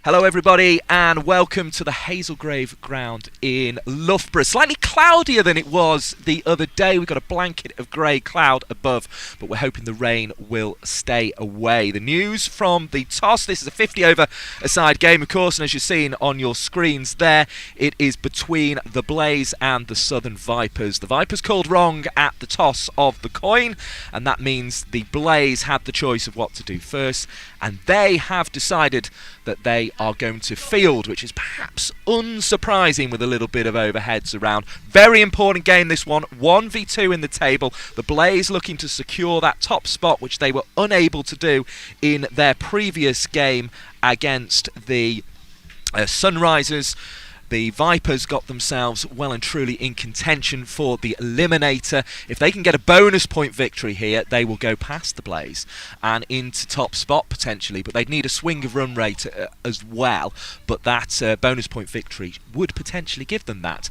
Hello everybody and welcome to the Haslegrave ground in Loughborough. Slightly cloudier than it was the other day. We've got a blanket of grey cloud above, but we're hoping the rain will stay away. The news from the toss: this is a 50 over a side game, of course, and as you're seeing on your screens there, it is between the Blaze and the Southern Vipers. The Vipers called wrong at the toss of the coin, and that means the Blaze had the choice of what to do first, and they have decided that they are going to field, which is perhaps unsurprising with a little bit of overheads around. Very important game, this one. 1v2 in the table. The Blaze looking to secure that top spot, which they were unable to do in their previous game against the Sunrisers. The Vipers got themselves well and truly in contention for the eliminator. If they can get a bonus point victory here, they will go past the Blaze and into top spot potentially, but they'd need a swing of run rate as well, but that bonus point victory would potentially give them that.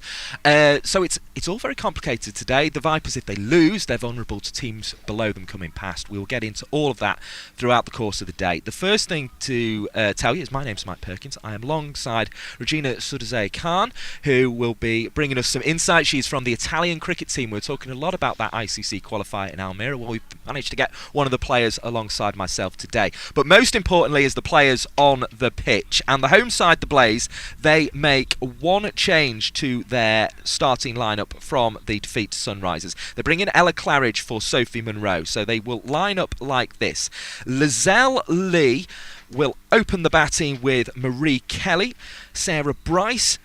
So it's all very complicated today. The Vipers, if they lose, they're vulnerable to teams below them coming past. We'll get into all of that throughout the course of the day. The first thing to tell you is my name's Mike Perkins. I am alongside Regina Sudaze Khan, who will be bringing us some insight. She's from the Italian cricket team. We're talking a lot about that ICC qualifier in Almere. Well, we've managed to get one of the players alongside myself today. But most importantly is the players on the pitch. And the home side, the Blaze, they make one change to their starting lineup from the defeat to Sunrisers. They bring in Ella Claridge for Sophie Monroe. So they will line up like this. Lizelle Lee will open the batting with Marie Kelly, Sarah Bryce,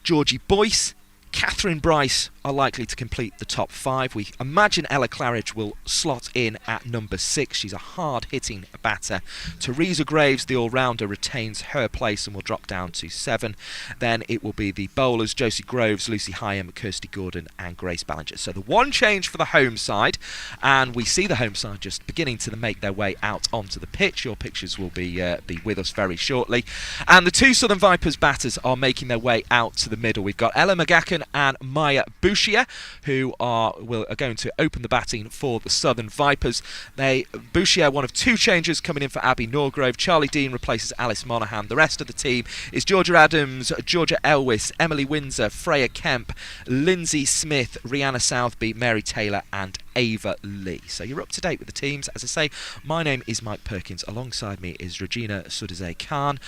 Georgie Boyce, Catherine Bryce are likely to complete the top five. We imagine Ella Claridge will slot in at number 6. She's a hard-hitting batter. Teresa Graves, the all-rounder, retains her place and will drop down to 7. Then it will be the bowlers, Josie Groves, Lucy Hyam, Kirsty Gordon and Grace Ballinger. So the one change for the home side, and we see the home side just beginning to make their way out onto the pitch. Your pictures will be with us very shortly. And the two Southern Vipers batters are making their way out to the middle. We've got Ella McGacken and Maya Bouchier, who are going to open the batting for the Southern Vipers. Bouchier, one of two changes coming in for Abby Norgrove. Charlie Dean replaces Alice Monaghan. The rest of the team is Georgia Adams, Georgia Elwis, Emily Windsor, Freya Kemp, Lindsay Smith, Rihanna Southby, Mary Taylor and Ava Lee. So you're up to date with the teams. As I say, my name is Mike Perkins. Alongside me is Regina Sudaze Khan.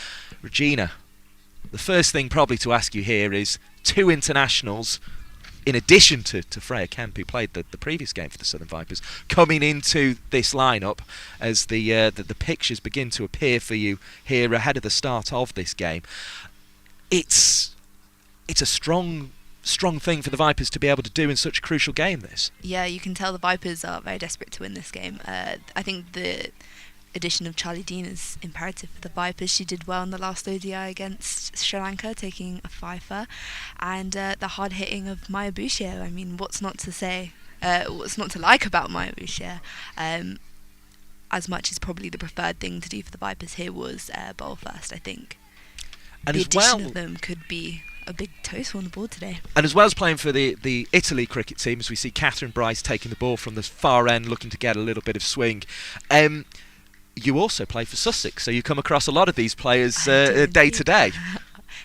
Regina, the first thing probably to ask you here is two internationals, in addition to Freya Kemp, who played the previous game for the Southern Vipers, coming into this lineup as the pictures begin to appear for you here ahead of the start of this game. It's a strong thing for the Vipers to be able to do in such a crucial game, this. Yeah, you can tell the Vipers are very desperate to win this game. I think the addition of Charlie Dean is imperative for the Vipers. She did well in the last ODI against Sri Lanka, taking a fifer, and the hard hitting of Maya Bouchier. I mean, what's not to say? What's not to like about Maya Bouchier? As much as probably the preferred thing to do for the Vipers here was bowl first, I think. And the as addition well, of them could be a big toast on the board today. And as well as playing for the Italy cricket team, as we see Catherine Bryce taking the ball from the far end, looking to get a little bit of swing. You also play for Sussex, so you come across a lot of these players day to day.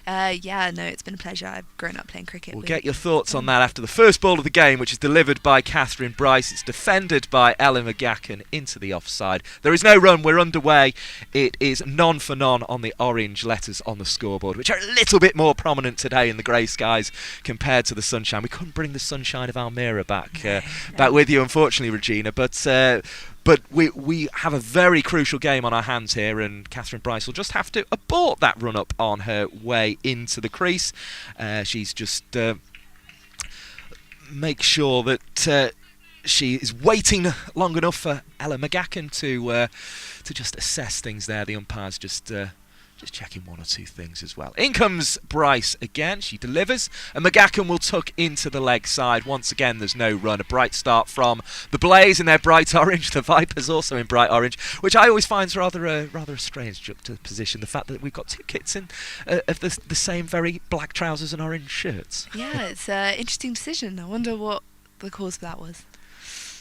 Yeah, no, it's been a pleasure. I've grown up playing cricket. We'll get your thoughts on that after the first ball of the game, which is delivered by Catherine Bryce. It's defended by Ella McGacken into the offside. There is no run. We're underway. It is none for none on the orange letters on the scoreboard, which are a little bit more prominent today in the grey skies compared to the sunshine. We couldn't bring the sunshine of Almere back with you, unfortunately, Regina, But we have a very crucial game on our hands here, and Catherine Bryce will just have to abort that run-up on her way into the crease. She's just make sure that she is waiting long enough for Ella McGacken to just assess things there. The umpire's just checking one or two things as well. In comes Bryce again. She delivers, and McGacken will tuck into the leg side. Once again, there's no run. A bright start from the Blaze in their bright orange. The Vipers also in bright orange, which I always find rather a strange juxtaposition. The fact that we've got two kits in of the same very black trousers and orange shirts. Yeah, it's an interesting decision. I wonder what the cause for that was.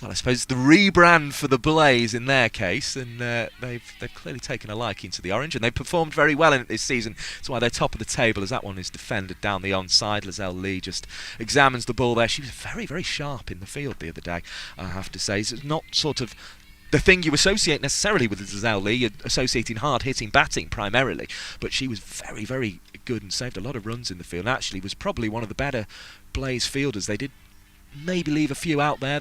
well, I suppose the rebrand for the Blaze in their case, and they've clearly taken a liking to the orange, and they've performed very well in it this season. That's why they're top of the table, as that one is defended down the onside. Lizelle Lee just examines the ball there. She was very, very sharp in the field the other day, I have to say. So it's not sort of the thing you associate necessarily with Lizelle Lee. You're associating hard-hitting batting primarily, but she was very, very good and saved a lot of runs in the field, and actually was probably one of the better Blaze fielders. They did maybe leave a few out there.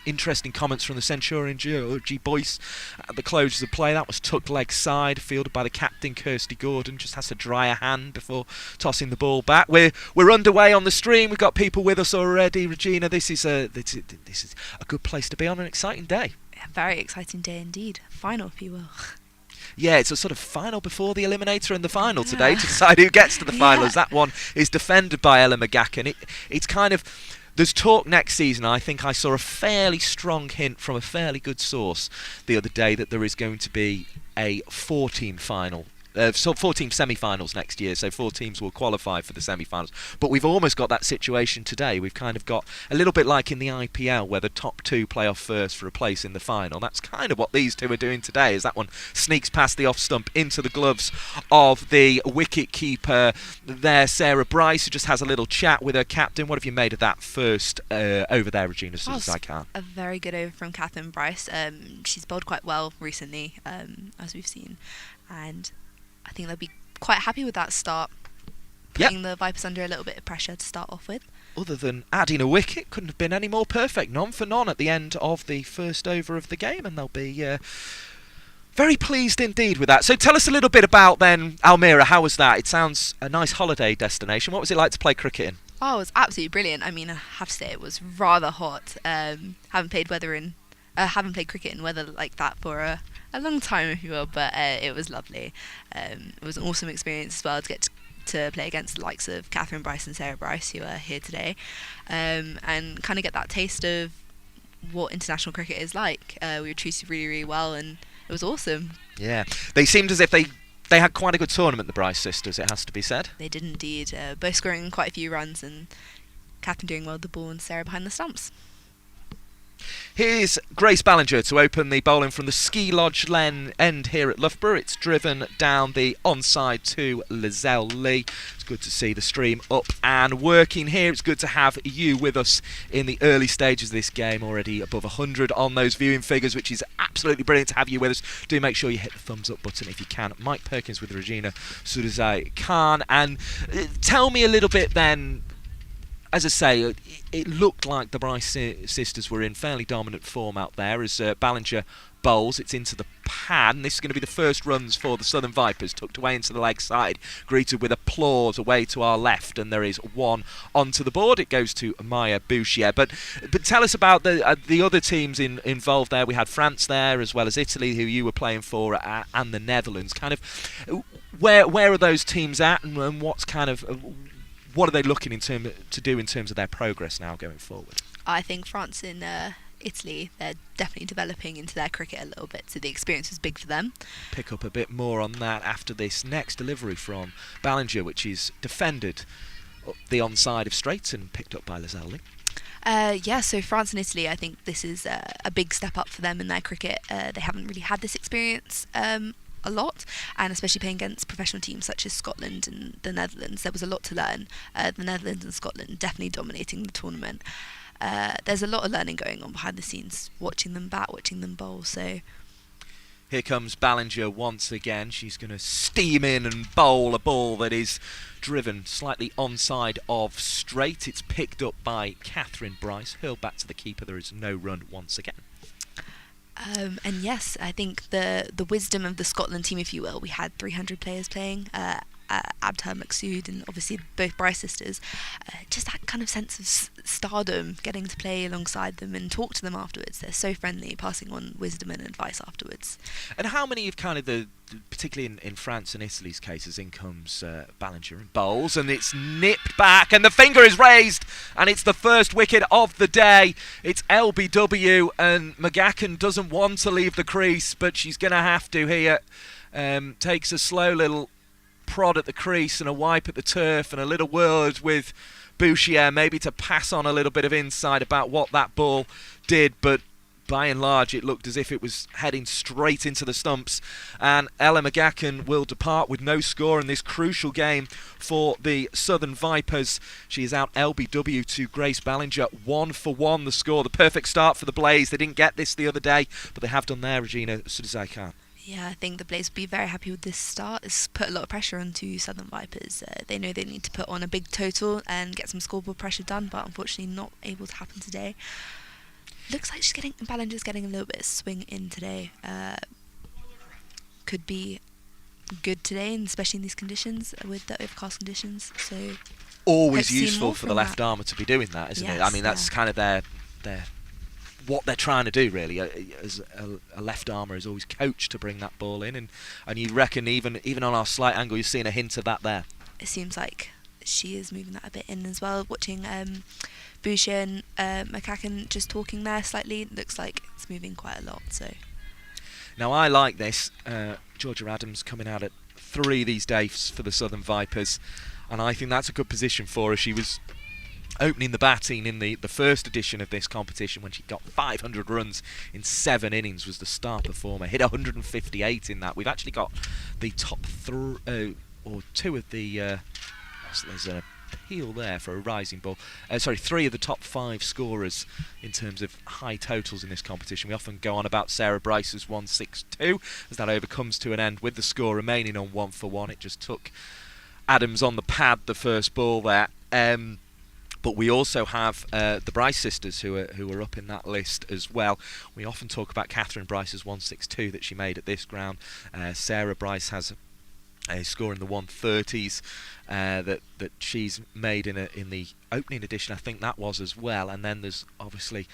Interesting comments from the Centurion G. Boyce at the close of play. That was tucked leg side, fielded by the captain Kirsty Gordon. Just has to dry a hand before tossing the ball back. We're underway on the stream. We've got people with us already. Regina, this is a good place to be on an exciting day. A very exciting day indeed. Final, if you will. Yeah, it's a sort of final before the eliminator and the final today to decide who gets to the final. As that one is defended by Ella McGacken. It's kind of. There's talk next season. I think I saw a fairly strong hint from a fairly good source the other day that there is going to be a 4-team final. 4-team semi-finals next year, so 4 teams will qualify for the semi-finals. But we've almost got that situation today. We've kind of got a little bit like in the IPL, where the top 2 play off first for a place in the final. That's kind of what these two are doing today, as that one sneaks past the off stump into the gloves of the wicket keeper there, Sarah Bryce, who just has a little chat with her captain. What have you made of that first over there, Regina, as soon as I can? A very good over from Catherine Bryce. She's bowled quite well recently, as we've seen, and I think they'll be quite happy with that start, putting the Vipers under a little bit of pressure to start off with. Other than adding a wicket, couldn't have been any more perfect. None for none at the end of the first over of the game, and they'll be very pleased indeed with that. So tell us a little bit about then Almira. How was that? It sounds a nice holiday destination. What was it like to play cricket in? Oh, it was absolutely brilliant. I mean, I have to say it was rather hot. Haven't played cricket in weather like that for a long time, if you will, but it was lovely. It was an awesome experience as well to get to play against the likes of Catherine Bryce and Sarah Bryce, who are here today, and kind of get that taste of what international cricket is like. We were treated really, really well, and it was awesome. Yeah, they seemed as if they had quite a good tournament, the Bryce sisters, it has to be said. They did indeed, both scoring quite a few runs, and Catherine doing well with the ball and Sarah behind the stumps. Here's Grace Ballinger to open the bowling from the Ski Lodge end here at Loughborough. It's driven down the onside to Lizelle Lee. It's good to see the stream up and working here. It's good to have you with us in the early stages of this game, already above 100 on those viewing figures, which is absolutely brilliant to have you with us. Do make sure you hit the thumbs up button if you can. Mike Perkins with Regina Surizai Khan. And tell me a little bit then. As I say, it looked like the Bryce sisters were in fairly dominant form out there as Ballinger bowls. It's into the pad, and this is going to be the first runs for the Southern Vipers, tucked away into the leg side, greeted with applause away to our left, and there is one onto the board. It goes to Maya Bouchier. But tell us about the other teams involved there. We had France there, as well as Italy, who you were playing for, and the Netherlands. Kind of, where are those teams at, and what's kind of... what are they looking to do in terms of their progress now going forward? I think France and Italy, they're definitely developing into their cricket a little bit, so the experience was big for them. Pick up a bit more on that after this next delivery from Ballinger, which is defended up the onside of straight and picked up by Lizelle Lee. So France and Italy, I think this is a big step up for them in their cricket. They haven't really had this experience a lot, and especially playing against professional teams such as Scotland and the Netherlands, there was a lot to learn. The Netherlands and Scotland definitely dominating the tournament. There's a lot of learning going on behind the scenes, watching them bat, watching them bowl. So here comes Ballinger once again. She's going to steam in and bowl a ball that is driven slightly onside of straight. It's picked up by Catherine Bryce, hurled back to the keeper. There is no run once again. And yes, I think the wisdom of the Scotland team, if you will, we had 300 players playing, Abdul Maqsood and obviously both Bryce sisters, just that kind of sense of stardom, getting to play alongside them and talk to them afterwards. They're so friendly, passing on wisdom and advice afterwards. And how many of kind of particularly in France and Italy's cases, in comes Ballinger and bowls, and it's nipped back, and the finger is raised, and it's the first wicket of the day. It's LBW, and McGacken doesn't want to leave the crease, but she's going to have to here. Takes a slow little prod at the crease and a wipe at the turf and a little word with Bouchier, maybe to pass on a little bit of insight about what that ball did, but by and large it looked as if it was heading straight into the stumps, and Ella McGacken will depart with no score in this crucial game for the Southern Vipers. She is out LBW to Grace Ballinger, 1-1 the score. The perfect start for the Blaze. They didn't get this the other day, but they have done there, Regina, as soon as I can. Yeah, I think the Blaze will be very happy with this start. It's put a lot of pressure onto Southern Vipers. They know they need to put on a big total and get some scoreboard pressure done, but unfortunately not able to happen today. Looks like Ballinger's getting a little bit of swing in today. Could be good today, and especially in these conditions, with the overcast conditions. So always useful for the left armour to be doing that, isn't it? I mean, that's kind of their what they're trying to do, really. As a left armour is always coached to bring that ball in, and you reckon even on our slight angle, you're seeing a hint of that there. It seems like she is moving that a bit in as well. Watching Boucher and McCacken just talking there slightly, looks like it's moving quite a lot. So now I like this. Georgia Adams coming out at 3 these days for the Southern Vipers, and I think that's a good position for her. She was opening the batting in the first edition of this competition when she got 500 runs in 7 innings, was the star performer, hit 158 in that. We've actually got the top 2 of the there's an appeal there for a rising ball. 3 of the top 5 scorers in terms of high totals in this competition. We often go on about Sarah Bryce's 162 as that over comes to an end with the score remaining on 1-1. It just took Adams on the pad the first ball there. But we also have the Bryce sisters who are up in that list as well. We often talk about Catherine Bryce's 162 that she made at this ground. Sarah Bryce has a score in the 130s that she's made in the opening edition, I think that was as well. And then there's obviously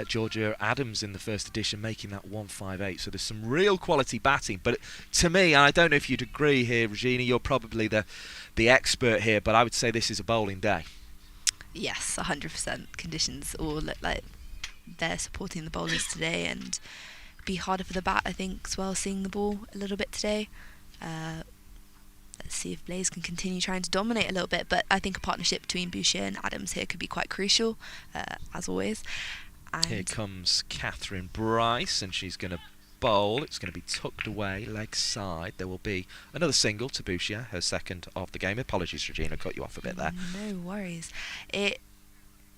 Georgia Adams in the first edition making that 158. So there's some real quality batting. But to me, and I don't know if you'd agree here, Regina, you're probably the expert here, but I would say this is a bowling day. Yes, 100%. Conditions all look like they're supporting the bowlers today, and be harder for the bat, I think, as well, seeing the ball a little bit today. Let's see if Blaze can continue trying to dominate a little bit, but I think a partnership between Boucher and Adams here could be quite crucial, as always. And here comes Catherine Bryce, and she's going to bowl. It's going to be tucked away, leg side. There will be another single to Bouchier, her second of the game. Apologies, Regina, cut you off a bit there. No worries. It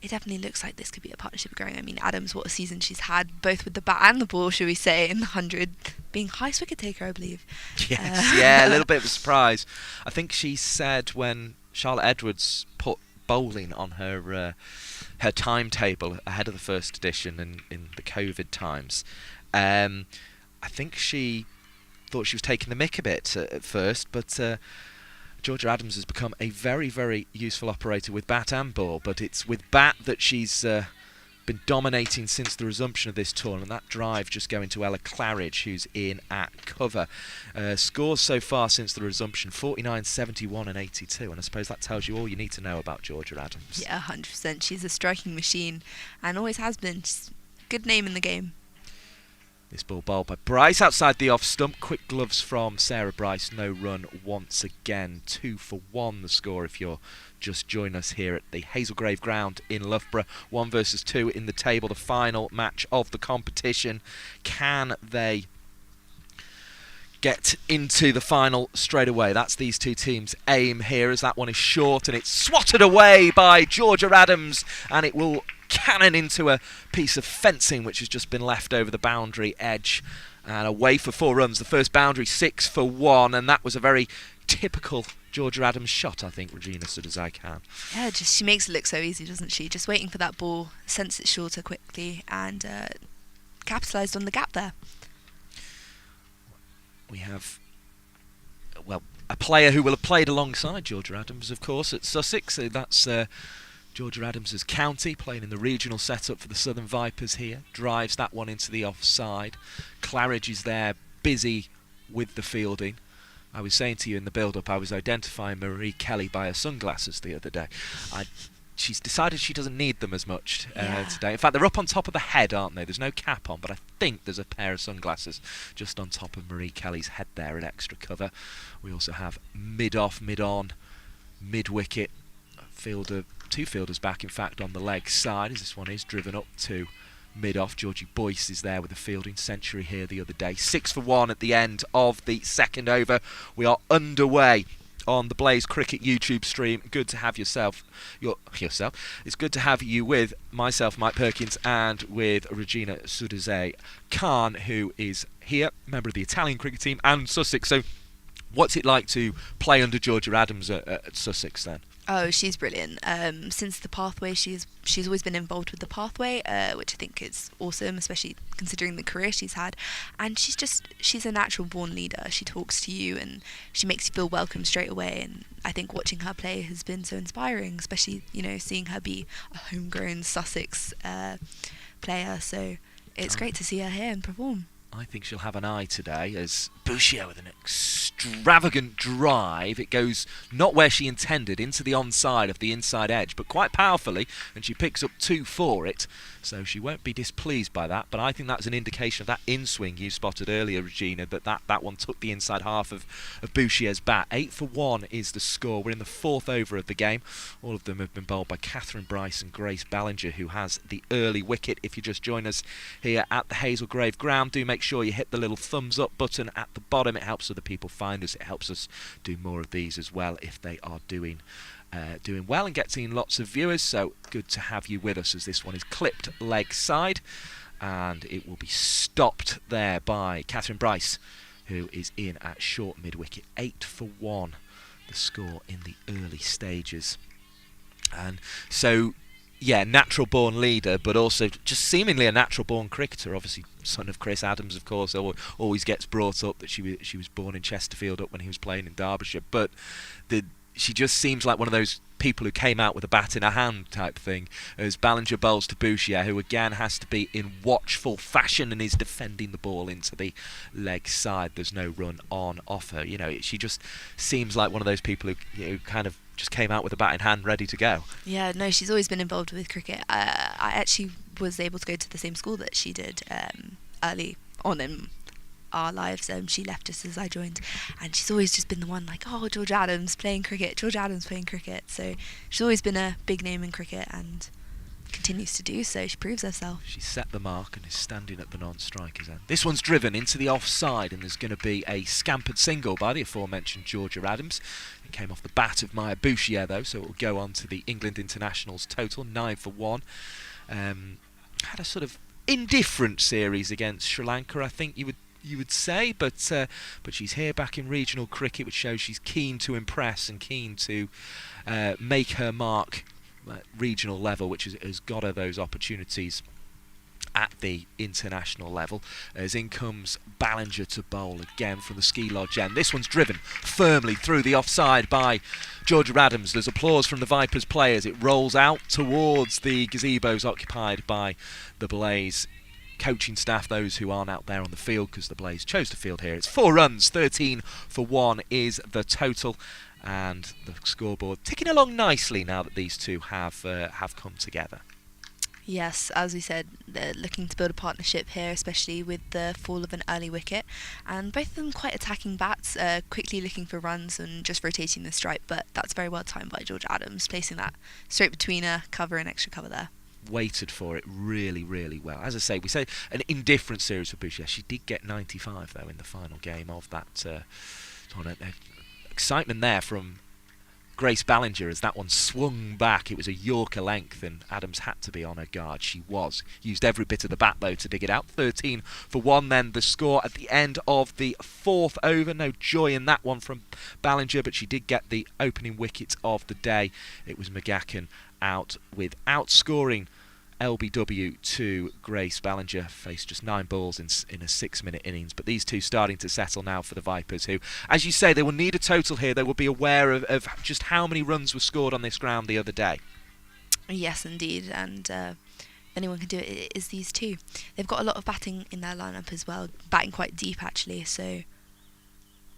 definitely looks like this could be a partnership growing. I mean, Adams, what a season she's had, both with the bat and the ball, should we say, in the 100, being highest wicket taker, I believe. Yes, yeah, a little bit of a surprise. I think she said when Charlotte Edwards put bowling on her timetable ahead of the first edition in the COVID times, I think she thought she was taking the mick a bit at first, but Georgia Adams has become a very, very useful operator with bat and ball, but it's with bat that she's been dominating since the resumption of this tournament. That drive just going to Ella Claridge, who's in at cover. Scores so far since the resumption, 49, 71 and 82, and I suppose that tells you all you need to know about Georgia Adams. Yeah, 100%. She's a striking machine and always has been. She's a good name in the game. This ball bowled by Bryce outside the off stump. Quick gloves from Sarah Bryce. No run once again. 2-1 the score if you're just joining us here at the Haslegrave ground in Loughborough. 1 versus 2 in the table. The final match of the competition. Can they get into the final straight away? That's these two teams' aim here, as that one is short and it's swatted away by Georgia Adams, and it will cannon into a piece of fencing which has just been left over the boundary edge and away for 4 runs. The first boundary 6 for 1, and that was a very typical Georgia Adams shot, I think, Regina, as good as I can. Yeah, she makes it look so easy, doesn't she? Just waiting for that ball, sense it shorter quickly, and capitalised on the gap there. We have, well, a player who will have played alongside Georgia Adams, of course, at Sussex. That's Georgia Adams' county, playing in the regional setup for the Southern Vipers here. Drives that one into the offside. Claridge is there, busy with the fielding. I was saying to you in the build-up, I was identifying Marie Kelly by her sunglasses the other day. she's decided she doesn't need them as much Yeah. today. In fact, they're up on top of the head, aren't they? There's no cap on, but I think there's a pair of sunglasses just on top of Marie Kelly's head there, an extra cover. We also have mid-off, mid-on, mid-wicket. Two fielders back, in fact, on the leg side, as this one is driven up to mid-off. Georgie Boyce is there with a fielding century here the other day. 6 for 1 at the end of the second over. We are underway on the Blaze Cricket YouTube stream. Good to have yourself. It's good to have you with myself, Mike Perkins, and with Regina Sudaze Khan, who is here, member of the Italian cricket team and Sussex. So what's it like to play under Georgia Adams at Sussex then? Oh, she's brilliant. Since the pathway, she's always been involved with the pathway, which I think is awesome, especially considering the career she's had. And she's a natural born leader. She talks to you and she makes you feel welcome straight away. And I think watching her play has been so inspiring, especially, seeing her be a homegrown Sussex player. So it's great to see her here and perform. I think she'll have an eye today as Bouchier with an extravagant drive. It goes not where she intended, into the onside of the inside edge, but quite powerfully, and she picks up 2 for it. So she won't be displeased by that, but I think that's an indication of that in-swing you spotted earlier, Regina, that one took the inside half of Bouchier's bat. 8 for 1 is the score. We're in the 4th over of the game. All of them have been bowled by Catherine Bryce and Grace Ballinger, who has the early wicket. If you just join us here at the Haslegrave ground, do make sure you hit the little thumbs up button at the bottom. It helps other people find us. It helps us do more of these as well if they are doing well and getting lots of viewers. So good to have you with us as this one is clipped leg side, and it will be stopped there by Catherine Bryce, who is in at short mid wicket. 8 for 1 the score in the early stages. And so natural born leader, but also just seemingly a natural born cricketer. Obviously son of Chris Adams, of course, always gets brought up that she was born in Chesterfield up when he was playing in Derbyshire, but she just seems like one of those people who came out with a bat in a hand type thing, as Ballinger bowls to Bouchier, who again has to be in watchful fashion and is defending the ball into the leg side. There's no run on offer. She just seems like one of those people who kind of just came out with a bat in hand ready to go. Yeah, no, she's always been involved with cricket. I actually was able to go to the same school that she did early on in our lives. She left us as I joined, and she's always just been the one like, oh, George Adams playing cricket. So she's always been a big name in cricket and continues to do so. She proves herself. She set the mark and is standing at the non-strikers end. This one's driven into the offside, and there's going to be a scampered single by the aforementioned Georgia Adams. It came off the bat of Maya Bouchier though, so it will go on to the England internationals total. 9 for 1. Had a sort of indifferent series against Sri Lanka, I think you would say, but she's here back in regional cricket, which shows she's keen to impress and keen to make her mark at regional level, which has got her those opportunities at the international level. As in comes Ballinger to bowl again from the ski lodge end. This one's driven firmly through the offside by Georgia Adams. There's applause from the Vipers players. It rolls out towards the gazebos occupied by the Blaze coaching staff, those who aren't out there on the field because the Blaze chose to field here. It's 4 runs, 13 for 1 is the total, and the scoreboard ticking along nicely now that these two have come together. Yes, as we said, they're looking to build a partnership here, especially with the fall of an early wicket, and both of them quite attacking bats, quickly looking for runs and just rotating the stripe, but that's very well timed by George Adams, placing that straight between a cover and extra cover there. Waited for it really, really well. As I say, we say an indifferent series for Bouchier. She did get 95 though in the final game of that excitement there from Grace Ballinger as that one swung back. It was a Yorker length and Adams had to be on her guard. She was. Used every bit of the bat though to dig it out. 13 for 1 then the score at the end of the 4th over. No joy in that one from Ballinger, but she did get the opening wicket of the day. It was McGacken out with outscoring LBW to Grace Ballinger. Faced just 9 balls in a 6-minute innings, but these two starting to settle now for the Vipers, who, as you say, they will need a total here. They will be aware of just how many runs were scored on this ground the other day. Yes, indeed, and if anyone can do it, it is these two. They've got a lot of batting in their lineup as well, batting quite deep actually, so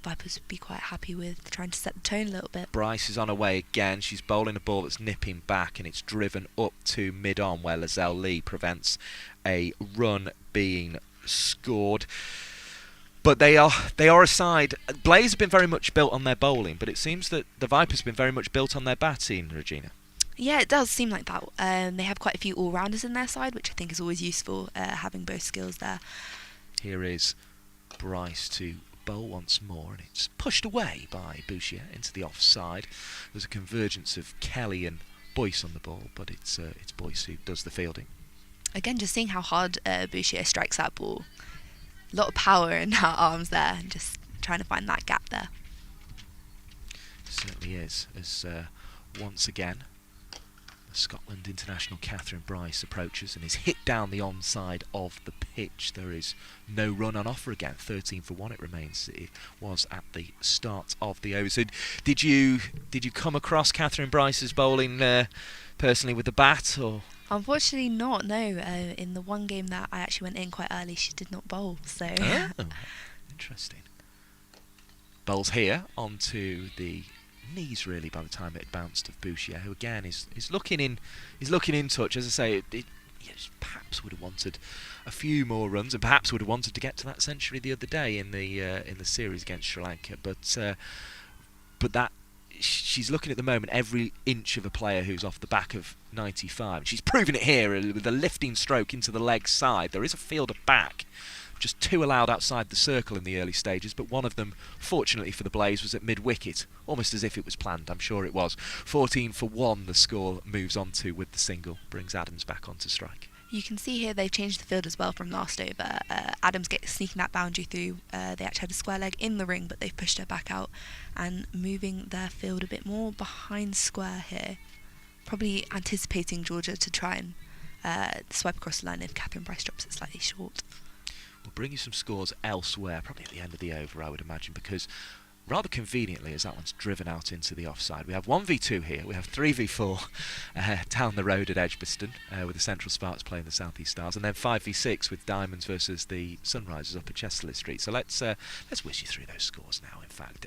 Vipers would be quite happy with trying to set the tone a little bit. Bryce is on her way again. She's bowling a ball that's nipping back, and it's driven up to mid-on where Lizelle Lee prevents a run being scored. But they are a side. Blaze have been very much built on their bowling, but it seems that the Vipers have been very much built on their batting, Regina. Yeah, it does seem like that. They have quite a few all-rounders in their side, which I think is always useful, having both skills there. Here is Bryce to bowl once more, and it's pushed away by Bouchier into the offside. There's a convergence of Kelly and Boyce on the ball, but it's Boyce who does the fielding. Again, just seeing how hard Bouchier strikes that ball. A lot of power in her arms there, and just trying to find that gap there. Certainly is, as once again the Scotland international Catherine Bryce approaches and is hit down the onside of the pitch. There is no run on offer again. 13 for 1 it remains. It was at the start of the over. So did you come across Catherine Bryce's bowling personally with the bat, or? Unfortunately not, no. In the one game that I actually went in quite early, she did not bowl, so... Oh, interesting. Bowls here onto the knees, really, by the time it bounced of Bouchier, who again is looking in touch. As I say, it perhaps would have wanted a few more runs, and perhaps would have wanted to get to that century the other day in the series against Sri Lanka. But that she's looking at the moment every inch of a player who's off the back of 95. She's proven it here with a lifting stroke into the leg side. There is a fielder back. Just 2 allowed outside the circle in the early stages, but one of them, fortunately for the Blaze, was at mid-wicket, almost as if it was planned. I'm sure it was. 14 for 1 the score moves on to with the single, brings Adams back onto strike. You can see here they've changed the field as well from last over. Adams sneaking that boundary through. They actually had a square leg in the ring, but they've pushed her back out and moving their field a bit more behind square here. Probably anticipating Georgia to try and swipe across the line if Catherine Bryce drops it slightly short. We'll bring you some scores elsewhere, probably at the end of the over, I would imagine, because rather conveniently, as that one's driven out into the offside, we have 1v2 here, we have 3v4 down the road at Edgbaston, with the Central Sparks playing the South East Stars, and then 5v6 with Diamonds versus the Sunrisers up at Chesterley Street. So let's whiz you through those scores now, in fact,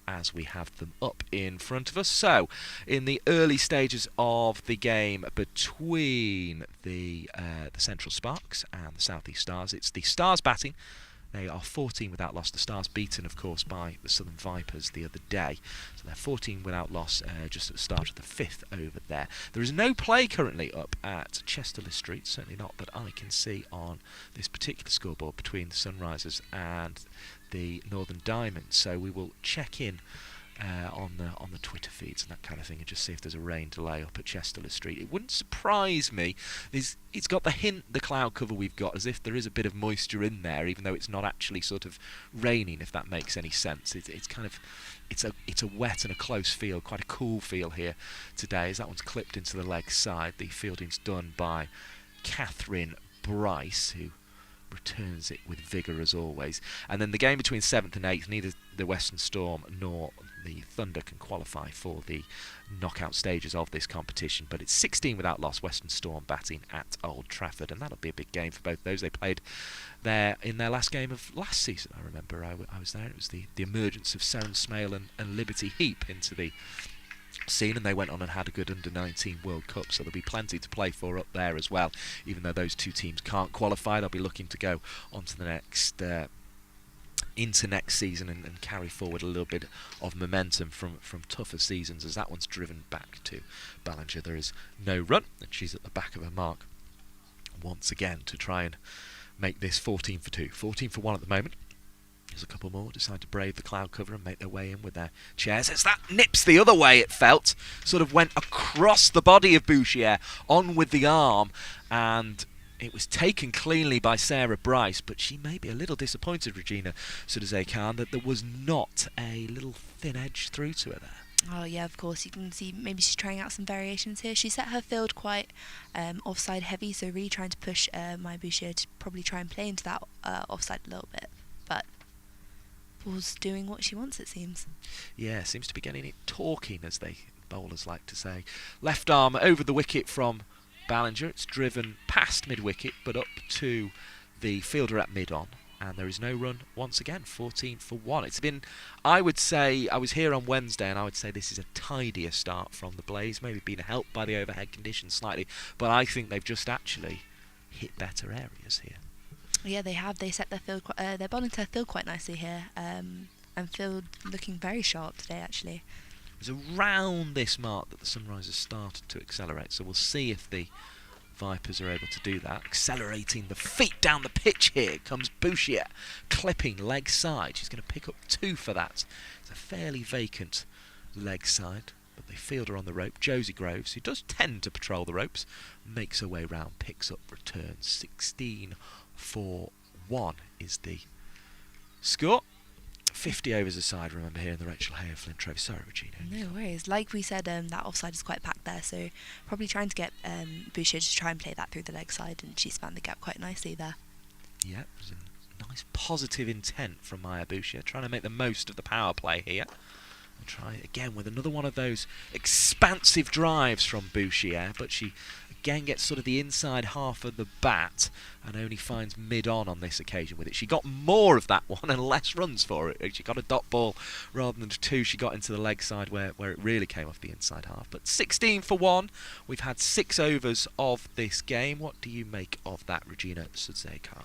as we have them up in front of us. So, in the early stages of the game between the Central Sparks and the South East Stars, it's the Stars batting. They are 14 without loss. The Stars beaten, of course, by the Southern Vipers the other day. So they're 14 without loss just at the start of the 5th over there. There is no play currently up at Chesterley Street, certainly not that I can see on this particular scoreboard between the Sunrisers and the Northern Diamonds. So we will check in on the Twitter feeds and that kind of thing, and just see if there's a rain delay up at Chesterley Street. It wouldn't surprise me. It's got the hint, the cloud cover we've got, as if there is a bit of moisture in there, even though it's not actually sort of raining, if that makes any sense. It's a wet and a close feel, quite a cool feel here today, as that one's clipped into the leg side. The fielding's done by Catherine Bryce, who returns it with vigour as always. And then the game between 7th and 8th, neither the Western Storm nor the Thunder can qualify for the knockout stages of this competition, but it's 16 without loss, Western Storm batting at Old Trafford, and that'll be a big game for both those. They played there in their last game of last season. I remember I was there. It was the emergence of Sound Smale and Liberty Heap into the scene, and they went on and had a good under-19 World Cup, so there'll be plenty to play for up there as well. Even though those two teams can't qualify, they'll be looking to go on to the next into next season and carry forward a little bit of momentum from tougher seasons, as that one's driven back to Ballinger. There is no run, and she's at the back of her mark once again to try and make this 14 for 2. 14 for 1 at the moment. There's a couple more decide to brave the cloud cover and make their way in with their chairs. As that nips the other way, it felt. Sort of went across the body of Bouchier, on with the arm, and it was taken cleanly by Sarah Bryce, but she may be a little disappointed, Regina Sudazay Khan, that there was not a little thin edge through to her there. Oh yeah, of course. You can see maybe she's trying out some variations here. She set her field quite offside heavy, so really trying to push my Bouchier to probably try and play into that offside a little bit. But ball's doing what she wants, it seems. Yeah, seems to be getting it talking, as they bowlers like to say. Left arm over the wicket from Ballinger. It's driven past mid-wicket, but up to the fielder at mid-on. And there is no run once again, 14 for 1. It's been, I would say, I was here on Wednesday and I would say this is a tidier start from the Blaze, maybe been helped by the overhead conditions slightly, but I think they've just actually hit better areas here. Yeah, they have. They set their field, their bowling to field quite nicely here, and field looking very sharp today actually. It's around this mark that the Sunrisers started to accelerate, so we'll see if the Vipers are able to do that. Accelerating the feet down the pitch here comes Bouchier, clipping leg side. She's going to pick up 2 for that. It's a fairly vacant leg side, but they field her on the rope. Josie Groves, who does tend to patrol the ropes, makes her way round, picks up return. 16 for 1 is the score. 50 overs aside, remember, here in the Rachael Heyhoe Flint Trophy. Sorry, Regina. No worries. Like we said, that offside is quite packed there, so probably trying to get Bouchier to try and play that through the leg side, and she's found the gap quite nicely there. Yeah, it was a nice positive intent from Maya Bouchier, trying to make the most of the power play here. And try again with another one of those expansive drives from Bouchier, but she again gets sort of the inside half of the bat and only finds mid-on this occasion with it. She got more of that one and less runs for it. She got a dot ball rather than 2. She got into the leg side where it really came off the inside half. But 16 for 1. We've had 6 overs of this game. What do you make of that, Regina Sudzekar?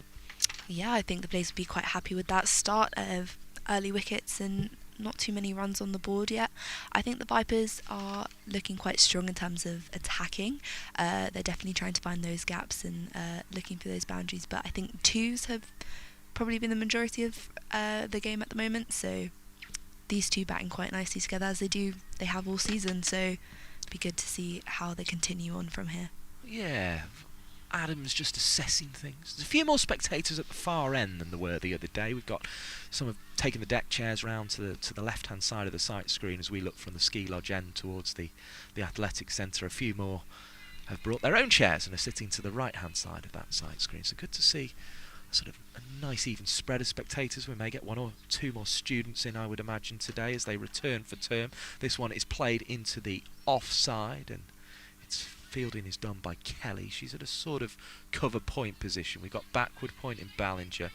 Yeah, I think the Blaze would be quite happy with that start of early wickets and not too many runs on the board yet. I think the Vipers are looking quite strong in terms of attacking. They're definitely trying to find those gaps and looking for those boundaries, but I think 2s have probably been the majority of the game at the moment, so these 2 batting quite nicely together, as they have all season, so it'd be good to see how they continue on from here. Yeah, Adams just assessing things. There's a few more spectators at the far end than there were the other day. We've got some have taken the deck chairs round to the left-hand side of the sight screen as we look from the ski lodge end towards the athletic centre. A few more have brought their own chairs and are sitting to the right-hand side of that sight screen. So good to see sort of a nice even spread of spectators. We may get 1 or 2 more students in, I would imagine, today as they return for term. This one is played into the offside, and it's fielding is done by Kelly. She's at a sort of cover point position. We've got backward point in Ballinger,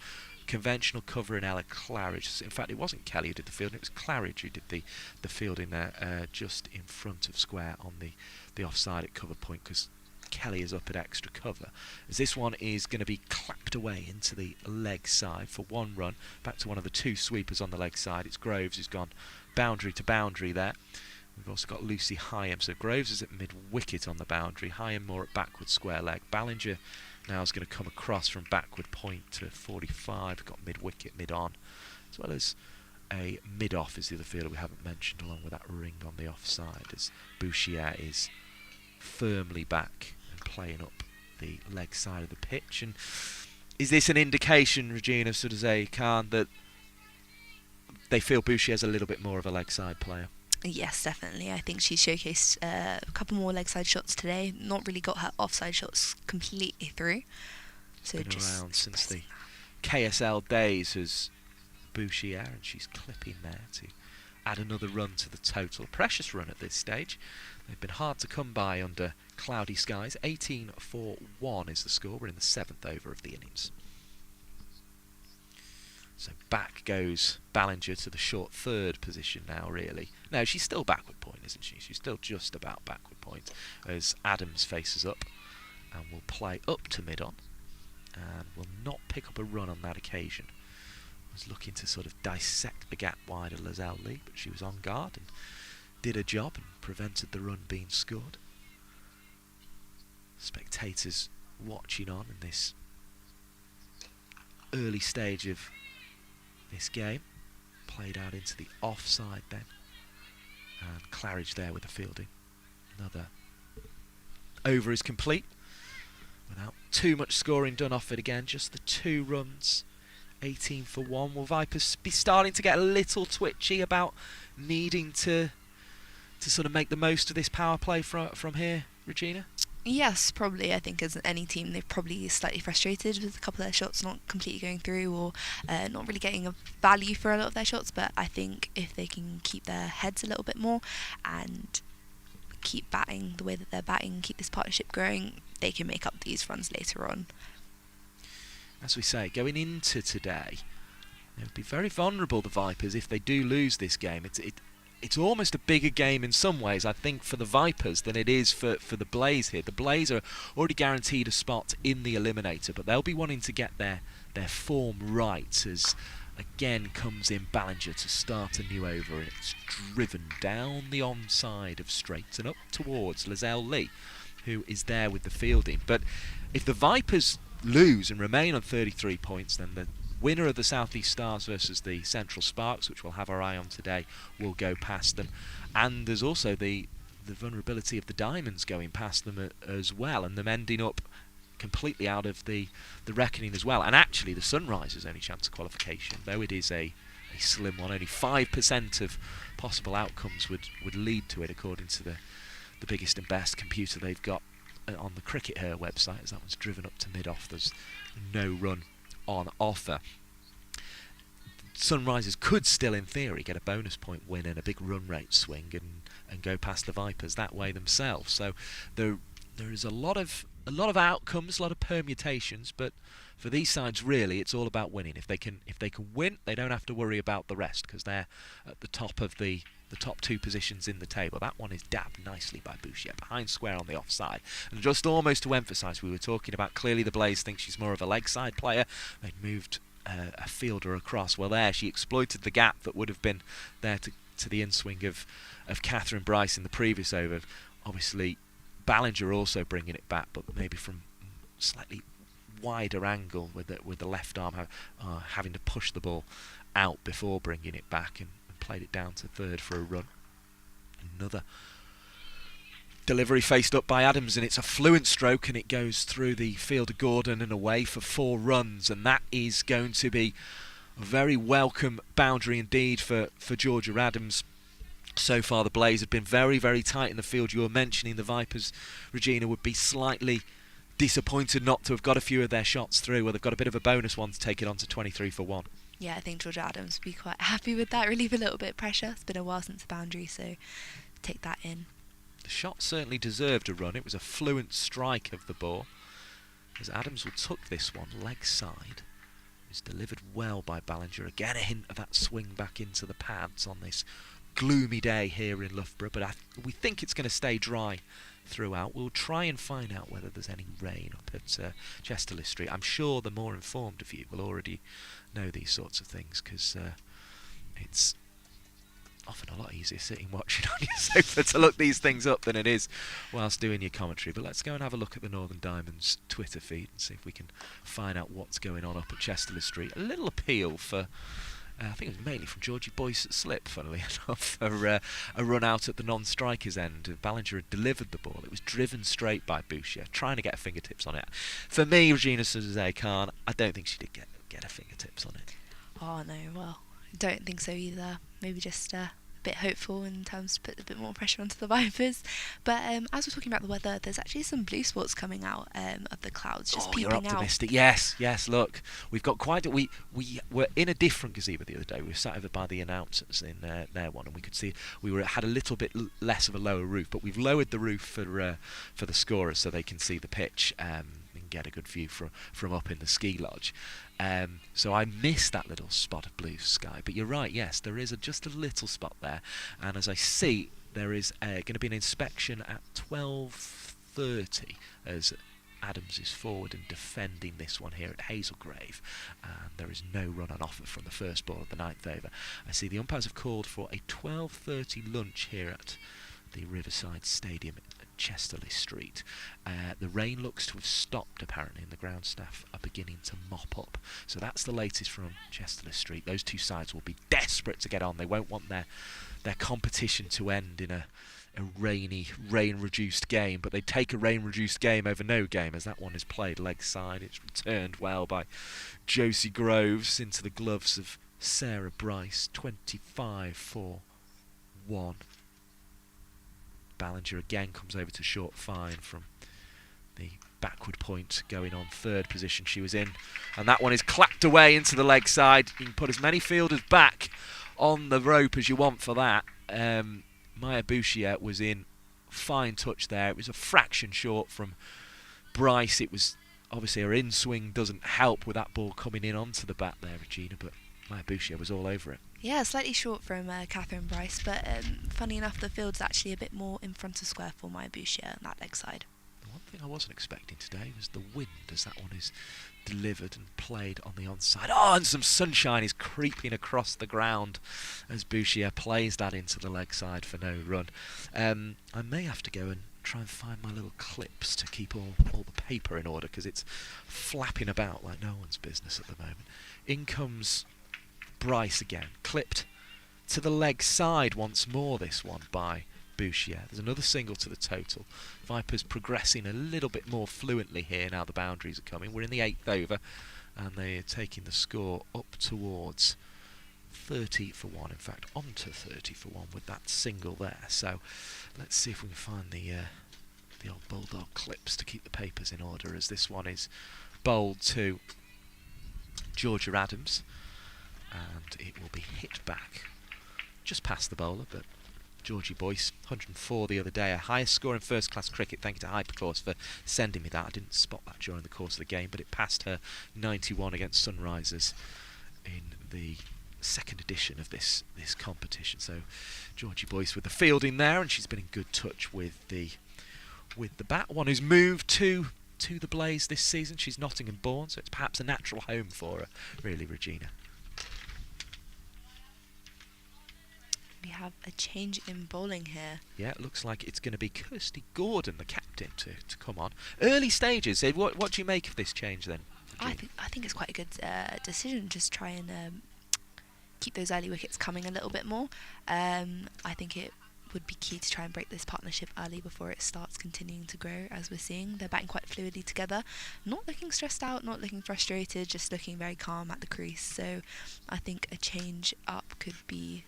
conventional cover in Ella Claridge. In fact, it wasn't Kelly who did the fielding, it was Claridge who did the fielding there, just in front of square on the offside at cover point, because Kelly is up at extra cover. As this one is going to be clapped away into the leg side for 1 run, back to one of the 2 sweepers on the leg side. It's Groves who's gone boundary to boundary there. We've also got Lucy Hyam, so Groves is at mid-wicket on the boundary, Hyam more at backward square leg. Ballinger now is going to come across from backward point to 45, we've got mid-wicket, mid-on, as well as a mid-off is the other fielder we haven't mentioned, along with that ring on the offside, as Bouchier is firmly back and playing up the leg side of the pitch. And is this an indication, Regina Sudzekar, that they feel Bouchier's a little bit more of a leg side player? Yes, definitely. I think she showcased a couple more leg side shots today. Not really got her offside shots completely through. So been just around since the KSL days as Bouchier, and she's clipping there to add another run to the total. Precious run at this stage. They've been hard to come by under cloudy skies. 18 for 1 is the score. We're in the 7th over of the innings. So back goes Ballinger to the short third position now, really. No, she's still backward point, isn't she? She's still just about backward point as Adams faces up and will play up to mid-on and will not pick up a run on that occasion. Was looking to sort of dissect the gap wide of Lozelle Lee, but she was on guard and did her job and prevented the run being scored. Spectators watching on in this early stage of this game, played out into the offside then, and Claridge there with the fielding. Another over is complete without too much scoring done off it again, just the 2 runs. 18 for 1. Will Vipers be starting to get a little twitchy about needing to sort of make the most of this power play from here, Regina? Yes, probably. I think as any team, they're probably slightly frustrated with a couple of their shots not completely going through, or not really getting a value for a lot of their shots. But I think if they can keep their heads a little bit more and keep batting the way that they're batting, keep this partnership growing, they can make up these runs later on. as we say, going into today, it would be very vulnerable, the Vipers, if they do lose this game. It's almost a bigger game in some ways, I think, for the Vipers than it is for the Blaze here. The Blaze are already guaranteed a spot in the Eliminator, but they'll be wanting to get their form right as again comes in Ballinger to start a new over, and it's driven down the onside of straights and up towards Lizelle Lee, who is there with the fielding. But if the Vipers lose and remain on 33 points, then the winner of the South East Stars versus the Central Sparks, which we'll have our eye on today, will go past them. And there's also the vulnerability of the Diamonds going past them as well, and them ending up completely out of the reckoning as well. And actually the Sunrisers' only chance of qualification, though it is a slim one, only 5% of possible outcomes would lead to it, according to the biggest and best computer they've got on the Cricket Her website, as that one's driven up to mid-off. There's no run on offer. Sunrisers could still, in theory, get a bonus point win and a big run rate swing and go past the Vipers that way themselves. So there is a lot of outcomes, a lot of permutations, but for these sides, really, it's all about winning. If they can win, they don't have to worry about the rest, because they're at the top of the top two positions in the table. That one is dabbed nicely by Bouchier, behind square on the offside. And just almost to emphasise, we were talking about clearly the Blaze think she's more of a leg side player. They'd moved a fielder across. Well, there she exploited the gap that would have been there to the in-swing of Catherine Bryce in the previous over. Obviously, Ballinger also bringing it back, but maybe from slightly wider angle with the left arm, having to push the ball out before bringing it back, and played it down to third for a run. Another delivery faced up by Adams, and it's a fluent stroke, and it goes through the fielder Gordon and away for 4 runs, and that is going to be a very welcome boundary indeed for Georgia Adams. So far the Blaze have been very, very tight in the field. You were mentioning the Vipers, Regina, would be slightly disappointed not to have got a few of their shots through. Well, they've got a bit of a bonus one to take it on to 23 for 1. Yeah, I think Georgia Adams would be quite happy with that, relieve a little bit of pressure. It's been a while since the boundary, so take that in. The shot certainly deserved a run. It was a fluent strike of the ball, as Adams will took this one leg side. It was delivered well by Ballinger. Again, a hint of that swing back into the pads on this gloomy day here in Loughborough, but we think it's going to stay dry throughout. We'll try and find out whether there's any rain up at Chesterley Street. I'm sure the more informed of you will already know these sorts of things, because it's often a lot easier sitting watching on your sofa to look these things up than it is whilst doing your commentary. But let's go and have a look at the Northern Diamonds Twitter feed and see if we can find out what's going on up at Chesterley Street. A little appeal for I think it was mainly from Georgie Boyce at slip, funnily enough, for a run out at the non-striker's end. Ballinger had delivered the ball. It was driven straight by Bouchier, trying to get fingertips on it. For me, Regina Suze-Khan, I don't think she did get her fingertips on it. Oh no, well, I don't think so either. Maybe just a bit hopeful in terms to put a bit more pressure onto the Vipers. But as we're talking about the weather, there's actually some blue spots coming out of the clouds, just peeping out. You're optimistic. Yes, look, we've got quite a... We were in a different gazebo the other day. We were sat over by the announcers in their one, and we could see had a little bit less of a lower roof, but we've lowered the roof for the scorers so they can see the pitch and get a good view from up in the ski lodge. So I missed that little spot of blue sky, but you're right, yes, there is just a little spot there, and as I see, there is going to be an inspection at 12:30 as Adams is forward and defending this one here at Haslegrave, and there is no run on offer from the first ball of the 9th over. I see the umpires have called for a 12:30 lunch here at the Riverside Stadium at Chesterley Street. The rain looks to have stopped apparently, and the ground staff are beginning to mop up. So that's the latest from Chesterley Street. Those two sides will be desperate to get on. They won't want their competition to end in a rainy, rain-reduced game, but they'd take a rain-reduced game over no game, as that one is played leg side. It's returned well by Josie Groves into the gloves of Sarah Bryce. 25 for 1. Ballinger again comes over to short fine from the backward point, going on third position she was in, and that one is clapped away into the leg side. You can put as many fielders back on the rope as you want for that. Maya Bouchier was in fine touch there. It was a fraction short from Bryce. It was obviously her in-swing doesn't help with that ball coming in onto the bat there, Regina, but Maya Bouchier was all over it. Yeah, slightly short from Catherine Bryce, but funny enough, the field's actually a bit more in front of square for Maya Bouchier on that leg side. The one thing I wasn't expecting today was the wind, as that one is delivered and played on the onside. Oh, and some sunshine is creeping across the ground as Bouchier plays that into the leg side for no run. I may have to go and try and find my little clips to keep all the paper in order, because it's flapping about like no one's business at the moment. In comes Bryce again, clipped to the leg side once more, this one by Bouchier. There's another single to the total. Vipers progressing a little bit more fluently here now the boundaries are coming. We're in the 8th over and they're taking the score up towards 30 for 1, in fact onto 30 for 1 with that single there. So let's see if we can find the old Bulldog clips to keep the papers in order, as this one is bowled to Georgia Adams and it will be hit back just past the bowler, but Georgie Boyce, 104 the other day, a highest score in first class cricket. Thank you to Hypercourse for sending me that. I didn't spot that during the course of the game, but it passed her 91 against Sunrisers in the second edition of this competition. So Georgie Boyce with the fielding there, and she's been in good touch with the bat. One who's moved to the Blaze this season. She's Nottingham born, so it's perhaps a natural home for her, really, Regina. We have a change in bowling here. Yeah, it looks like it's going to be Kirsty Gordon, the captain, to come on. Early stages. What do you make of this change then? I think it's quite a good decision. Just try and keep those early wickets coming a little bit more. I think it would be key to try and break this partnership early before it starts continuing to grow, as we're seeing. They're batting quite fluidly together, not looking stressed out, not looking frustrated, just looking very calm at the crease. So I think a change up could be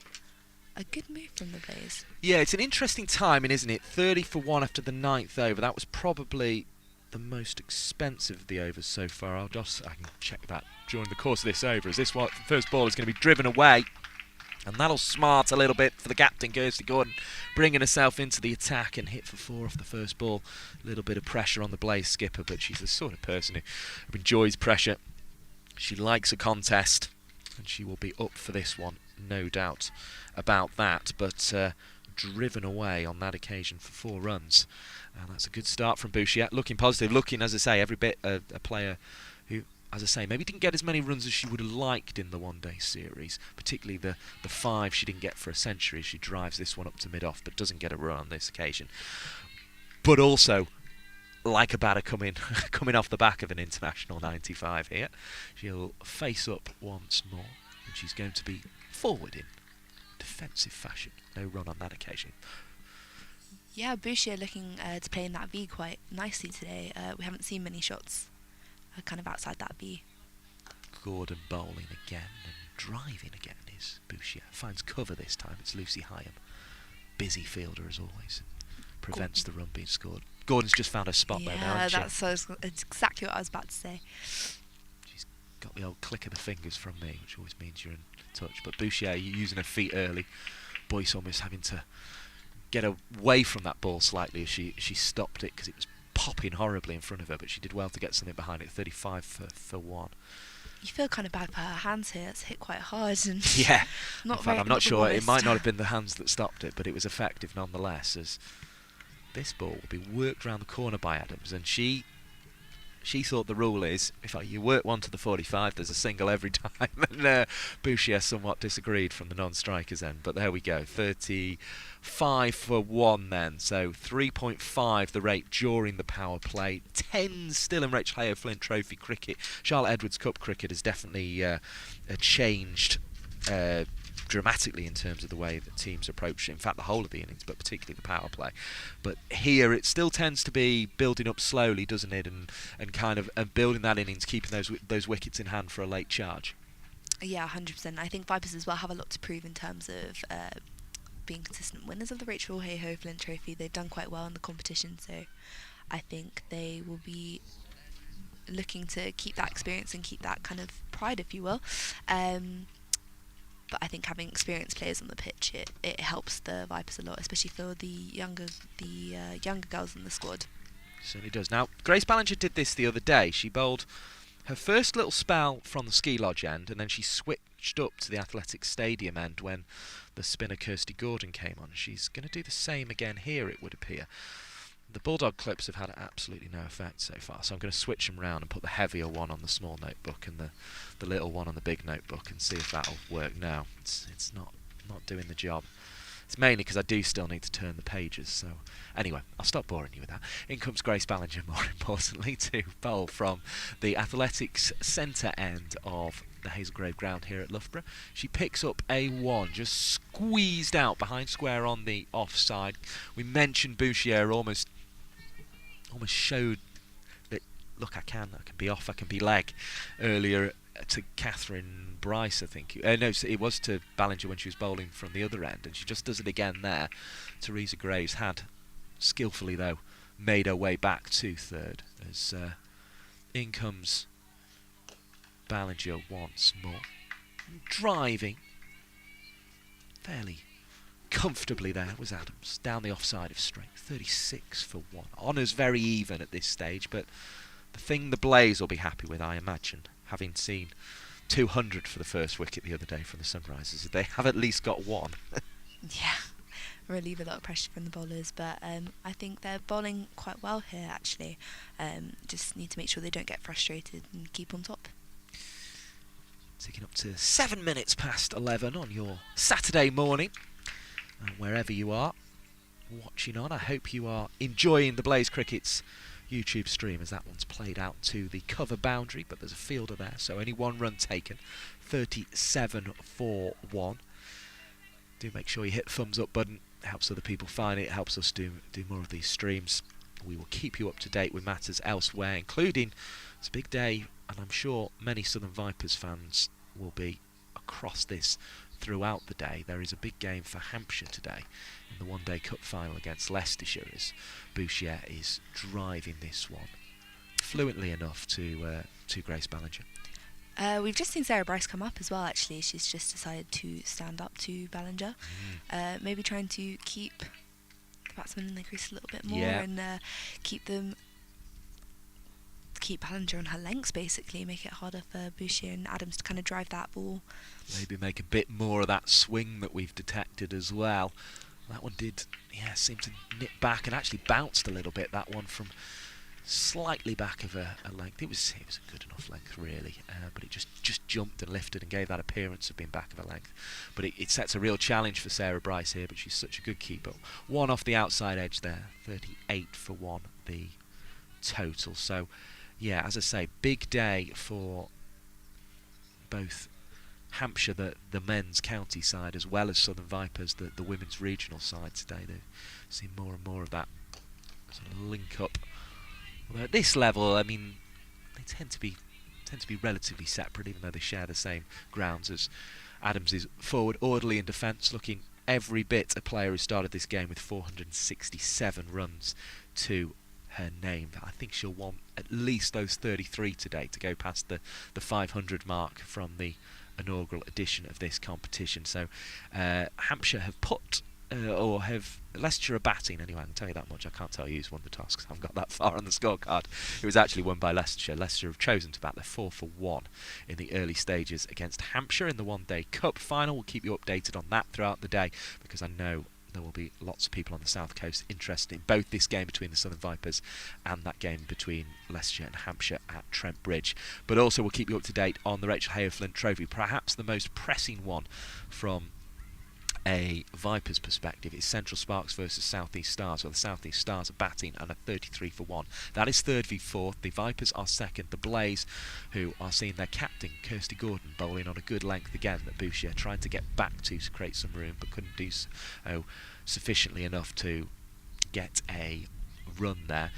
a good move from the Blaze. Yeah, it's an interesting timing, isn't it? 30 for 1 after the 9th over. That was probably the most expensive of the overs so far. I can check that during the course of this over, as this first ball is going to be driven away, and that'll smart a little bit for the captain, Kirsty Gordon, bringing herself into the attack and hit for 4 off the first ball. A little bit of pressure on the Blaze skipper, but she's the sort of person who enjoys pressure. She likes a contest, and she will be up for this one, no doubt about that. But driven away on that occasion for 4 runs, and that's a good start from Bouchier. Looking positive, looking, as I say, every bit a player who, as I say, maybe didn't get as many runs as she would have liked in the one-day series, particularly the 5 she didn't get for a century. She drives this one up to mid-off, but doesn't get a run on this occasion. But also, like a batter coming off the back of an international 95 here, she'll face up once more, and she's going to be forward in defensive fashion. No run on that occasion. Yeah, Bouchier looking to play in that V quite nicely today. We haven't seen many shots kind of outside that V. Gordon bowling again and driving again is Bouchier. Finds cover this time. It's Lucy Hyam. Busy fielder as always. Prevents the run being scored. Gordon's just found her spot though now, hasn't she? That's exactly what I was about to say. She's got the old click of the fingers from me, which always means you're in touch. But Bouchier using her feet early. Boyce almost having to get away from that ball slightly as she stopped it, because it was popping horribly in front of her, but she did well to get something behind it. 35 for 1. You feel kind of bad for her hands here. It's hit quite hard. And yeah. Not in fact, very, I'm not sure. It might not have been the hands that stopped it, but it was effective nonetheless, as this ball will be worked round the corner by Adams, and she thought the rule is, if you work one to the 45, there's a single every time. And Bouchier somewhat disagreed from the non-strikers end, but there we go. 35 for 1 then, so 3.5 the rate during the power play. 10 still in Rachael Heyhoe Flint Trophy cricket. Charlotte Edwards Cup cricket has definitely changed dramatically in terms of the way that teams approach, in fact the whole of the innings, but particularly the power play. But here it still tends to be building up slowly, doesn't it, and kind of building that innings, keeping those wickets in hand for a late charge. Yeah, 100%. I think Vipers as well have a lot to prove in terms of being consistent winners of the Rachael Heyhoe Flint Trophy. They've done quite well in the competition, so I think they will be looking to keep that experience and keep that kind of pride, if you will. But I think having experienced players on the pitch, it helps the Vipers a lot, especially for the younger girls in the squad. Certainly does. Now, Grace Ballinger did this the other day. She bowled her first little spell from the ski lodge end, and then she switched up to the Athletics Stadium end when the spinner Kirsty Gordon came on. She's going to do the same again here, it would appear. The Bulldog clips have had absolutely no effect so far, so I'm going to switch them round and put the heavier one on the small notebook and the little one on the big notebook and see if that'll work now. It's not doing the job. It's mainly because I do still need to turn the pages, so anyway, I'll stop boring you with that. In comes Grace Ballinger, more importantly, to bowl from the Athletics centre end of the Haslegrave ground here at Loughborough. She picks up a 1, just squeezed out behind square on the offside. We mentioned Bouchier almost showed that, look, I can be off, I can be leg, earlier to Catherine Bryce, I think. No, it was to Ballinger when she was bowling from the other end, and she just does it again there. Teresa Graves had, skillfully though, made her way back to third, as in comes Ballinger once more. Driving fairly comfortably there was Adams, down the offside of straight, 36 for 1. Honours very even at this stage, but the thing the Blaze will be happy with, I imagine, having seen 200 for the first wicket the other day from the Sunrisers, they have at least got 1. Yeah, relieve a lot of pressure from the bowlers, but I think they're bowling quite well here, actually. Just need to make sure they don't get frustrated and keep on top. Ticking up to 7 minutes past 11 on your Saturday morning. Wherever you are watching on, I hope you are enjoying the Blaze Cricket's YouTube stream, as that one's played out to the cover boundary, but there's a fielder there, so only 1 run taken, 37 for 1. Do make sure you hit the thumbs up button, it helps other people find it, helps us do more of these streams. We will keep you up to date with matters elsewhere, including, it's a big day, and I'm sure many Southern Vipers fans will be across this throughout the day. There is a big game for Hampshire today in the one-day cup final against Leicestershire, as Bouchier is driving this one fluently enough to Grace Ballinger. We've just seen Sarah Bryce come up as well, actually. She's just decided to stand up to Ballinger, maybe trying to keep the batsmen in the crease a little bit more, and keep Ballinger on her lengths, basically, make it harder for Bouchier and Adams to kind of drive that ball. Maybe make a bit more of that swing that we've detected as well. That one did, seem to nip back and actually bounced a little bit, that one, from slightly back of a length. It was a good enough length, really, but it just jumped and lifted and gave that appearance of being back of a length. But it sets a real challenge for Sarah Bryce here, but she's such a good keeper. 1 off the outside edge there, 38 for 1, the total. So, yeah, as I say, big day for both Hampshire, the men's county side, as well as Southern Vipers, the women's regional side today. They've seen more and more of that sort of link up. Although at this level, I mean, they tend to be relatively separate, even though they share the same grounds, as Adams is forward, orderly in defence, looking every bit a player who started this game with 467 runs to her name. I think she'll want at least those 33 today to go past the 500 mark from the inaugural edition of this competition. So Hampshire have Leicestershire are batting anyway, I can tell you that much. I can't tell you who's won the toss because I haven't got that far on the scorecard. It was actually won by Leicestershire. Leicestershire have chosen to bat. They're 4 for 1 in the early stages against Hampshire in the one-day cup final. We'll keep you updated on that throughout the day, because I know there will be lots of people on the South Coast interested in both this game between the Southern Vipers and that game between Leicestershire and Hampshire at Trent Bridge. But also we'll keep you up to date on the Rachael Heyhoe Flint Trophy. Perhaps the most pressing one from a Vipers perspective is Central Sparks versus South East Stars, where the South East Stars are batting and are 33 for 1. That is 3rd v 4th. The Vipers are 2nd. The Blaze, who are seeing their captain Kirsty Gordon bowling on a good length again, that Bouchier tried to get back to create some room but couldn't do so sufficiently enough to get a run there.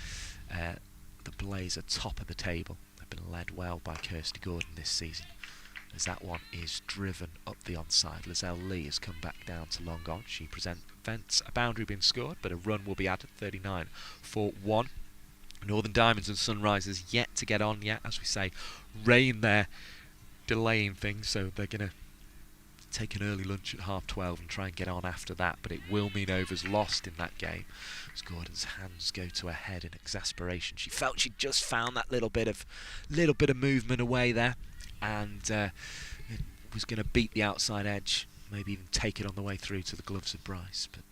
The Blaze are top of the table. They've been led well by Kirsty Gordon this season, as that one is driven up the onside. Lizelle Lee has come back down to long on. She prevents a boundary being scored, but a run will be added, 39 for 1. Northern Diamonds and Sunrisers yet to get on yet. As we say, rain there delaying things, so they're going to take an early lunch at 12:30 and try and get on after that, but it will mean over's lost in that game as Gordon's hands go to her head in exasperation. She felt she'd just found that little bit of movement away there, and it was going to beat the outside edge, maybe even take it on the way through to the gloves of Bryce, but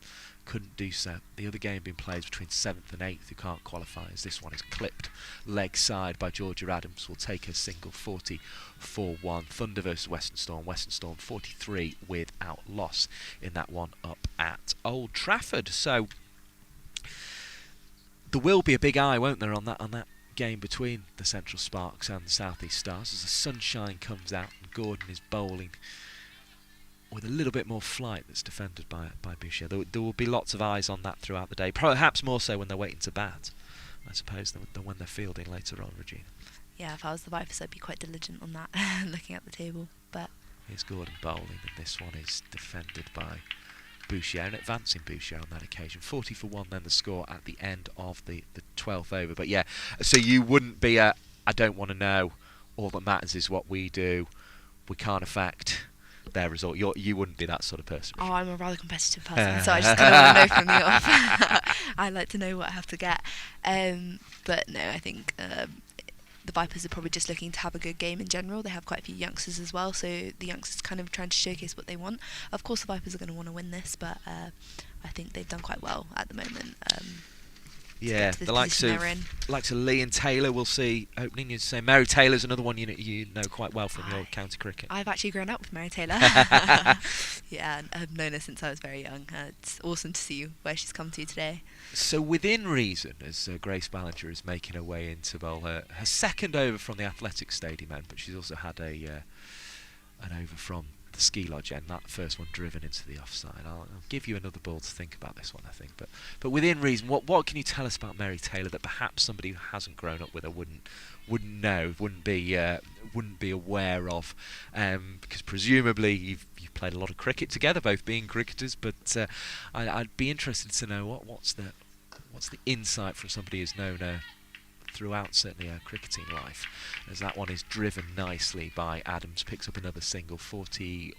couldn't do so. The other game being played between 7th and 8th who can't qualify, as this one is clipped leg side by Georgia Adams. Will take her single 40-1. Thunder versus Western Storm 43 without loss in that one up at Old Trafford. So there will be a big eye, won't there, on that game between the Central Sparks and the South East Stars as the sunshine comes out and Gordon is bowling with a little bit more flight that's defended by Boucher. There will be lots of eyes on that throughout the day, perhaps more so when they're waiting to bat, I suppose, than when they're fielding later on, Regina. Yeah, if I was the Vipers, I'd be quite diligent on that, looking at the table. But here's Gordon bowling, and this one is defended by Boucher, and advancing Boucher on that occasion. 40-1 then the score at the end of the 12th over. But yeah, so you wouldn't be I don't want to know, all that matters is what we do, we can't affect their result. You wouldn't be that sort of person. Oh, I'm a rather competitive person, so I just kind of want to know from the off. I like to know what I have to get. But no, I think the Vipers are probably just looking to have a good game in general. They have quite a few youngsters as well, so the youngsters kind of trying to showcase what they want. Of course, the Vipers are going to want to win this, but I think they've done quite well at the moment. Yeah, the likes of Lee and Taylor we'll see opening. You say Mary Taylor's another one you know quite well from your county cricket. I've actually grown up with Mary Taylor. Yeah, and I've known her since I was very young. It's awesome to see where she's come to today. So within reason, as Grace Ballinger is making her way into bowl her second over from the Athletics Stadium end, but she's also had an over from the ski lodge end, that first one driven into the offside. I'll give you another ball to think about this one, I think. But within reason, what can you tell us about Mary Taylor that perhaps somebody who hasn't grown up with her wouldn't know, wouldn't be aware of? Because presumably you've played a lot of cricket together, both being cricketers. But I'd be interested to know what's the insight from somebody who's known her throughout certainly her cricketing life, as that one is driven nicely by Adams, picks up another single, 41-1.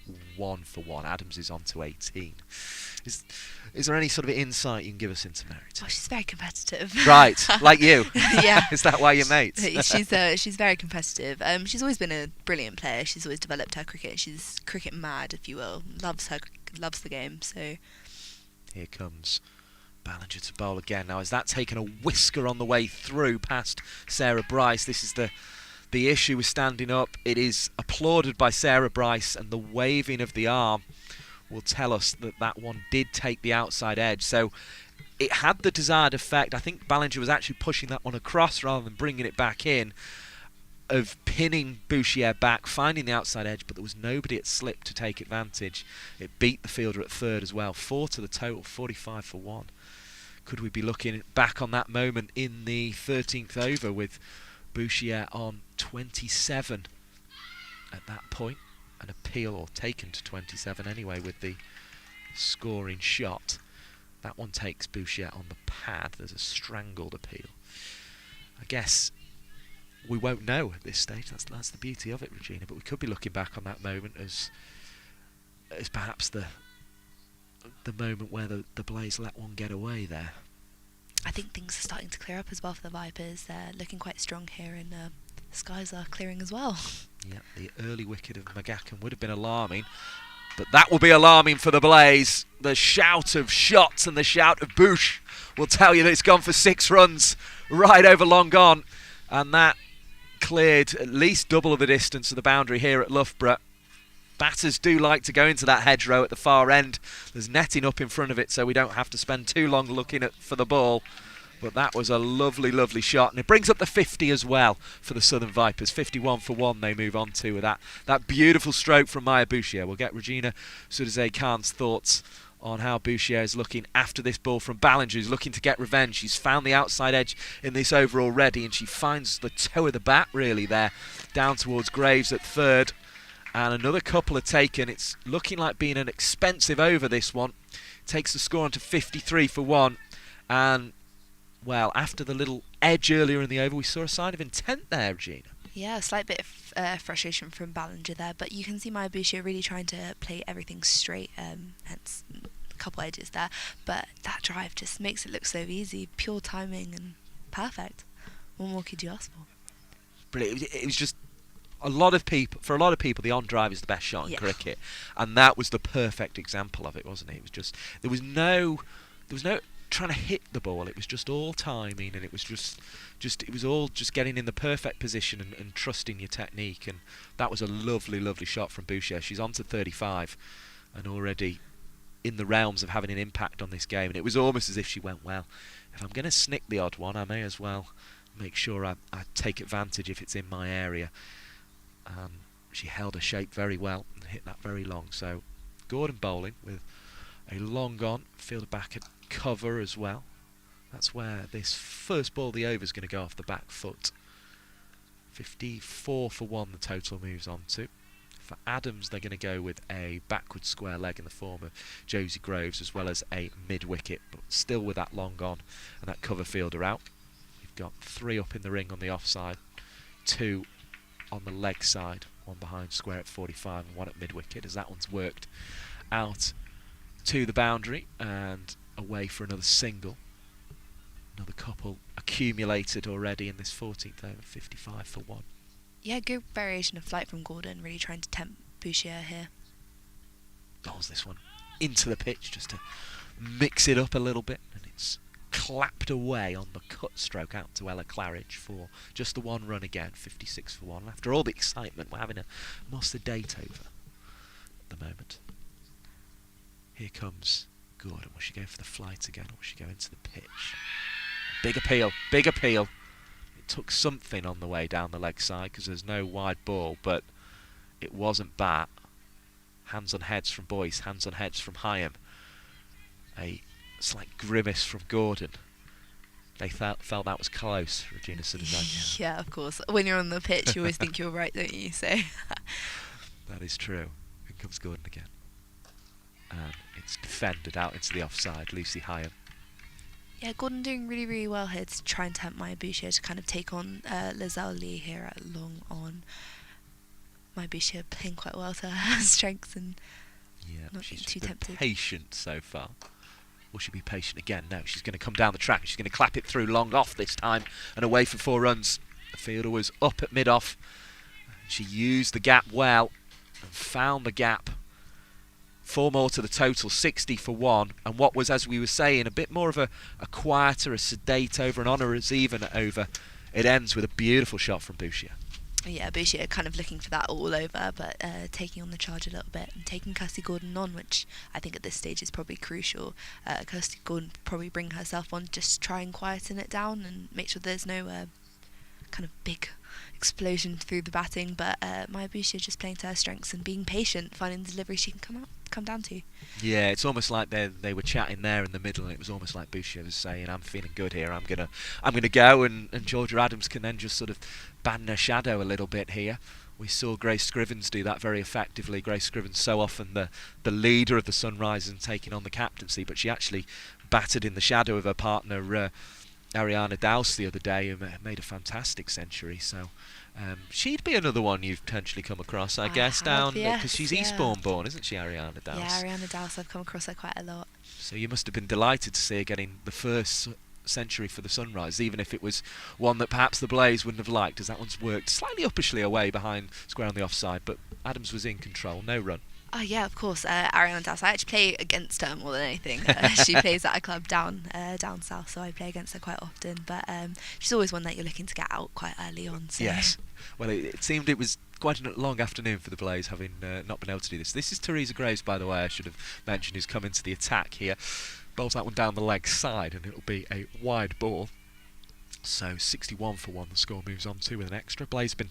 Adams is on to 18. Is there any sort of insight you can give us into Mary? Oh, she's very competitive. Right, like you. Yeah. Is that why you're mates? She's very competitive. She's always been a brilliant player. She's always developed her cricket. She's cricket mad, if you will. Loves the game. So here comes Ballinger to bowl again. Now, has that taken a whisker on the way through past Sarah Bryce? This is the issue with standing up. It is applauded by Sarah Bryce, and the waving of the arm will tell us that one did take the outside edge. So it had the desired effect. I think Ballinger was actually pushing that one across rather than bringing it back in, of pinning Boucher back, finding the outside edge, but there was nobody at slip to take advantage. It beat the fielder at third as well. 4 to the total, 45-1. Could we be looking back on that moment in the 13th over with Boucher on 27 at that point? An appeal, or taken to 27 anyway, with the scoring shot. That one takes Boucher on the pad. There's a strangled appeal. I guess we won't know at this stage. That's the beauty of it, Regina. But we could be looking back on that moment as perhaps the moment where the Blaze let one get away there. I think things are starting to clear up as well for the Vipers. They're looking quite strong here, and the skies are clearing as well. Yeah, the early wicket of McGacken would have been alarming, but that will be alarming for the Blaze. The shout of shots and the shout of Boosh will tell you that it's gone for 6 runs right over long gone, and that cleared at least double of the distance of the boundary here at Loughborough. Batters do like to go into that hedgerow at the far end. There's netting up in front of it, so we don't have to spend too long looking for the ball. But that was a lovely, lovely shot. And it brings up the 50 as well for the Southern Vipers. 51-1 they move on to with that beautiful stroke from Maya Boucher. We'll get Regina Sudhazay-Khan's thoughts on how Boucher is looking after this ball from Ballinger, who's looking to get revenge. She's found the outside edge in this over already, and she finds the toe of the bat really there, down towards Graves at third. And another couple are taken. It's looking like being an expensive over, this one. Takes the score on to 53-1. And, well, after the little edge earlier in the over, we saw a sign of intent there, Regina. Yeah, a slight bit of frustration from Ballinger there, but you can see Maya Boucher really trying to play everything straight, hence a couple edges there. But that drive just makes it look so easy, pure timing and perfect. What more could you ask for? Brilliant. It was just a lot of people. For a lot of people, the on drive is the best shot in Yeah. cricket, and that was the perfect example of it, wasn't it? It was just there was no trying to hit the ball. It was just all timing, and it was just it was all just getting in the perfect position and trusting your technique. And that was a lovely, lovely shot from Boucher. She's on to 35, and already in the realms of having an impact on this game. And it was almost as if she went, well, if I'm going to snick the odd one, I may as well make sure I take advantage if it's in my area. She held her shape very well and hit that very long. So Gordon bowling with a long on, fielded back at cover as well. That's where this first ball of the over is going to go off the back foot. 54 for 1 the total moves on to. For Adams, they're going to go with a backward square leg in the form of Josie Groves, as well as a mid-wicket, but still with that long on and that cover fielder out. You've got 3 up in the ring on the offside, 2 on the leg side, 1 behind square at 45 and 1 at mid-wicket, as that one's worked out to the boundary and away for another single. Another couple accumulated already in this 14th over, 55 for 1. Yeah, good variation of flight from Gordon, really trying to tempt Boucher here. Bowls this one into the pitch just to mix it up a little bit, and it's clapped away on the cut stroke out to Ella Claridge for just the 1 run again, 56 for 1. After all the excitement, we're having a mustard date over at the moment. Here comes Gordon. Will she go for the flight again, or will she go into the pitch? Big appeal, big appeal. It took something on the way down the leg side because there's no wide ball, but it wasn't bat. Hands on heads from Boyce, hands on heads from Heyhoe. A slight grimace from Gordon. They felt that was close, Regina Sudhazanya. Yeah, of course. When you're on the pitch, you always think you're right, don't you? So That is true. Here comes Gordon again. And it's defended out into the offside, Lucy Heyhoe. yeah, Gordon doing really, really well here to try and tempt Maya Boucher to kind of take on Lizelle Lee here at long on. Maya Boucher playing quite well to her strengths and not she's too been tempted. patient so far. Will she be patient again? No, she's going to come down the track. She's going to clap it through long off this time and away for 4 runs. The fielder was up at mid-off. She used the gap well and found the gap. 4 more to the total, 60 for 1. And what was, as we were saying, a bit more of a quieter, a sedate over, an honours even over. It ends with a beautiful shot from Boucher. Yeah, Boucher kind of looking for that all over, but taking on the charge a little bit and taking Kirsty Gordon on, which I think at this stage is probably crucial. Kirsty Gordon probably bring herself on, just try and quieten it down and make sure there's no kind of big explosion through the batting. But Maya Boucher just playing to her strengths and being patient, finding the delivery she can come down to. Yeah, it's almost like they were chatting there in the middle, and it was almost like Boucher was saying, "I'm feeling good here. I'm gonna go," and Georgia Adams can then just sort of ban her shadow a little bit here. We saw Grace Scrivens do that very effectively. Grace Scrivens, so often the leader of the Sunrisers and taking on the captaincy, but she actually battered in the shadow of her partner Ariana Dowse the other day and made a fantastic century. So she'd be another one you've potentially come across, I guess, down because she's Eastbourne born, isn't she, Ariana Dowse? Yeah, Ariana Dowse, I've come across her quite a lot. So you must have been delighted to see her getting the first century for the Sunrise, even if it was one that perhaps the Blaze wouldn't have liked, as that one's worked slightly uppishly away behind square on the offside, but Adams was in control, no run. Oh yeah, of course. Ariana Dowse. I actually play against her more than anything. She plays at a club down south, so I play against her quite often. But she's always one that you're looking to get out quite early on. So. Yes. Well, it seemed it was quite a long afternoon for the Blaze, having not been able to do this. This is Teresa Graves, by the way, I should have mentioned, who's come into the attack here. Bowls that one down the leg side, and it'll be a wide ball. So 61 for 1, the score moves on to with an extra. Blaze been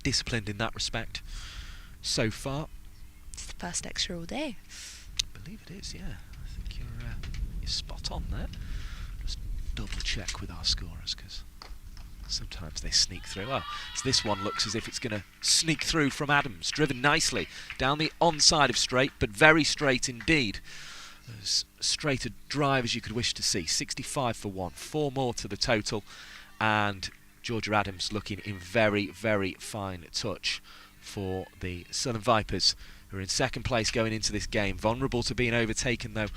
disciplined in that respect so far. It's the first extra all day. I believe it is, yeah. I think you're spot on there. Just double check with our scorers, because sometimes they sneak through. Oh, so this one looks as if it's going to sneak through from Adams. Driven nicely down the onside of straight, but very straight indeed. As straight a drive as you could wish to see. 65 for 1. 4 more to the total. And Georgia Adams looking in very, very fine touch for the Southern Vipers, who are in second place going into this game. Vulnerable to being overtaken, though,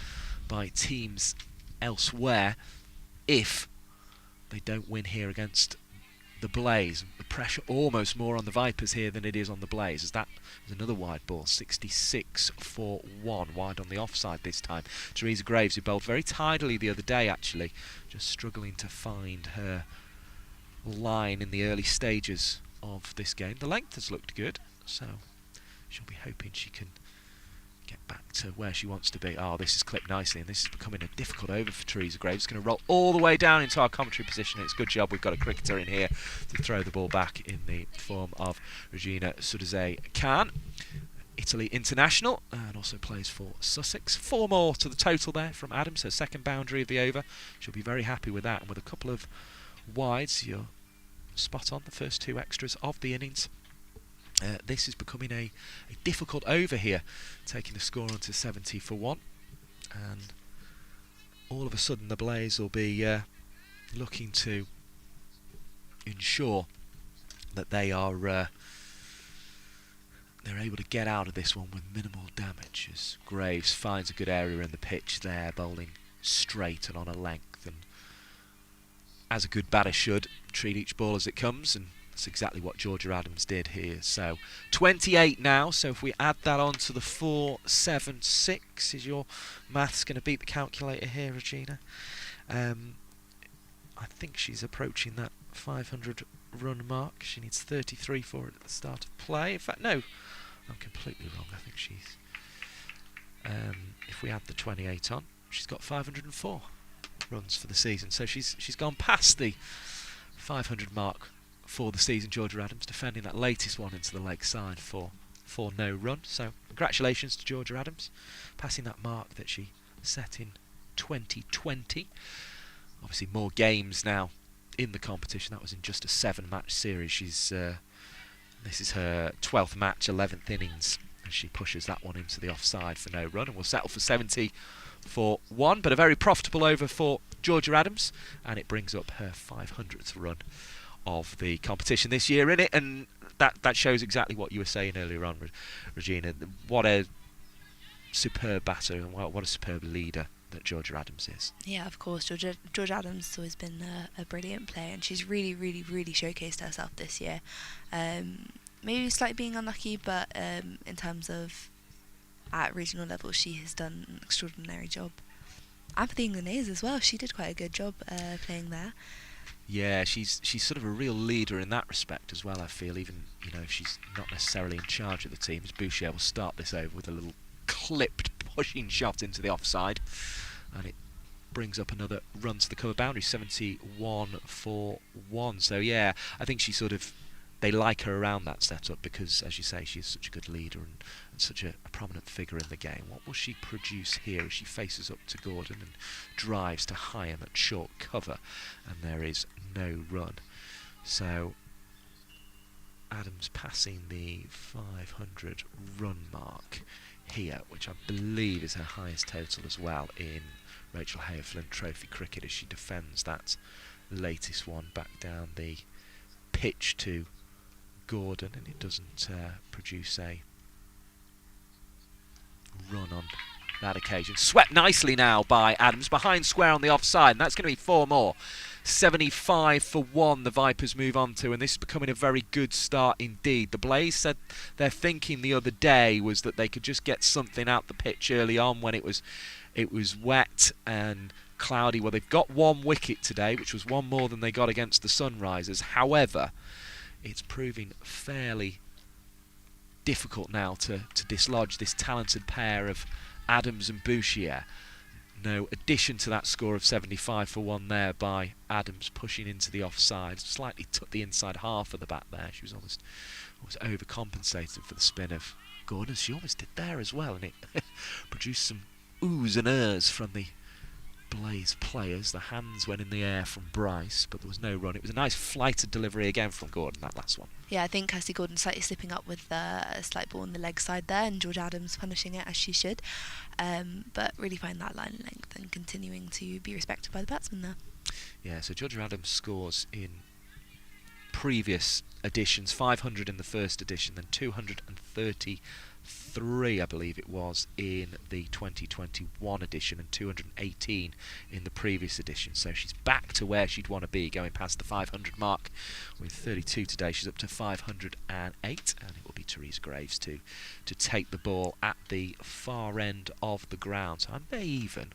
by teams elsewhere if they don't win here against the Blaze. The pressure almost more on the Vipers here than it is on the Blaze, as that is another wide ball. 66 for 1, wide on the offside this time. Teresa Graves, who bowled very tidily the other day actually, just struggling to find her line in the early stages of this game. The length has looked good, so she'll be hoping she can get back to where she wants to be. Oh, this is clipped nicely, and this is becoming a difficult over for Teresa Graves. It's going to roll all the way down into our commentary position. It's a good job we've got a cricketer in here to throw the ball back in the form of Regina Sudeze-Khan, Italy international, and also plays for Sussex. 4 more to the total there from Adams, her second boundary of the over. She'll be very happy with that, and with a couple of wides, you're spot on, the first 2 extras of the innings. This is becoming a difficult over here, taking the score on to 70 for 1, and all of a sudden the Blaze will be looking to ensure that they're able to get out of this one with minimal damage, as Graves finds a good area in the pitch there, bowling straight and on a length, and as a good batter should, treat each ball as it comes, and that's exactly what Georgia Adams did here. So 28 now, so if we add that on to the 476, is your maths going to beat the calculator here, Regina? I think she's approaching that 500 run mark. She needs 33 for it at the start of play. In fact, no, I'm completely wrong. I think she's, if we add the 28 on, she's got 504 runs for the season. So she's gone past the 500 mark for the season. Georgia Adams defending that latest one into the leg side for no run. So congratulations to Georgia Adams, passing that mark that she set in 2020. Obviously more games now in the competition. That was in just a 7-match series. She's this is her 12th match, 11th innings, and she pushes that one into the offside for no run, and will settle for 70 for 1. But a very profitable over for Georgia Adams, and it brings up her 500th run of the competition this year in it, and that shows exactly what you were saying earlier on, Regina. What a superb batter, and what a superb leader that Georgia Adams is. Yeah, of course. Georgia Adams has always been a brilliant player, and she's really showcased herself this year. Maybe slightly being unlucky, but in terms of at regional level, she has done an extraordinary job. And for the Englandese as well, she did quite a good job playing there. Yeah, she's sort of a real leader in that respect as well, I feel, even if she's not necessarily in charge of the team. As Boucher will start this over with a little clipped pushing shot into the offside, and it brings up another run to the cover boundary, 71 for 1. So yeah, I think they like her around that setup because, as you say, she's such a good leader and such a prominent figure in the game. What will she produce here as she faces up to Gordon and drives to Hyam at short cover, and there is no run? So Adams passing the 500 run mark here, which I believe is her highest total as well in Rachael Heyhoe Flint Trophy cricket, as she defends that latest one back down the pitch to Gordon, and it doesn't produce a run on that occasion. Swept nicely now by Adams, behind square on the offside, and that's going to be 4 more. 75 for 1 the Vipers move on to, and this is becoming a very good start indeed. The Blaze said their thinking the other day was that they could just get something out the pitch early on when it was wet and cloudy. Well, they've got 1 wicket today, which was 1 more than they got against the Sunrisers. However, it's proving fairly difficult now to dislodge this talented pair of Adams and Boucher. No addition to that score of 75 for 1 there by Adams, pushing into the offside. Slightly took the inside half of the bat there. She was almost overcompensated for the spin of Gordon. She almost did there as well, and it produced some oohs and ers from the Blaze players. The hands went in the air from Bryce, but there was no run. It was a nice flighted delivery again from Gordon, that last one. Yeah, I think Cassie Gordon slightly slipping up with a slight ball on the leg side there, and George Adams punishing it as she should. But really find that line length and continuing to be respected by the batsman there. Yeah, so Georgia Adams scores in previous editions, 500 in the first edition, then 233, I believe it was, in the 2021 edition, and 218 in the previous edition. So she's back to where she'd want to be, going past the 500 mark. With 32 today, she's up to 508, and it will be Teresa Graves to take the ball at the far end of the ground. So I may even,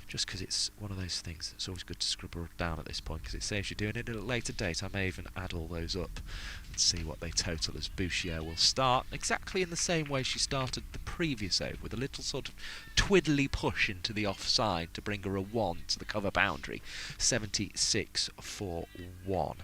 just because it's one of those things that's always good to scribble down at this point, because it saves you doing it at a later date, I may even add all those up and see what they total, as Bouchier will start exactly in the same way she started the previous over, with a little sort of twiddly push into the offside to bring her a 1 to the cover boundary. 76 for 1.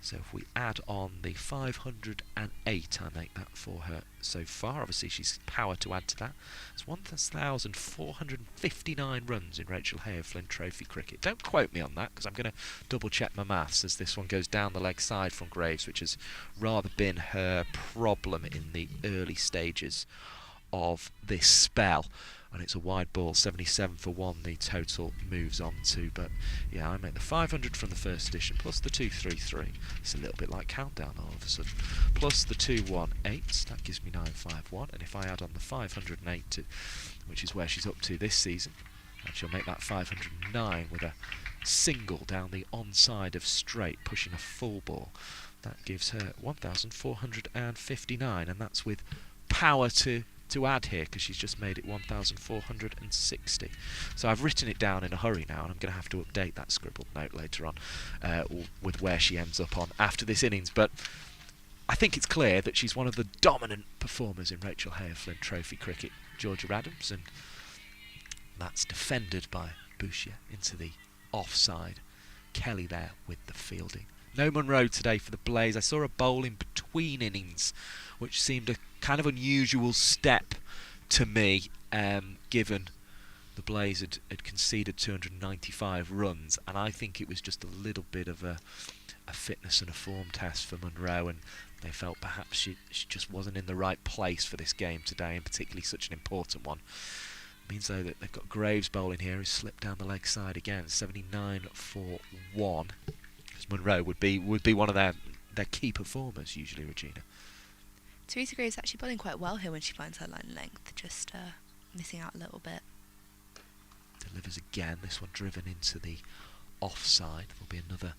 So if we add on the 508, I make that for her so far. Obviously, she's power to add to that. It's 1,459 runs in Rachael Heyhoe Flint Trophy cricket. Don't quote me on that, because I'm going to double check my maths, as this one goes down the leg side from Graves, which has rather been her problem in the early stages of this spell. And it's a wide ball, 77 for 1 the total moves on to. But yeah, I make the 500 from the first edition plus the 233. It's a little bit like Countdown all of a sudden. Plus the 218, that gives me 951. And if I add on the 508, which is where she's up to this season, and she'll make that 509 with a single down the onside of straight, pushing a full ball. That gives her 1,459, and that's with power to add here, because she's just made it 1,460. So I've written it down in a hurry now, and I'm going to have to update that scribbled note later on with where she ends up on after this innings. But I think it's clear that she's one of the dominant performers in Rachael Heyhoe Flint Trophy cricket. Georgia Adams, and that's defended by Bouchier into the offside. Kelly there with the fielding. No Munro today for the Blaze. I saw a bowl in between innings, which seemed a kind of unusual step to me, given the Blaze had conceded 295 runs, and I think it was just a little bit of a fitness and a form test for Munro, and they felt perhaps she just wasn't in the right place for this game today, and particularly such an important one. It means though that they've got Graves bowling here, who's slipped down the leg side again, 79 for 1. Because Munro would be one of their key performers usually, Regina. Teresa Graves actually bowling quite well here when she finds her line length, just missing out a little bit. Delivers again, this one driven into the offside. There'll be another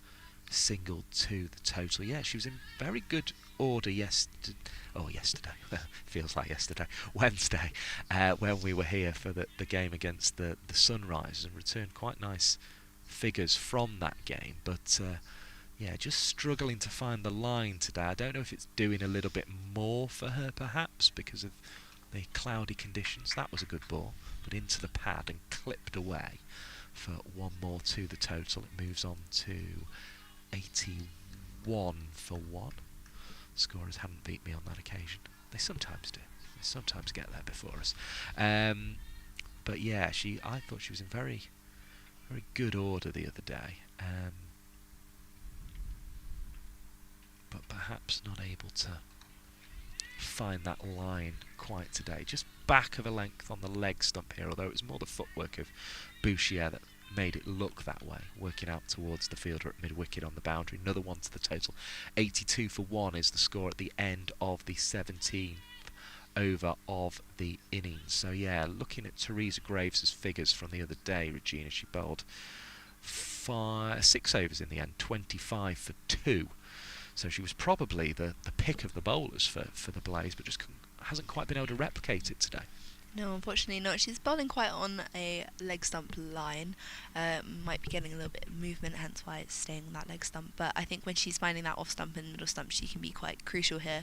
single to the total. Yeah, she was in very good order yesterday. Feels like yesterday. Wednesday, when we were here for the game against the Sunrisers, and returned quite nice figures from that game. But yeah, just struggling to find the line today. I don't know if it's doing a little bit more for her, perhaps, because of the cloudy conditions. That was a good ball, but into the pad and clipped away for 1 more to the total. It moves on to 81 for 1. Scorers haven't beat me on that occasion. They sometimes do. They sometimes get there before us. But yeah, I thought she was in very, very good order the other day. But perhaps not able to find that line quite today. Just back of a length on the leg stump here, although it was more the footwork of Bouchier that made it look that way, working out towards the fielder at mid-wicket on the boundary. Another 1 to the total. 82 for 1 is the score at the end of the 17th over of the innings. So yeah, looking at Teresa Graves' figures from the other day, Regina, she bowled 6 overs in the end, 25 for 2. So she was probably the pick of the bowlers for the Blaze, but just hasn't quite been able to replicate it today. No, unfortunately not. She's bowling quite on a leg stump line. Might be getting a little bit of movement, hence why it's staying on that leg stump. But I think when she's finding that off stump and middle stump, she can be quite crucial here.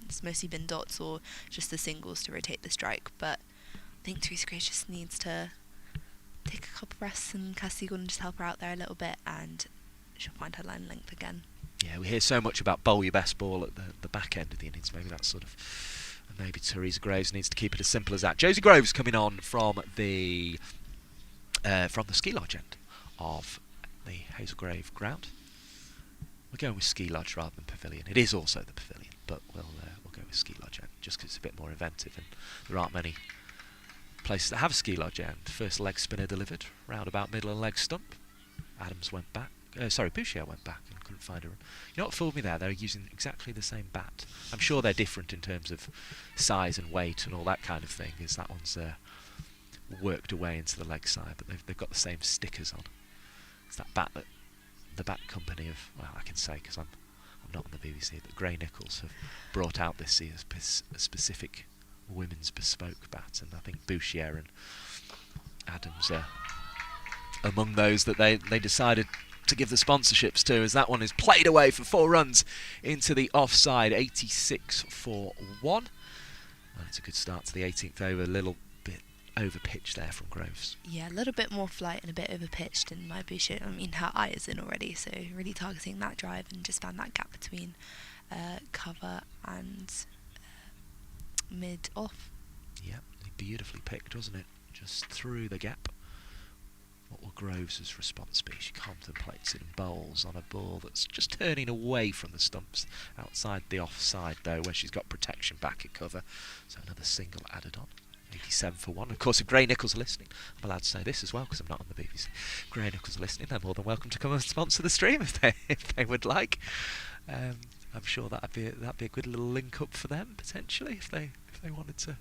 It's mostly been dots or just the singles to rotate the strike. But I think Teresa Graves just needs to take a couple breaths, and Cassie Gordon just help her out there a little bit, and she'll find her line length again. Yeah, we hear so much about bowl your best ball at the back end of the innings. Maybe that's sort of... Maybe Teresa Graves needs to keep it as simple as that. Josie Groves coming on from the ski lodge end of the Haslegrave ground. We're going with ski lodge rather than pavilion. It is also the pavilion, but we'll go with ski lodge end just because it's a bit more inventive, and there aren't many places that have a ski lodge end. First leg spinner delivered, round about middle and leg stump. Adams went back. Bouchier went back and couldn't find a run. You know what fooled me there? They're using exactly the same bat. I'm sure they're different in terms of size and weight and all that kind of thing, as that one's worked away into the leg side, but they've got the same stickers on. It's that bat that the bat company of, well, I can say because I'm not on the BBC, but Gray Nichols have brought out this year a specific women's bespoke bat, and I think Bouchier and Adams are among those that they decided to give the sponsorships to, as that one is played away for 4 runs into the offside, 86 for 1. And it's a good start to the 18th over, a little bit over pitch there from Groves. Yeah, a little bit more flight and a bit over pitched in my Boucher. I mean, her eye is in already, so really targeting that drive and just found that gap between cover and mid off. Yeah, beautifully picked, wasn't it? Just through the gap. What will Groves' response be? She contemplates it and bowls on a ball that's just turning away from the stumps, outside the offside though, where she's got protection back at cover. So another single added on. 87 for 1. Of course, if Gray Nichols are listening, I'm allowed to say this as well because I'm not on the BBC. Gray Nichols are listening, they're more than welcome to come and sponsor the stream if they would like. I'm sure that'd be a good little link up for them potentially if they wanted to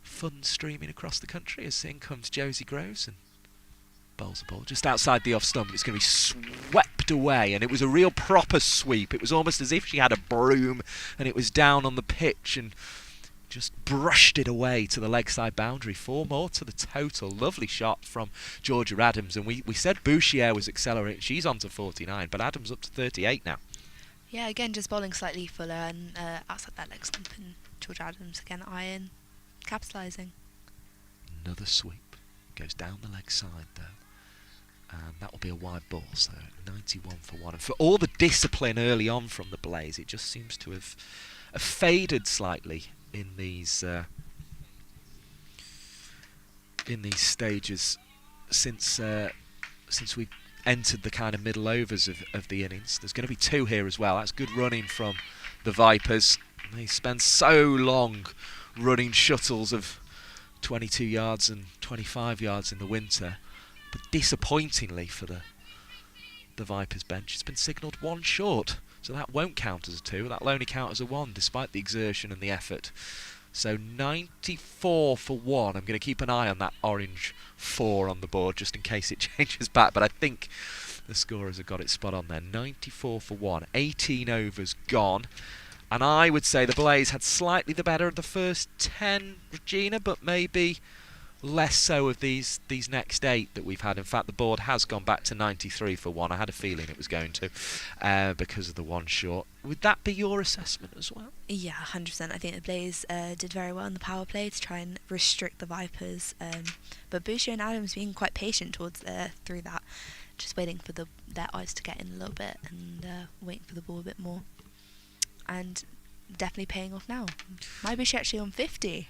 fund streaming across the country. As in comes Josie Groves and bowls the ball just outside the off stump. It's going to be swept away, and it was a real proper sweep. It was almost as if she had a broom and it was down on the pitch and just brushed it away to the leg side boundary. 4 more to the total. Lovely shot from Georgia Adams, and we said Bouchier was accelerating. She's on to 49, but Adams up to 38 now. Yeah, again just bowling slightly fuller and outside that leg stump, and Georgia Adams again iron, capitalising. Another sweep goes down the leg side though, and that will be a wide ball. So 91 for 1, and for all the discipline early on from the Blaze, it just seems to have faded slightly in these stages since we entered the kind of middle overs of the innings. There's going to be 2 here as well. That's good running from the Vipers. They spend so long running shuttles of 22 yards and 25 yards in the winter, but disappointingly for the Vipers bench, it's been signalled 1 short. So that won't count as a 2, that'll only count as a 1 despite the exertion and the effort. So 94 for 1. I'm going to keep an eye on that orange 4 on the board just in case it changes back, but I think the scorers have got it spot on there. 94 for 1, 18 overs gone. And I would say the Blaze had slightly the better of the first 10, Regina, but maybe less so of these next 8 that we've had. In fact, the board has gone back to 93 for 1. I had a feeling it was going to because of the 1 short. Would that be your assessment as well? Yeah, 100%. I think the Blaze did very well in the power play to try and restrict the Vipers, but Boucher and Adams being quite patient towards through that, just waiting for their eyes to get in a little bit and waiting for the ball a bit more, and definitely paying off now. My Boucher actually on 50.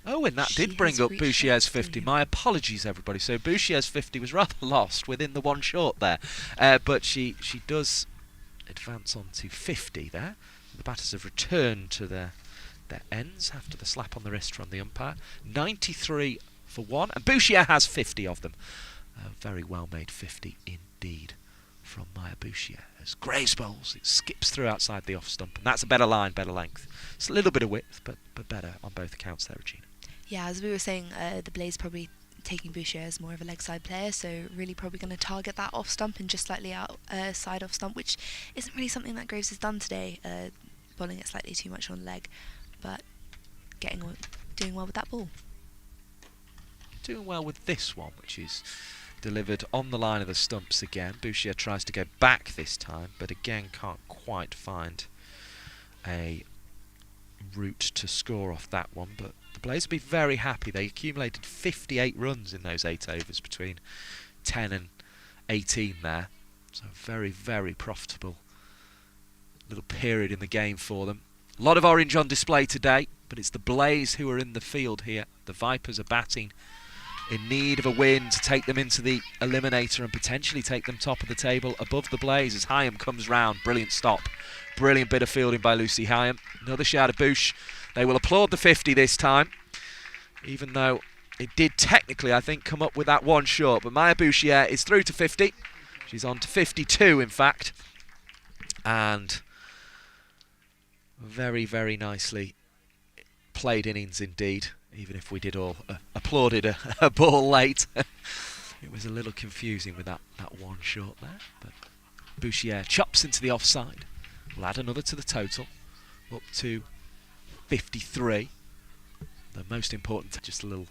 Oh, and that did bring up Bouchier's 50. My apologies, everybody. So Bouchier's 50 was rather lost within the 1 short there. But she does advance on to 50 there. The batters have returned to their ends after the slap on the wrist from the umpire. 93 for 1. And Bouchier has 50 of them. A very well-made 50 indeed from Maya Bouchier. As Graves bowls, it skips through outside the off stump. And that's a better line, better length. It's a little bit of width, but better on both accounts there, Regina. Yeah, as we were saying, the Blaze probably taking Boucher as more of a leg side player, so really probably going to target that off stump and just slightly outside off stump, which isn't really something that Graves has done today, bowling it slightly too much on leg, but doing well with that ball. Doing well with this one, which is delivered on the line of the stumps again. Boucher tries to go back this time, but again can't quite find a route to score off that one, but the Blaze will be very happy. They accumulated 58 runs in those 8 overs between 10 and 18 there. So very, very profitable little period in the game for them. A lot of orange on display today, but it's the Blaze who are in the field here. The Vipers are batting in need of a win to take them into the eliminator and potentially take them top of the table above the Blaze as Heyhoe comes round. Brilliant stop. Brilliant bit of fielding by Lucy Heyhoe. Another shout of Bouche. They will applaud the 50 this time, even though it did technically, I think, come up with that 1 short. But Maya Bouchier is through to 50. She's on to 52, in fact. And very, very nicely played innings indeed, even if we did all applauded a ball late. It was a little confusing with that one shot there, but Bouchier chops into the offside. We'll add another to the total, up to 53. The most important, just a little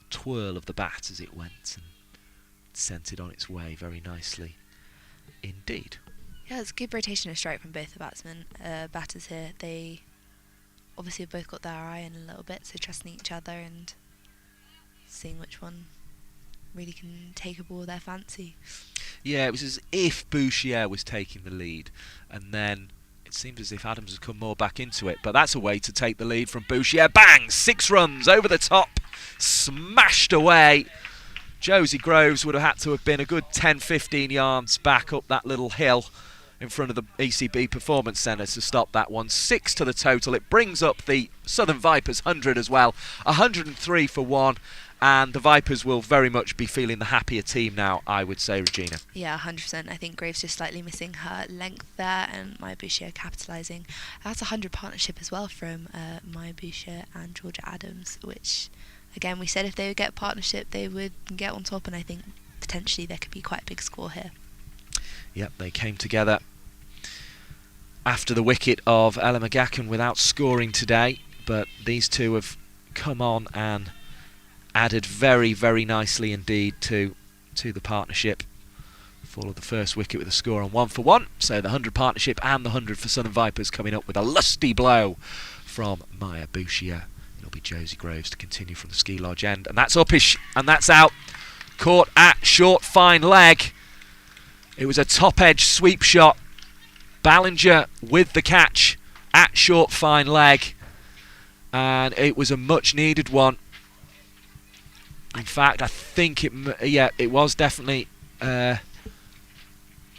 twirl of the bat as it went and sent it on its way very nicely indeed. Yeah, it's a good rotation of strike from both the batters here. They obviously have both got their eye in a little bit, so trusting each other and seeing which one really can take a ball their fancy. Yeah, it was as if Bouchier was taking the lead, and then it seemed as if Adams had come more back into it, but that's a way to take the lead from Bouchier. Bang! 6 runs over the top, smashed away. Josie Groves would have had to have been a good 10-15 yards back up that little hill in front of the ECB Performance Centre to stop that one. 6 to the total. It brings up the Southern Vipers 100 as well. 103 for 1. And the Vipers will very much be feeling the happier team now, I would say, Regina. Yeah, 100%. I think Graves just slightly missing her length there, and Maya Bouchier capitalising. That's a 100 partnership as well from Maya Bouchier and Georgia Adams, which, again, we said if they would get a partnership, they would get on top, and I think potentially there could be quite a big score here. Yep, they came together after the wicket of Ella McGacken without scoring today, but these two have come on and added very, very nicely indeed to the partnership. Followed the first wicket with a score on 1 for 1, so the 100 partnership and the 100 for Southern Vipers coming up with a lusty blow from Maya Bouchier. It'll be Josie Groves to continue from the ski lodge end, and that's uppish and that's out. Caught at short fine leg. It was a top edge sweep shot. Ballinger with the catch at short fine leg, and it was a much needed one. In fact, I think it was definitely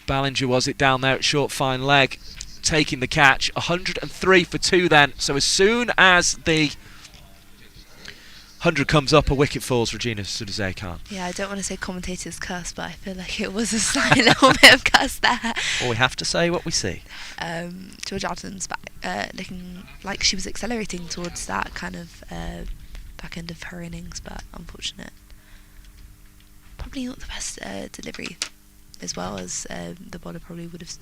Ballinger, was it, down there at short fine leg, taking the catch. 103 for 2 then. So as soon as the 100 comes up, a wicket falls, Regina Sudhazay Khan. Yeah, I don't want to say commentator's curse, but I feel like it was a slight little bit of curse there. Well, we have to say what we see. George Adams looking like she was accelerating towards that kind of back end of her innings, but unfortunate. Probably not the best delivery, as well as the bowler probably would have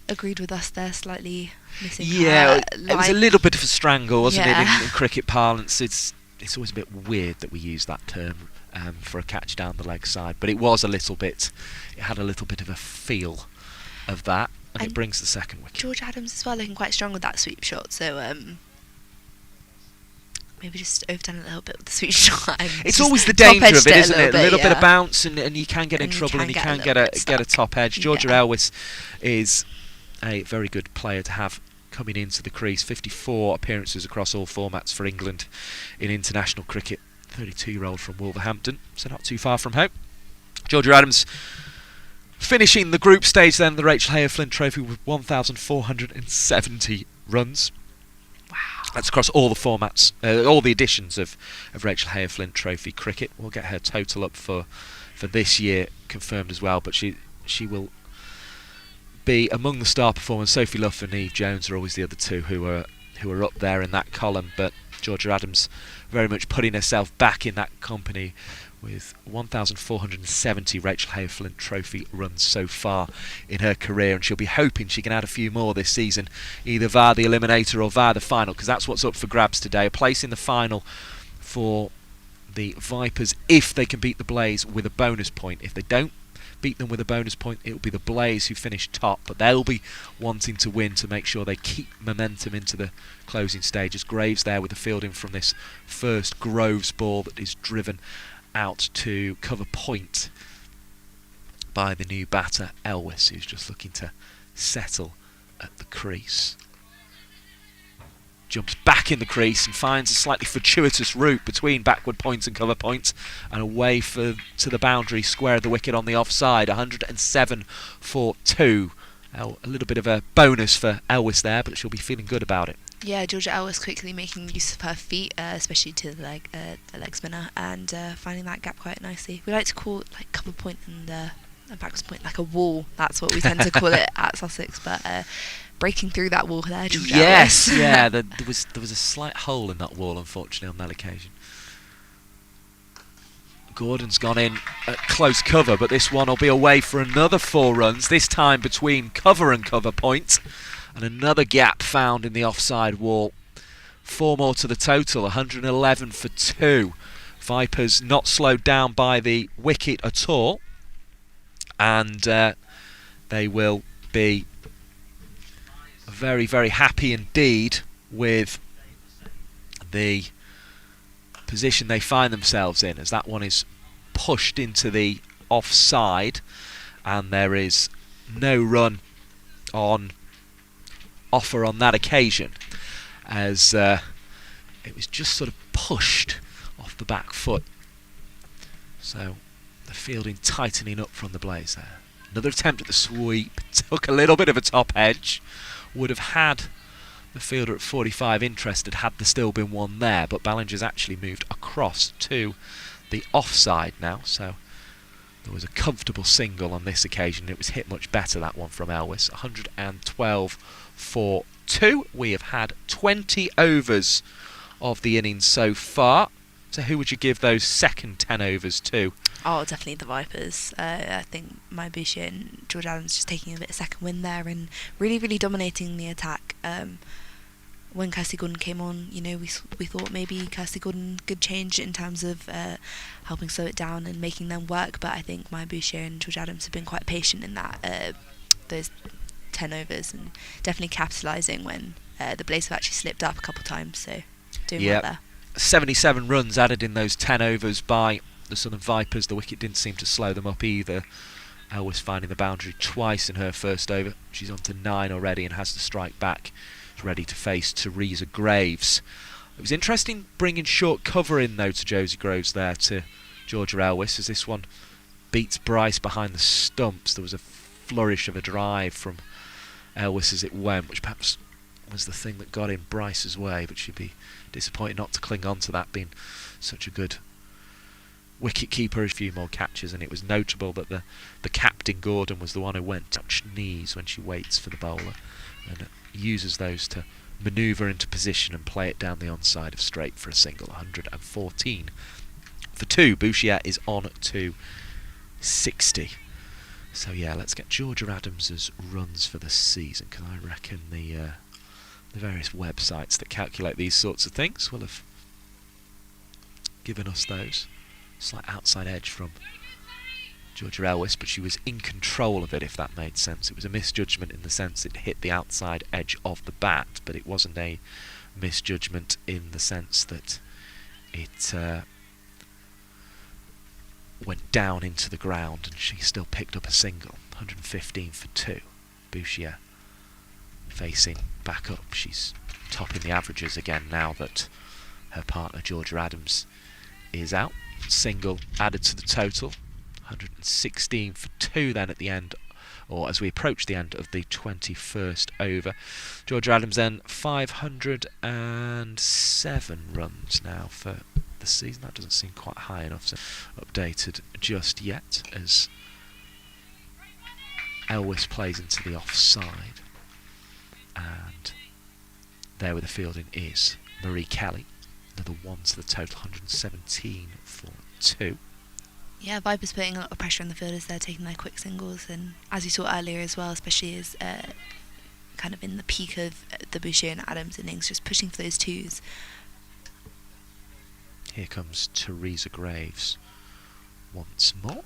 agreed with us there, slightly missing her it was a little bit of a strangle, wasn't it, Yeah. in cricket parlance. It's always a bit weird that we use that term for a catch down the leg side, but it was a little bit, it had a little bit of a feel of that, and it brings the second wicket. George Adams as well looking quite strong with that sweep shot, so maybe just overdone a little bit with the sweep shot. It's always the danger of it, isn't it? A little bit of yeah. bounce, and you can get in trouble, and you can get a top edge. Georgia Elwes is a very good player to have coming into the crease. 54 appearances across all formats for England in international cricket. 32-year-old from Wolverhampton, so not too far from home. Georgia Adams finishing the group stage then, the Rachael Heyhoe Flint Trophy, with 1,470 runs. Wow. That's across all the formats, all the editions of Rachael Heyhoe Flint Trophy cricket. We'll get her total up for this year confirmed as well, but she will be among the star performers. Sophie Luff and Eve Jones are always the other two who are up there in that column, but Georgia Adams very much putting herself back in that company with 1,470 Rachael Heyhoe Flint Trophy runs so far in her career, and she'll be hoping she can add a few more this season, either via the eliminator or via the final, because that's what's up for grabs today. A place in the final for the Vipers if they can beat the Blaze with a bonus point. If they don't beat them with a bonus point, it will be the Blaze who finish top, but they'll be wanting to win to make sure they keep momentum into the closing stages. Graves there with the fielding from this first Groves ball that is driven out to cover point by the new batter Elwes, who's just looking to settle at the crease. Jumps back in the crease and finds a slightly fortuitous route between backward point and cover point, and away to the boundary square of the wicket on the offside. 107 for 2. A little bit of a bonus for Elwes there, but she'll be feeling good about it. Yeah, Georgia Elwes quickly making use of her feet, especially to the leg spinner, and finding that gap quite nicely. We like to call it like cover point and practice point, like a wall. That's what we tend to call it at Sussex. But breaking through that wall there, Georgia. Yes, yeah. There was a slight hole in that wall, unfortunately, on that occasion. Gordon's gone in at close cover, but this one will be away for another 4 runs, this time between cover and cover point. And another gap found in the offside wall. 4 more to the total, 111 for 2. Vipers not slowed down by the wicket at all. And they will be very, very happy indeed with the position they find themselves in, as that one is pushed into the offside, and there is no run on offer on that occasion, as it was just sort of pushed off the back foot. So the fielding tightening up from the Blaze there. Another attempt at the sweep, took a little bit of a top edge, would have had the fielder at 45 interested had there still been one there, but Ballinger's actually moved across to the offside now, so there was a comfortable single on this occasion. It was hit much better, that one from Elwes. 112 for 2. We have had 20 overs of the innings so far. So who would you give those second 10 overs to? Oh, definitely the Vipers. I think Maya Bouchier and George Adams just taking a bit of second wind there and really, really dominating the attack. When Kirsty Gordon came on, we thought maybe Kirsty Gordon could change in terms of helping slow it down and making them work. But I think Maya Bouchier and George Adams have been quite patient in that those 10 overs, and definitely capitalising when the Blaze have actually slipped up a couple of times. So doing well there. 77 runs added in those 10 overs by the Southern Vipers. The wicket didn't seem to slow them up either. Elwes finding the boundary twice in her first over. She's on to 9 already and has to strike back. She's ready to face Teresa Graves. It was interesting bringing short cover in though to Josie Groves there to Georgia Elwes, as this one beats Bryce behind the stumps. There was a flourish of a drive from Elwes as it went, which perhaps was the thing that got in Bryce's way, but she'd be disappointed not to cling on to that, being such a good wicket keeper. A few more catches, and it was notable that the captain Gordon was the one who went touch knees when she waits for the bowler and uses those to manoeuvre into position and play it down the onside of straight for a single. 114 for 2. Bouchier is on to 60. So yeah, let's get Georgia Adams's runs for the season, because I reckon the various websites that calculate these sorts of things will have given us those. Slight outside edge from Georgia Elwes, but she was in control of it, if that made sense. It was a misjudgment in the sense it hit the outside edge of the bat, but it wasn't a misjudgment in the sense that it went down into the ground, and she still picked up a single. 115 for 2. Bouchier facing back up. She's topping the averages again now that her partner Georgia Adams is out. Single added to the total. 116 for 2 then at the end, or as we approach the end of the 21st over. Georgia Adams then 507 runs now for the season. That doesn't seem quite high enough to updated just yet, as Elwes plays into the offside, and there with the fielding is Marie Kelly. Another 1 to the total, 117 for 2. Yeah, Vipers putting a lot of pressure on the fielders there, taking their quick singles, and as you saw earlier as well, especially as kind of in the peak of the Bouchier and Adams innings, just pushing for those twos. Here comes Teresa Graves once more.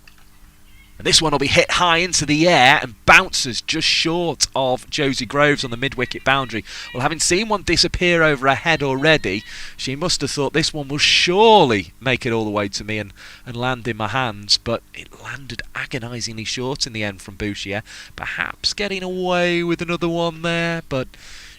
And this one will be hit high into the air and bounces just short of Josie Groves on the mid-wicket boundary. Well, having seen one disappear over her head already, she must have thought this one will surely make it all the way to me and land in my hands, but it landed agonisingly short in the end from Bouchier. Perhaps getting away with another one there, but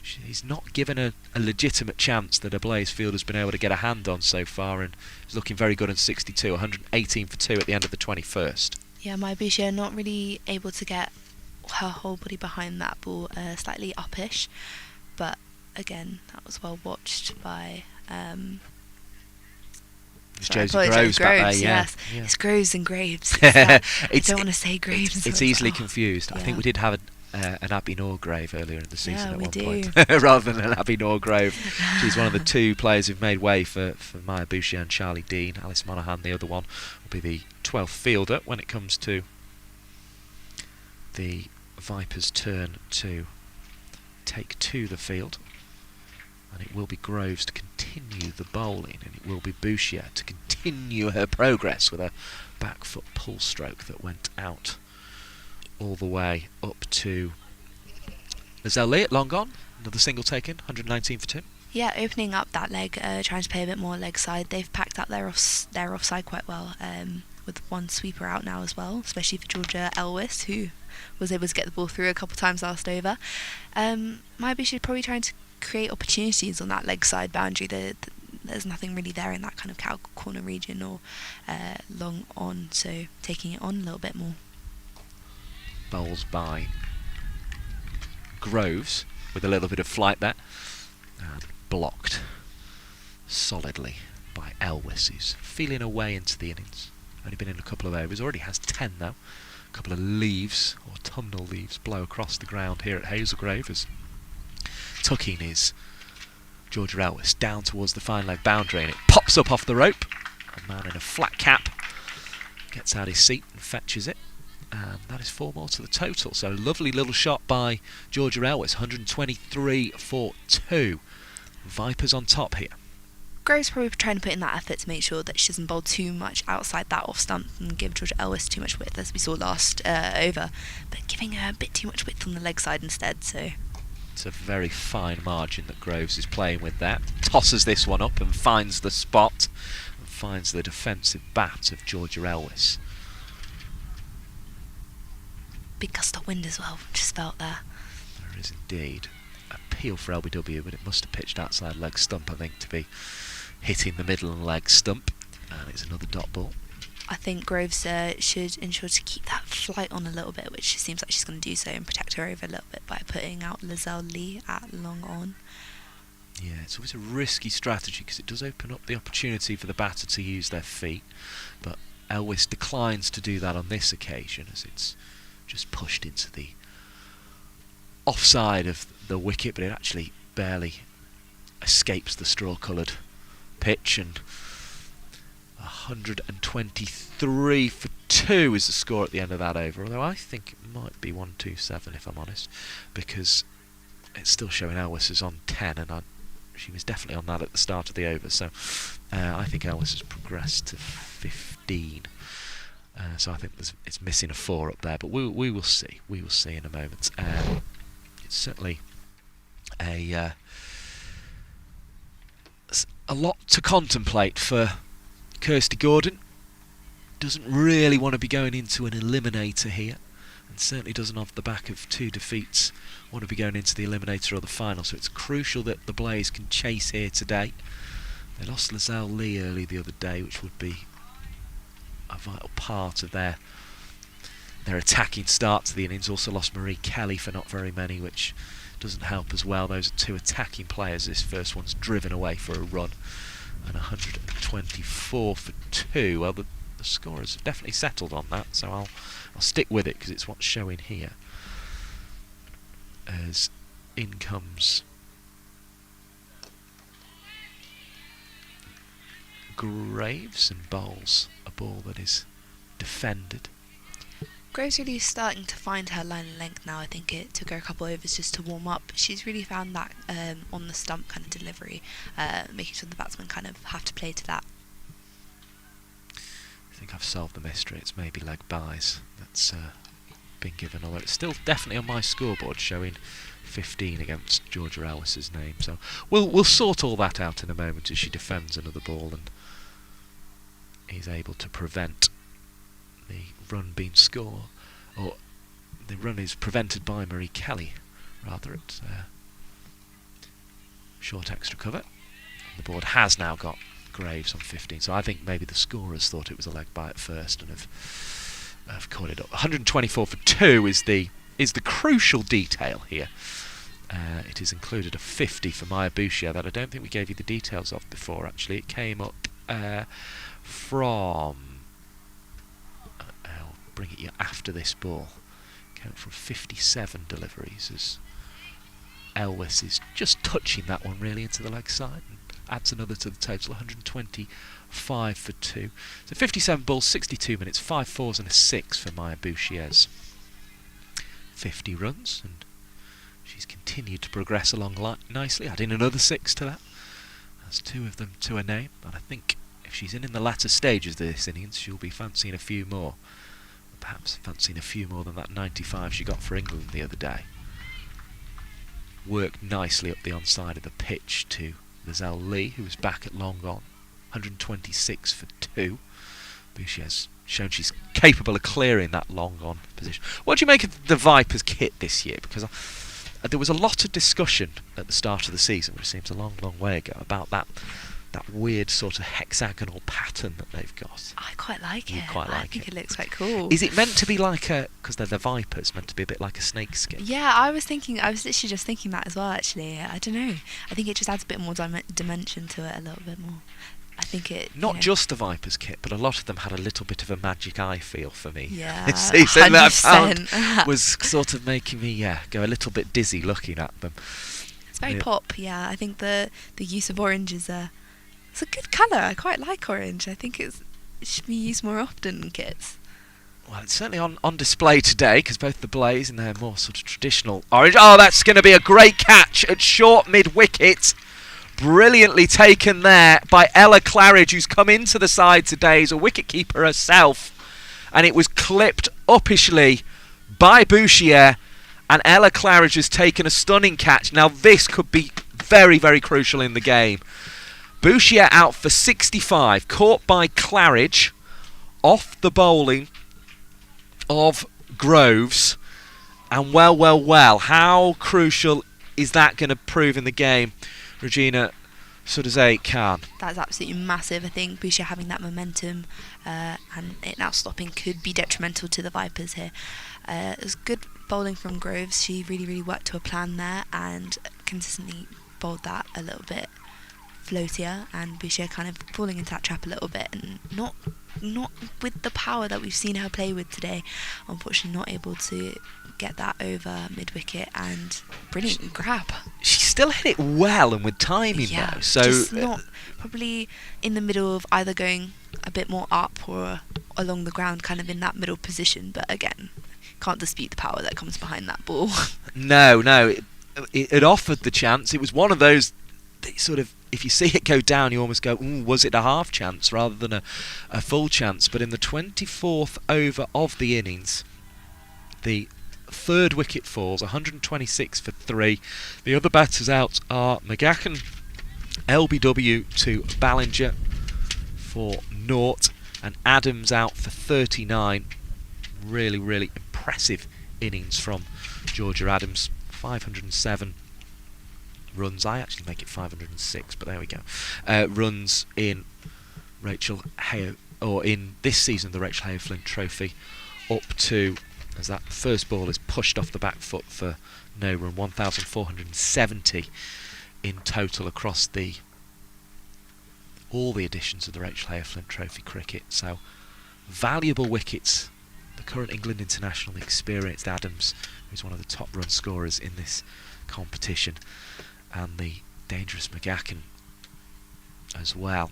she's not given a legitimate chance that a Blaze fielder's been able to get a hand on so far, and is looking very good in 62, 118 for 2 at the end of the 21st. Yeah, Maya Bouchier not really able to get her whole body behind that ball, slightly uppish, but again, that was well watched by It's Sorry, I Josie apologise, Groves back there, yes. yeah. It's Groves and Graves. It's like, I don't want to say Graves. It's so easily like, confused. I think yeah. we did have an Abbey Norgrave earlier in the season at we one do. point, rather than an Abbey Norgrave. She's one of the two players who've made way for Maya Bouchier and Charlie Dean. Alice Monaghan, the other one, will be the 12th fielder when it comes to the Vipers' turn to take to the field. And it will be Groves to continue the bowling, and it will be Bouchier to continue her progress with a back foot pull stroke that went out all the way up to Lizelle Lee at long on. Another single taken, 119 for 2. Yeah, opening up that leg, trying to play a bit more leg side. They've packed up their offside quite well, with one sweeper out now as well, especially for Georgia Elwis, who was able to get the ball through a couple of times last over. Maybe she's probably trying to create opportunities on that leg side boundary. There's nothing really there in that kind of cow corner region or long on, so taking it on a little bit more. Bowls by Groves with a little bit of flight there, and blocked solidly by Elwis, who's feeling her way into the innings. Only been in a couple of overs, already has 10 though. A couple of leaves, or autumnal leaves, blow across the ground here at Haslegrave as tucking is Georgia Elwis down towards the fine leg boundary, and it pops up off the rope. A man in a flat cap gets out his seat and fetches it, and that is 4 more to the total. So lovely little shot by Georgia Elwis, 123 for 2. Vipers on top here. Groves probably trying to put in that effort to make sure that she doesn't bowl too much outside that off stump and give Georgia Elwis too much width, as we saw last over, but giving her a bit too much width on the leg side instead. So it's a very fine margin that Groves is playing with there. Tosses this one up and finds the spot, and finds the defensive bat of Georgia Elwis. Big gust of wind as well, just felt there. There is indeed. Appeal for LBW, but it must have pitched outside leg stump, I think, to be hitting the middle and leg stump. And it's another dot ball. I think Groves should ensure to keep that flight on a little bit, which she seems like she's going to do so, and protect her over a little bit by putting out Lizelle Lee at long on. Yeah, it's always a risky strategy because it does open up the opportunity for the batter to use their feet, but Elwis declines to do that on this occasion as it's just pushed into the offside of the wicket, but it actually barely escapes the straw-coloured pitch, and 123 for 2 is the score at the end of that over, although I think it might be 127 if I'm honest, because it's still showing Elwis is on 10, and she was definitely on that at the start of the over, so I think Elwis has progressed to 15. So I think it's missing a 4 up there, but we will see. We will see in a moment. It's certainly a lot to contemplate for Kirsty Gordon. Doesn't really want to be going into an eliminator here, and certainly doesn't, off the back of 2 defeats, want to be going into the eliminator or the final. So it's crucial that the Blaze can chase here today. They lost Lizelle Lee early the other day, which would be a vital part of their attacking start to the innings. Also lost Marie Kelly for not very many, which doesn't help as well. Those are 2 attacking players. This first one's driven away for a run, and 124 for 2. Well, the scorers have definitely settled on that, so I'll stick with it because it's what's showing here. As in comes Graves and bowls a ball that is defended. Graves really starting to find her line of length now. I think it took her a couple overs just to warm up. She's really found that on the stump kind of delivery, making sure the batsmen kind of have to play to that. I think I've solved the mystery. It's maybe leg buys that's been given, although it's still definitely on my scoreboard showing 15 against Georgia Elwis's name. So we'll sort all that out in a moment as she defends another ball and is able to prevent the run being scored, or the run is prevented by Marie Kelly rather. It's short extra cover. The board has now got Graves on 15, so I think maybe the scorers thought it was a leg bye at first and have caught it up. 124 for 2 is the crucial detail here. It has included a 50 for Maya Bouchier that I don't think we gave you the details of before. Actually, it came up from... I'll bring it you after this ball. Count from 57 deliveries as Elwes is just touching that one really into the leg side and adds another to the total, 125 for 2. So 57 balls, 62 minutes, 5 fours and a 6 for Maya Bouchier's. 50 runs, and she's continued to progress along nicely, adding another 6 to that. That's 2 of them to her name, and I think if she's in the latter stages of this innings, she'll be fancying a few more. Perhaps fancying a few more than that 95 she got for England the other day. Worked nicely up the onside of the pitch to Lizelle Lee, who was back at long on. 126 for 2. Bouchier's shown she's capable of clearing that long on position. What do you make of the Vipers kit this year? Because there was a lot of discussion at the start of the season, which seems a long, long way ago, about that weird sort of hexagonal pattern that they've got. I quite like You it. quite I like think it. it looks quite cool. Is it meant to be like a... because they're the Vipers, meant to be a bit like a snakeskin? Yeah, I was literally just thinking that as well, actually. I don't know. I think it just adds a bit more dimension to it, a little bit more. I think it... Not just the Vipers kit, but a lot of them had a little bit of a magic eye feel for me. Yeah, This season that I found 100%. was sort of making me, go a little bit dizzy looking at them. It's very pop, yeah. I think the use of orange is it's a good colour. I quite like orange. I think it should be used more often in kits. Well, it's certainly on display today, because both the Blaze and their more sort of traditional orange... Oh, that's going to be a great catch at short mid-wicket. Brilliantly taken there by Ella Claridge, who's come into the side today as a wicket-keeper herself. And it was clipped uppishly by Bouchier, and Ella Claridge has taken a stunning catch. Now, this could be very, very crucial in the game. Bouchier out for 65, caught by Claridge, off the bowling of Groves. And well, how crucial is that going to prove in the game, Regina Sudazay Khan? That's absolutely massive. I think Bouchier having that momentum and it now stopping could be detrimental to the Vipers here. It was good bowling from Groves. She really, really worked to a plan there and consistently bowled that a little bit floatier, and Bouchier kind of falling into that trap a little bit and not with the power that we've seen her play with today. Unfortunately not able to get that over mid-wicket, and brilliant grab. She still hit it well and with timing though. So just not probably in the middle of either going a bit more up or along the ground, kind of in that middle position. But again, can't dispute the power that comes behind that ball. No, it offered the chance. It was one of those that sort of, if you see it go down, you almost go, was it a half chance rather than a full chance? But in the 24th over of the innings, the third wicket falls, 126 for 3. The other batters out are McGacken, LBW to Ballinger for 0, and Adams out for 39. Really, really impressive innings from Georgia Adams. 507 runs. I actually make it 506, but there we go. Runs in Rachael Heyhoe, or in this season, the Rachael Heyhoe Flint Trophy, up to, as that first ball is pushed off the back foot for no run, 1,470 in total across all the editions of the Rachael Heyhoe Flint Trophy cricket. So valuable wickets. The current England international, the experienced Adams, who's one of the top run scorers in this competition, and the dangerous McGacken as well,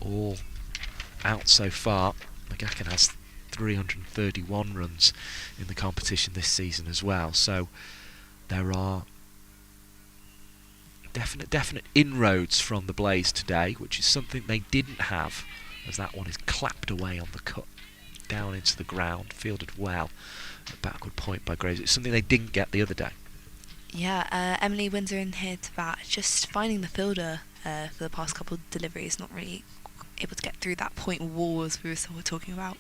all out so far. McGacken has 331 runs in the competition this season as well, so there are definite inroads from the Blaze today, which is something they didn't have, as that one is clapped away on the cut down into the ground, fielded well, a backward point by Graves. It's something they didn't get the other day. Yeah, Emily Windsor in here to bat, just finding the fielder for the past couple of deliveries, not really able to get through that point wall as we were sort of talking about.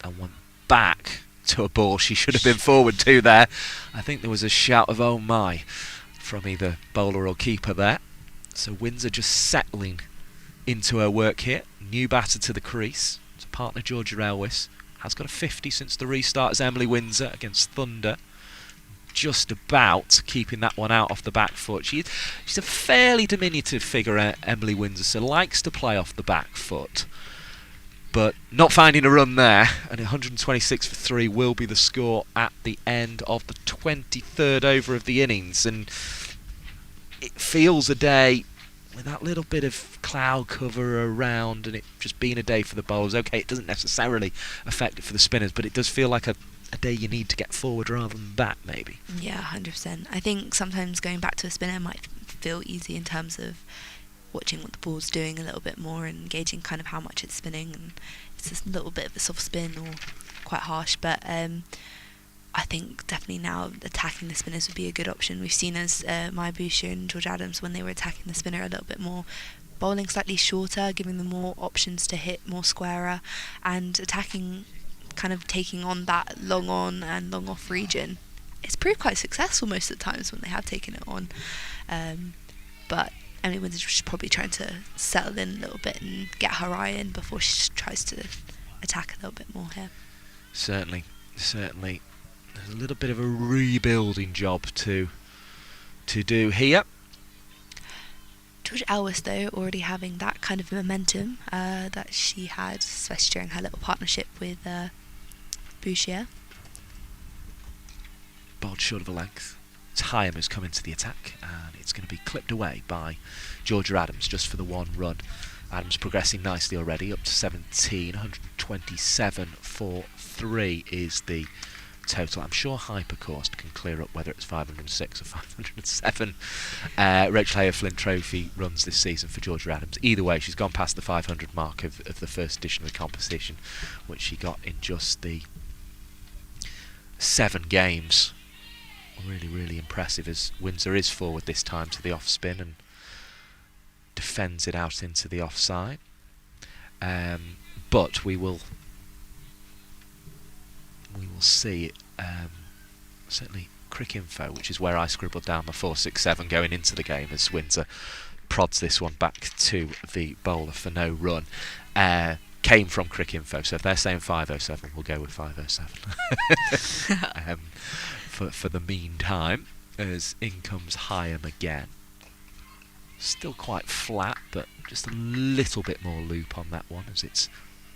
And went back to a ball she should have been forward to there. I think there was a shout of "oh my" from either bowler or keeper there. So Windsor just settling into her work here. New batter to the crease. It's partner Georgia Elwes. Has got a 50 since the restart as Emily Windsor against Thunder. Just about keeping that one out off the back foot. She's a fairly diminutive figure, Emily Windsor, so likes to play off the back foot. but not finding a run there, and 126 for 3 will be the score at the end of the 23rd over of the innings. And it feels a day with that little bit of cloud cover around, and it just being a day for the bowlers. Okay, it doesn't necessarily affect it for the spinners, but it does feel like a day you need to get forward rather than back, maybe. Yeah, 100%. I think sometimes going back to a spinner might feel easy in terms of watching what the ball's doing a little bit more and gauging kind of how much it's spinning, and it's just a little bit of a soft spin or quite harsh, but I think definitely now attacking the spinners would be a good option. We've seen as Maya Boucher and George Adams, when they were attacking the spinner a little bit more, bowling slightly shorter, giving them more options to hit more squarer, and attacking, kind of taking on that long on and long off region. It's proved quite successful most of the times when they have taken it on, but Emily Windsor's just probably trying to settle in a little bit and get her eye in before she tries to attack a little bit more here. Certainly. There's a little bit of a rebuilding job to do here. George Elwes, though, already having that kind of momentum that she had, especially during her little partnership with Boucher. Bowled short of a length. Heyhoe has come into the attack, and it's going to be clipped away by Georgia Adams just for the 1 run. Adams progressing nicely already, up to 17. 127 for 3 is the total. I'm sure Hypercourse can clear up whether it's 506 or 507. Rachael Heyhoe Flint Trophy runs this season for Georgia Adams. Either way, she's gone past the 500 mark of the first edition of the competition, which she got in just the 7 games. Really impressive, as Windsor is forward this time to the off spin and defends it out into the offside. But we will see certainly Cricinfo, which is where I scribbled down the 467 going into the game, as Windsor prods this one back to the bowler for no run. Came from Cricinfo, so if they're saying 507, we'll go with 507 for the meantime, as in comes Heyhoe again. Still quite flat, but just a little bit more loop on that one as it's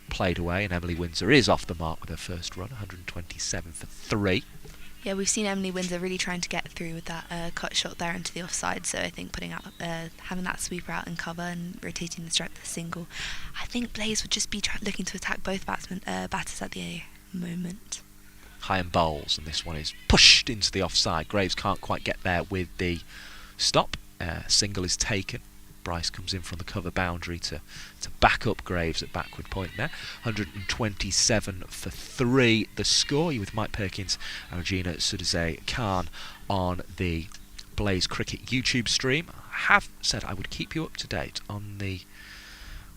played away, and Emily Windsor is off the mark with her first run, 127 for 3. Yeah, we've seen Emily Windsor really trying to get through with that cut shot there into the offside, so I think putting out having that sweeper out and cover and rotating the strike to the single. I think Blaze would just be looking to attack both batters at the moment. Heyhoe bowls, and this one is pushed into the offside. Graves can't quite get there with the stop. Single is taken. Bryce comes in from the cover boundary to back up Graves at backward point there. 127 for 3 the score. You with Mike Perkins and Regina Sudaze Khan on the Blaze Cricket YouTube stream. I have said I would keep you up to date on the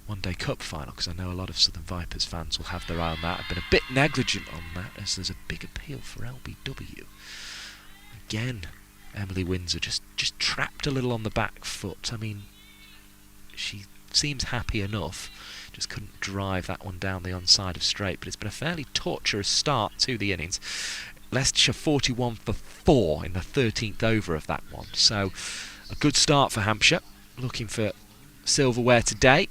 One Day Cup final, because I know a lot of Southern Vipers fans will have their eye on that. I've been a bit negligent on that, as there's a big appeal for LBW. Again, Emily Windsor just trapped a little on the back foot. I mean, she seems happy enough, just couldn't drive that one down the onside of straight, but it's been a fairly torturous start to the innings. Leicestershire 41 for 4 in the 13th over of that one, so a good start for Hampshire, looking for silverware today.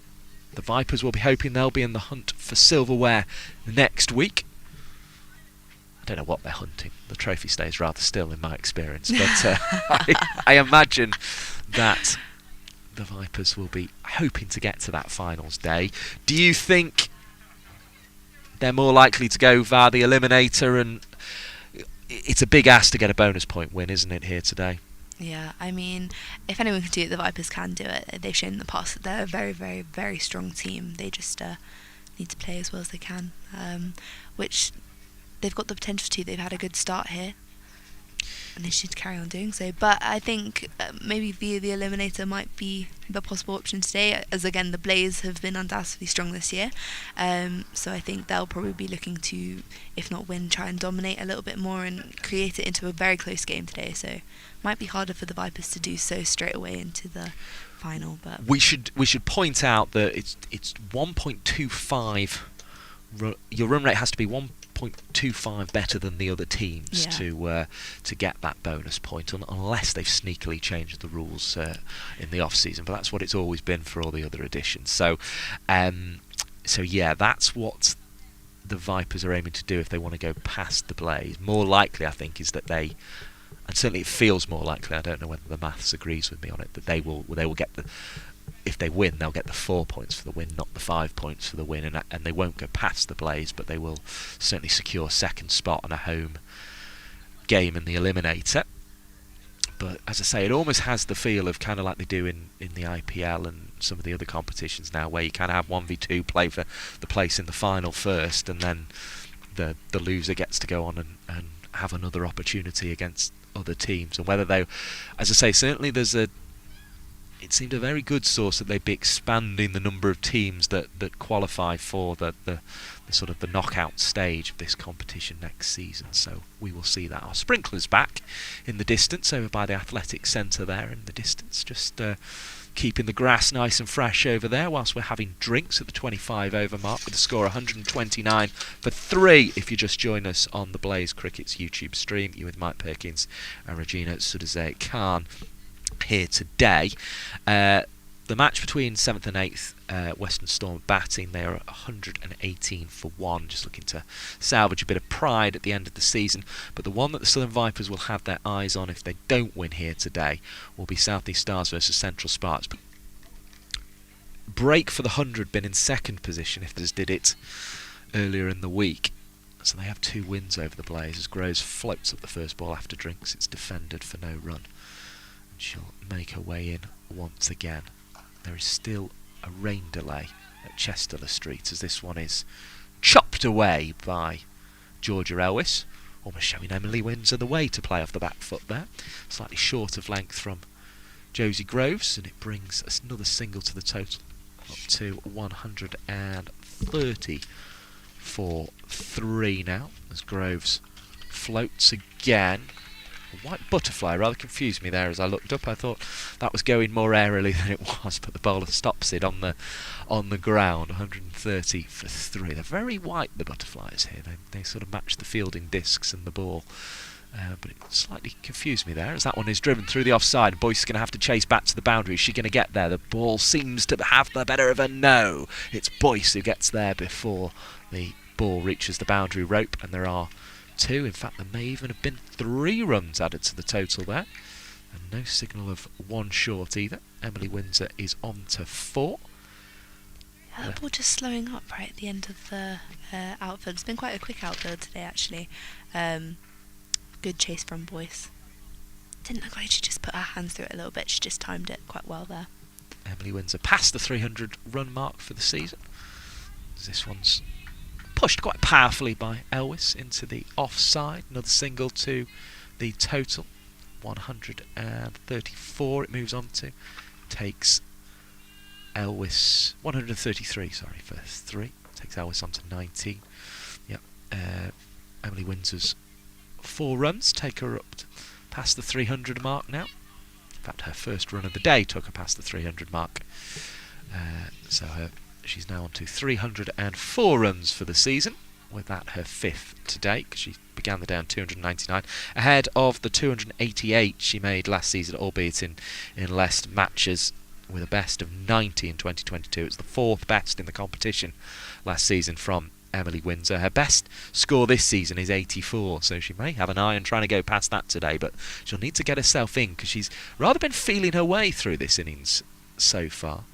The Vipers will be hoping they'll be in the hunt for silverware next week. I don't know what they're hunting. The trophy stays rather still in my experience, but I imagine that the Vipers will be hoping to get to that finals day. Do you think they're more likely to go via the eliminator? And it's a big ask to get a bonus point win, isn't it, here today? Yeah, I mean, if anyone can do it, the Vipers can do it. They've shown in the past that they're a very, very, very strong team. They just need to play as well as they can, which they've got the potential to. They've had a good start here, and they should carry on doing so. But I think maybe via the eliminator might be the possible option today, as again the Blaze have been undoubtedly strong this year. So I think they'll probably be looking to, if not win, try and dominate a little bit more and create it into a very close game today. So it might be harder for the Vipers to do so straight away into the final. But we should point out that it's 1.25. Your run rate has to be 1.25 better than the other teams to get that bonus point, unless they've sneakily changed the rules in the off season. But that's what it's always been for all the other editions. So So yeah, that's what the Vipers are aiming to do if they want to go past the Blaze. More likely, I think, is that they, and certainly it feels more likely, I don't know whether the maths agrees with me on it, that they will get the, if they win, they'll get the 4 points for the win, not the 5 points for the win, and they won't go past the Blaze, but they will certainly secure second spot on a home game in the Eliminator. But as I say, it almost has the feel of kind of like they do in the IPL and some of the other competitions now, where you kind of have 1v2 play for the place in the final first, and then the loser gets to go on and have another opportunity against other teams. And whether they, as I say, certainly it seemed a very good source that they'd be expanding the number of teams that qualify for the sort of the knockout stage of this competition next season. So we will see that. Our sprinkler's back in the distance over by the Athletic Centre there in the distance, just keeping the grass nice and fresh over there whilst we're having drinks at the 25 over mark with the score 129 for 3. If you just join us on the Blaze Cricket's YouTube stream, you with Mike Perkins and Regina Sudazay Khan here today. The match between 7th and 8th Western Storm batting, they are 118 for 1, just looking to salvage a bit of pride at the end of the season. But the one that the Southern Vipers will have their eyes on if they don't win here today will be South East Stars versus Central Sparks. Break for the 100, been in second position if they did it earlier in the week. So they have 2 wins over the Blaze as Groves floats up the first ball after drinks. It's defended for no run. And she'll make her way in once again. There is still a rain delay at Chester Street as this one is chopped away by Georgia Elwis, almost showing Emily Windsor the way to play off the back foot there. Slightly short of length from Josie Groves, and it brings us another single to the total, up to 130 for 3 now, as Groves floats again. A white butterfly rather confused me there as I looked up. I thought that was going more airily than it was, but the bowler stops it on the ground. 130 for 3. They're very white, the butterflies here. They sort of match the fielding discs and the ball. But it slightly confused me there as that one is driven through the offside. Boyce is going to have to chase back to the boundary. Is she going to get there? The ball seems to have the better of her. No, it's Boyce who gets there before the ball reaches the boundary rope, and there are 2. In fact, there may even have been 3 runs added to the total there. And no signal of 1 short either. Emily Windsor is on to 4. The ball just slowing up right at the end of the outfield. It's been quite a quick outfield today, actually. Good chase from Boyce. Didn't look like she just put her hands through it a little bit. She just timed it quite well there. Emily Windsor passed the 300 run mark for the season. This one's pushed quite powerfully by Elwis into the offside. Another single to the total, 134 it moves on to. Takes Elwis, 133, sorry, for 3. Takes Elwis on to 19. Yep. Emily Windsor's 4 runs take her up past the 300 mark now. In fact, her first run of the day took her past the 300 mark. She's now on to 304 runs for the season, with that her 5th today, because she began the day on 299, ahead of the 288 she made last season, albeit in less matches, with a best of 90 in 2022. It's the 4th best in the competition last season from Emily Windsor. Her best score this season is 84, so she may have an eye on trying to go past that today, but she'll need to get herself in, because she's rather been feeling her way through this innings so far.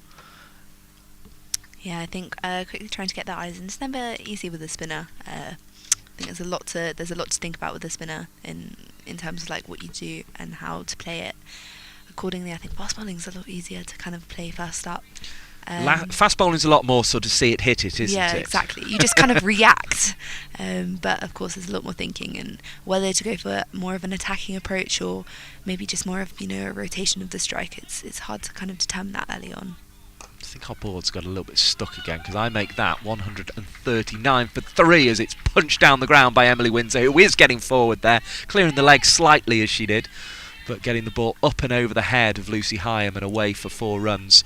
Yeah, I think quickly trying to get their eyes in. It's never easy with a spinner. I think there's a lot to think about with a spinner in terms of like what you do and how to play it accordingly. I think fast bowling is a lot easier to kind of play first up. Fast bowling is a lot more sort of see it, hit it, isn't it? Yeah, exactly. You just kind of react. But of course, there's a lot more thinking, and whether to go for more of an attacking approach or maybe just more of a rotation of the strike. It's hard to kind of determine that early on. I think our board's got a little bit stuck again, because I make that 139 for 3 as it's punched down the ground by Emily Windsor, who is getting forward there, clearing the leg slightly as she did, but getting the ball up and over the head of Lucy Hyam and away for 4 runs.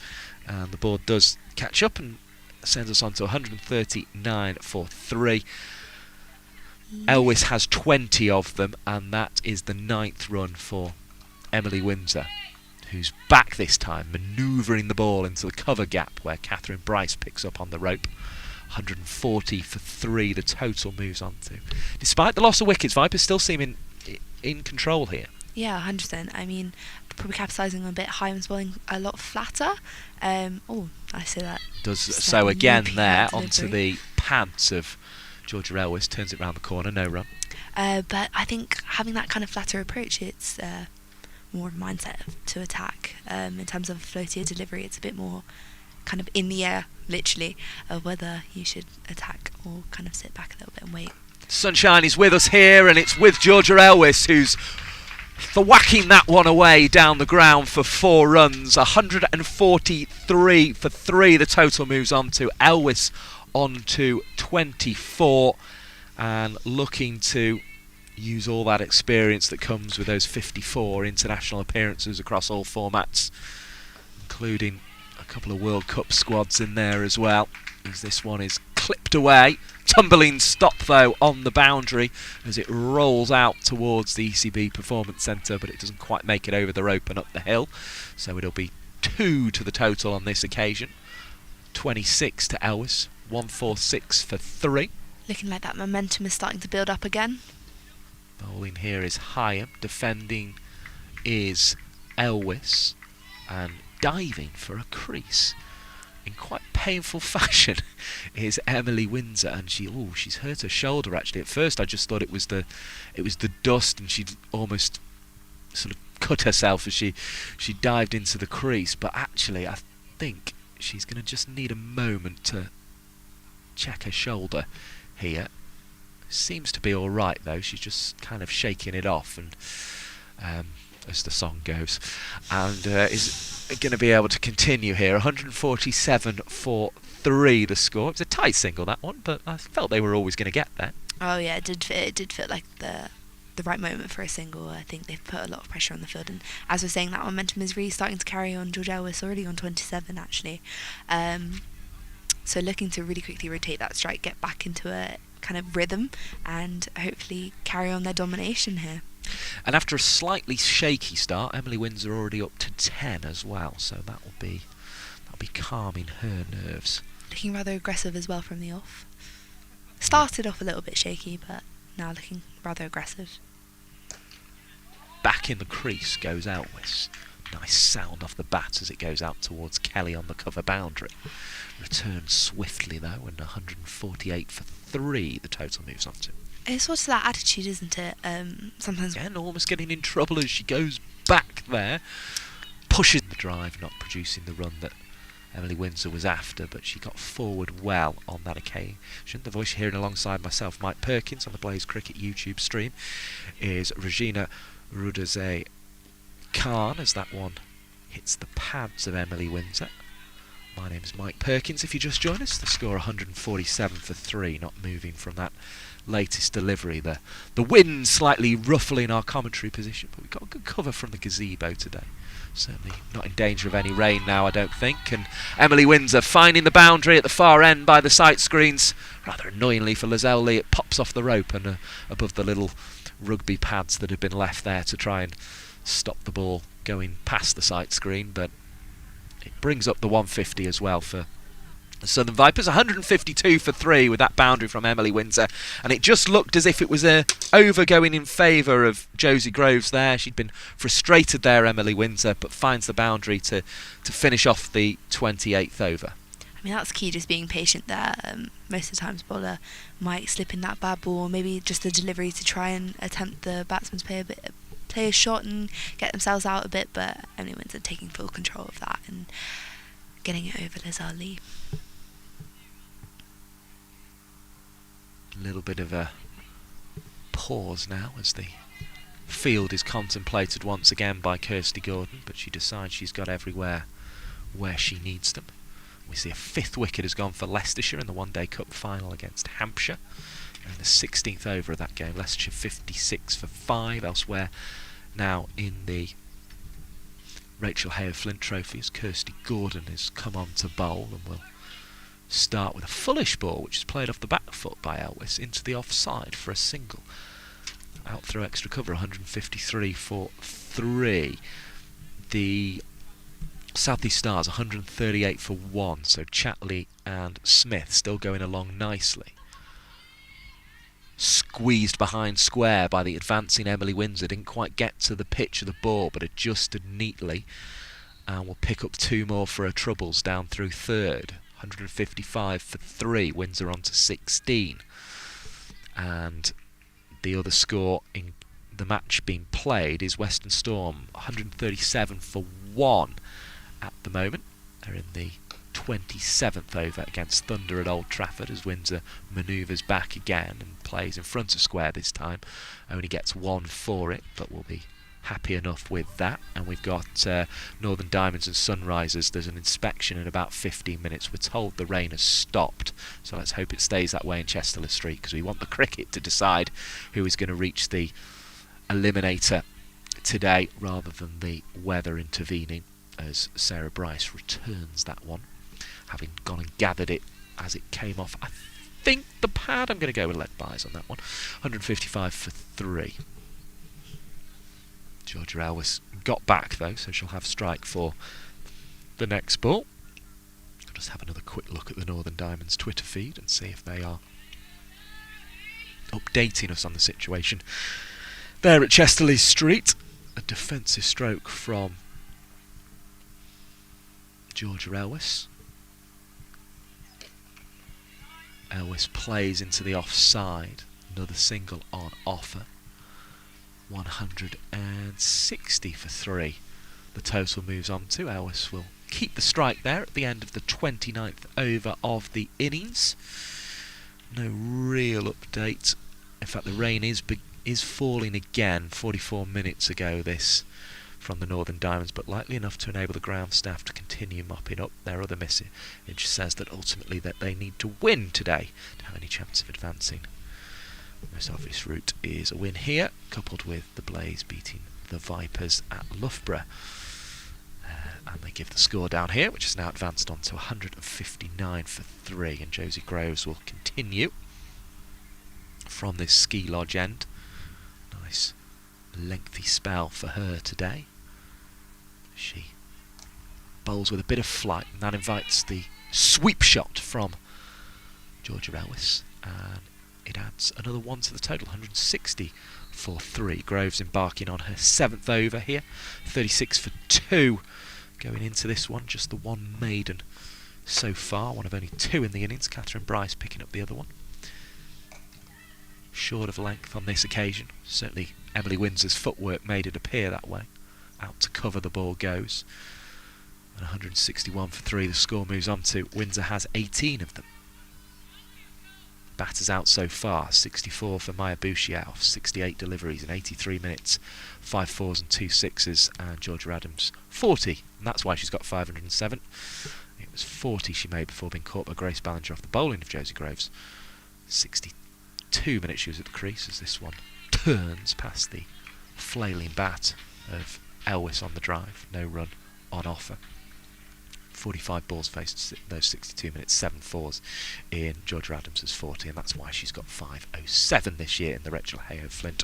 And the board does catch up and sends us on to 139 for 3. Elwis has 20 of them, and that is the 9th run for Emily Windsor, who's back this time, manoeuvring the ball into the cover gap where Catherine Bryce picks up on the rope. 140 for 3 the total moves on to. Despite the loss of wickets, Vipers still seem in control here. Yeah, 100%. I mean, probably capitalising on a bit. Hyman's bowling a lot flatter. I say that. Does so again there delivery. onto the pads of Georgia Elwes, turns it round the corner, no run. But I think having that kind of flatter approach, it's more of a mindset to attack. In terms of floatier delivery, it's a bit more kind of in the air, literally, whether you should attack or kind of sit back a little bit and wait. Sunshine is with us here, and it's with Georgia Elwes, who's thwacking that one away down the ground for 4 runs. 143 for 3 the total moves on to. Elwes on to 24, and looking to use all that experience that comes with those 54 international appearances across all formats, including a couple of World Cup squads in there as well, as this one is clipped away. Tumbling stop though on the boundary as it rolls out towards the ECB Performance Centre, but it doesn't quite make it over the rope and up the hill, so it'll be 2 to the total on this occasion. 26 to Elwes, 146 for 3. Looking like that momentum is starting to build up again. Bowling here is Heyhoe, defending is Elwes, and diving for a crease in quite painful fashion is Emily Windsor, and she's hurt her shoulder actually. At first I just thought it was the dust, and she'd almost sort of cut herself as she dived into the crease, but actually I think she's going to just need a moment to check her shoulder here. Seems to be alright though, she's just kind of shaking it off, and as the song goes, and is going to be able to continue here. 147 for 3 the score. It was a tight single, that one, but I felt they were always going to get there. Oh yeah, it did feel like the right moment for a single. I think they've put a lot of pressure on the field, and as we're saying, that momentum is really starting to carry on. Georgia Elwes already on 27 actually, so looking to really quickly rotate that strike, get back into a kind of rhythm, and hopefully carry on their domination here. And after a slightly shaky start, Emily Windsor already up to 10 as well, so that'll be calming her nerves. Looking rather aggressive as well from the off. Started off a little bit shaky, but now looking rather aggressive. Back in the crease goes Elwes. Nice sound off the bat as it goes out towards Kelly on the cover boundary. Returns swiftly though, and 148 for 3 the total moves on to. It's sort of that attitude, isn't it? Sometimes again, almost getting in trouble as she goes back there, pushes the drive, not producing the run that Emily Windsor was after, but she got forward well on that occasion. The voice you're hearing alongside myself, Mike Perkins, on the Blaze Cricket YouTube stream is Regina Rudaze Khan, as that one hits the pads of Emily Windsor. My name is Mike Perkins. If you just joined us, the score 147 for 3, not moving from that latest delivery. The wind slightly ruffling our commentary position, but we've got a good cover from the gazebo today. Certainly not in danger of any rain now, I don't think. And Emily Windsor finding the boundary at the far end by the sight screens. Rather annoyingly for Lizelle Lee, it pops off the rope and above the little rugby pads that had been left there to try and stop the ball going past the sight screen, but it brings up the 150 as well for the Southern Vipers. 152 for 3 with that boundary from Emily Windsor, and it just looked as if it was a over going in favour of Josie Groves there. She'd been frustrated there, Emily Windsor, but finds the boundary to finish off the 28th over. I mean, that's key, just being patient there. Most of the times bowler might slip in that bad ball, or maybe just the delivery to try and attempt the batsman to play a shot and get themselves out a bit, but Emily Windsor taking full control of that and getting it over Lizelle Lee. A little bit of a pause now as the field is contemplated once again by Kirsty Gordon, but she decides she's got everywhere where she needs them. We see a 5th wicket has gone for Leicestershire in the One Day Cup final against Hampshire. In the 16th over of that game, Leicestershire 56 for 5. Elsewhere now in the Rachael Heyhoe Flint Trophy, as Kirsty Gordon has come on to bowl and will start with a fullish ball, which is played off the back foot by Elwes into the offside for a single. Out through extra cover, 153 for 3. The Southeast Stars 138 for 1, so Chatley and Smith still going along nicely. Squeezed behind square by the advancing Emily Windsor. Didn't quite get to the pitch of the ball, but adjusted neatly. And will pick up 2 more for her troubles down through third. 155 for 3, Windsor on to 16. And the other score in the match being played is Western Storm 137 for 1 at the moment. They're in the 27th over against Thunder at Old Trafford as Windsor manoeuvres back again and plays in front of square this time. Only gets 1 for it, but will be happy enough with that. And we've got Northern Diamonds and Sunrisers. There's an inspection in about 15 minutes. We're told the rain has stopped, so let's hope it stays that way in Chesterley Street, because we want the cricket to decide who is going to reach the eliminator today rather than the weather intervening, as Sarah Bryce returns that one, having gone and gathered it as it came off. I think the pad, I'm going to go with lead buys on that one. 155 for 3. Georgia Elwes got back though, so she'll have strike for the next ball. I'll just have another quick look at the Northern Diamonds Twitter feed and see if they are updating us on the situation there at Chesterley Street. A defensive stroke from Georgia Elwes. Elwes plays into the offside. Another single on offer. 160 for 3. The total moves on to. Elwes will keep the strike there at the end of the 29th over of the innings. No real update. In fact, the rain is falling again. 44 minutes ago this from the Northern Diamonds, but likely enough to enable the ground staff to continue mopping up. Their other message says that ultimately that they need to win today to have any chance of advancing. The most obvious route is a win here, coupled with the Blaze beating the Vipers at Loughborough. And they give the score down here, which is now advanced on to 159 for 3. And Josie Groves will continue from this ski lodge end. Nice lengthy spell for her today. She bowls with a bit of flight, and that invites the sweep shot from Georgia Elwes. And it adds another 1 to the total, 160 for 3. Groves embarking on her 7th over here, 36 for 2 going into this one. Just the one maiden so far, one of only 2 in the innings. Catherine Bryce picking up the other one. Short of length on this occasion. Certainly Emily Windsor's footwork made it appear that way. Out to cover the ball goes. And 161 for 3 the score moves on to. Windsor has 18 of them. Batters out so far, 64 for Maya Bouchiao, 68 deliveries in 83 minutes, 5 fours and 2 sixes, and Georgia Adams 40, and that's why she's got 507. It was 40 she made before being caught by Grace Ballinger off the bowling of Josie Groves. 62 minutes she was at the crease as this one turns past the flailing bat of Elwes on the drive. No run on offer. 45 balls faced those 62 minutes, 7 fours in Georgia Adams' 40, and that's why she's got 507 this year in the Rachael Heyhoe Flint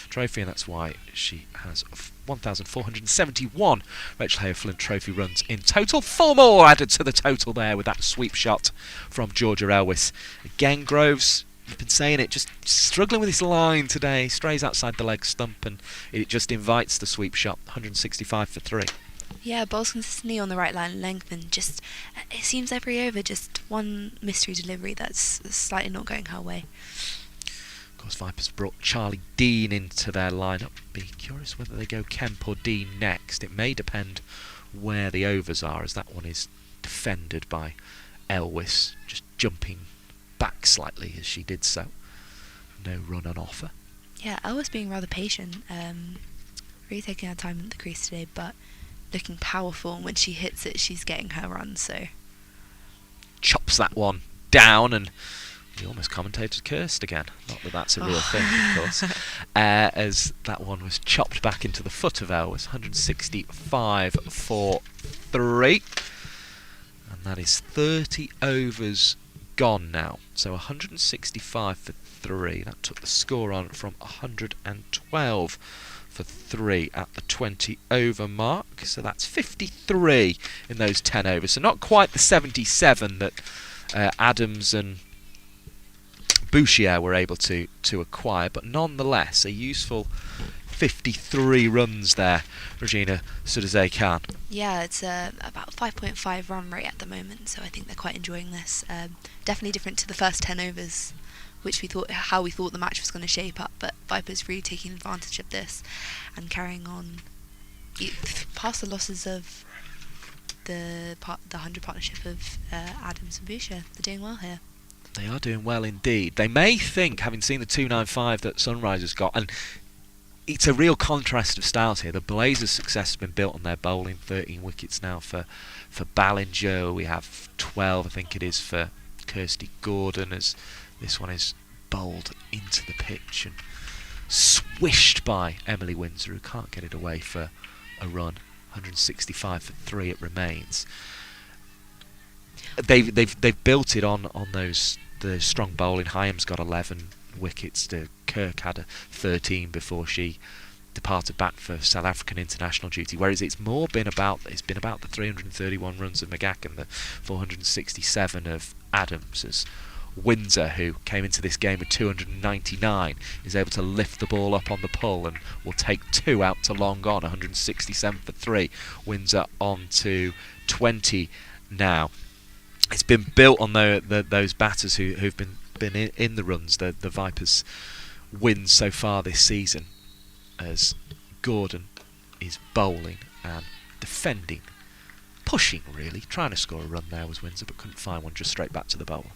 Trophy, and that's why she has 1,471 Rachael Heyhoe Flint Trophy runs in total. 4 more added to the total there with that sweep shot from Georgia Elwes. Again, Groves, you've been saying it, just struggling with this line today. Strays outside the leg stump, and it just invites the sweep shot. 165 for 3. Yeah, bowls consistently on the right line length, and just it seems every over just one mystery delivery that's slightly not going her way. Of course, Vipers brought Charlie Dean into their lineup. Be curious whether they go Kemp or Dean next. It may depend where the overs are, as that one is defended by Elwes, just jumping back slightly as she did so. No run on offer. Yeah, Elwes being rather patient, really taking her time at the crease today, but looking powerful, and when she hits it she's getting her run, so chops that one down, and we almost commentated cursed again. Not that that's a real thing, of course. As that one was chopped back into the foot of Elwes. 165 for 3, and that is 30 overs gone now. So 165 for 3. That took the score on from 112 for 3 at the 20 over mark. So that's 53 in those 10 overs. So not quite the 77 that Adams and Bouchier were able to acquire, but nonetheless a useful 53 runs there, Regina Sudazay-Khan. Yeah, it's about 5.5 run rate at the moment, so I think they're quite enjoying this. Definitely different to the first 10 overs, which we thought the match was going to shape up, but Vipers really taking advantage of this and carrying on past the losses of the 100 partnership of Adams and Bouchier. They're doing well here. They are doing well indeed. They may think, having seen the 295 that Sunrisers got, and it's a real contrast of styles here. The Blazers' success has been built on their bowling. 13 wickets now for Ballinger. We have 12, I think it is, for Kirsty Gordon, as this one is bowled into the pitch and swished by Emily Windsor, who can't get it away for a run. 165 for 3 it remains. They've built it on the strong bowling. Hyam's got 11 wickets. Kirk had a 13 before she departed back for South African international duty. Whereas it's been about the 331 runs of McGacken, the 467 of Adams, as Windsor, who came into this game with 299, is able to lift the ball up on the pull and will take 2 out to long on. 167 for 3. Windsor on to 20 now. It's been built on those batters who've been in the runs. The Vipers' wins so far this season, as Gordon is bowling and defending, pushing really, trying to score a run there was Windsor, but couldn't find one, just straight back to the bowler.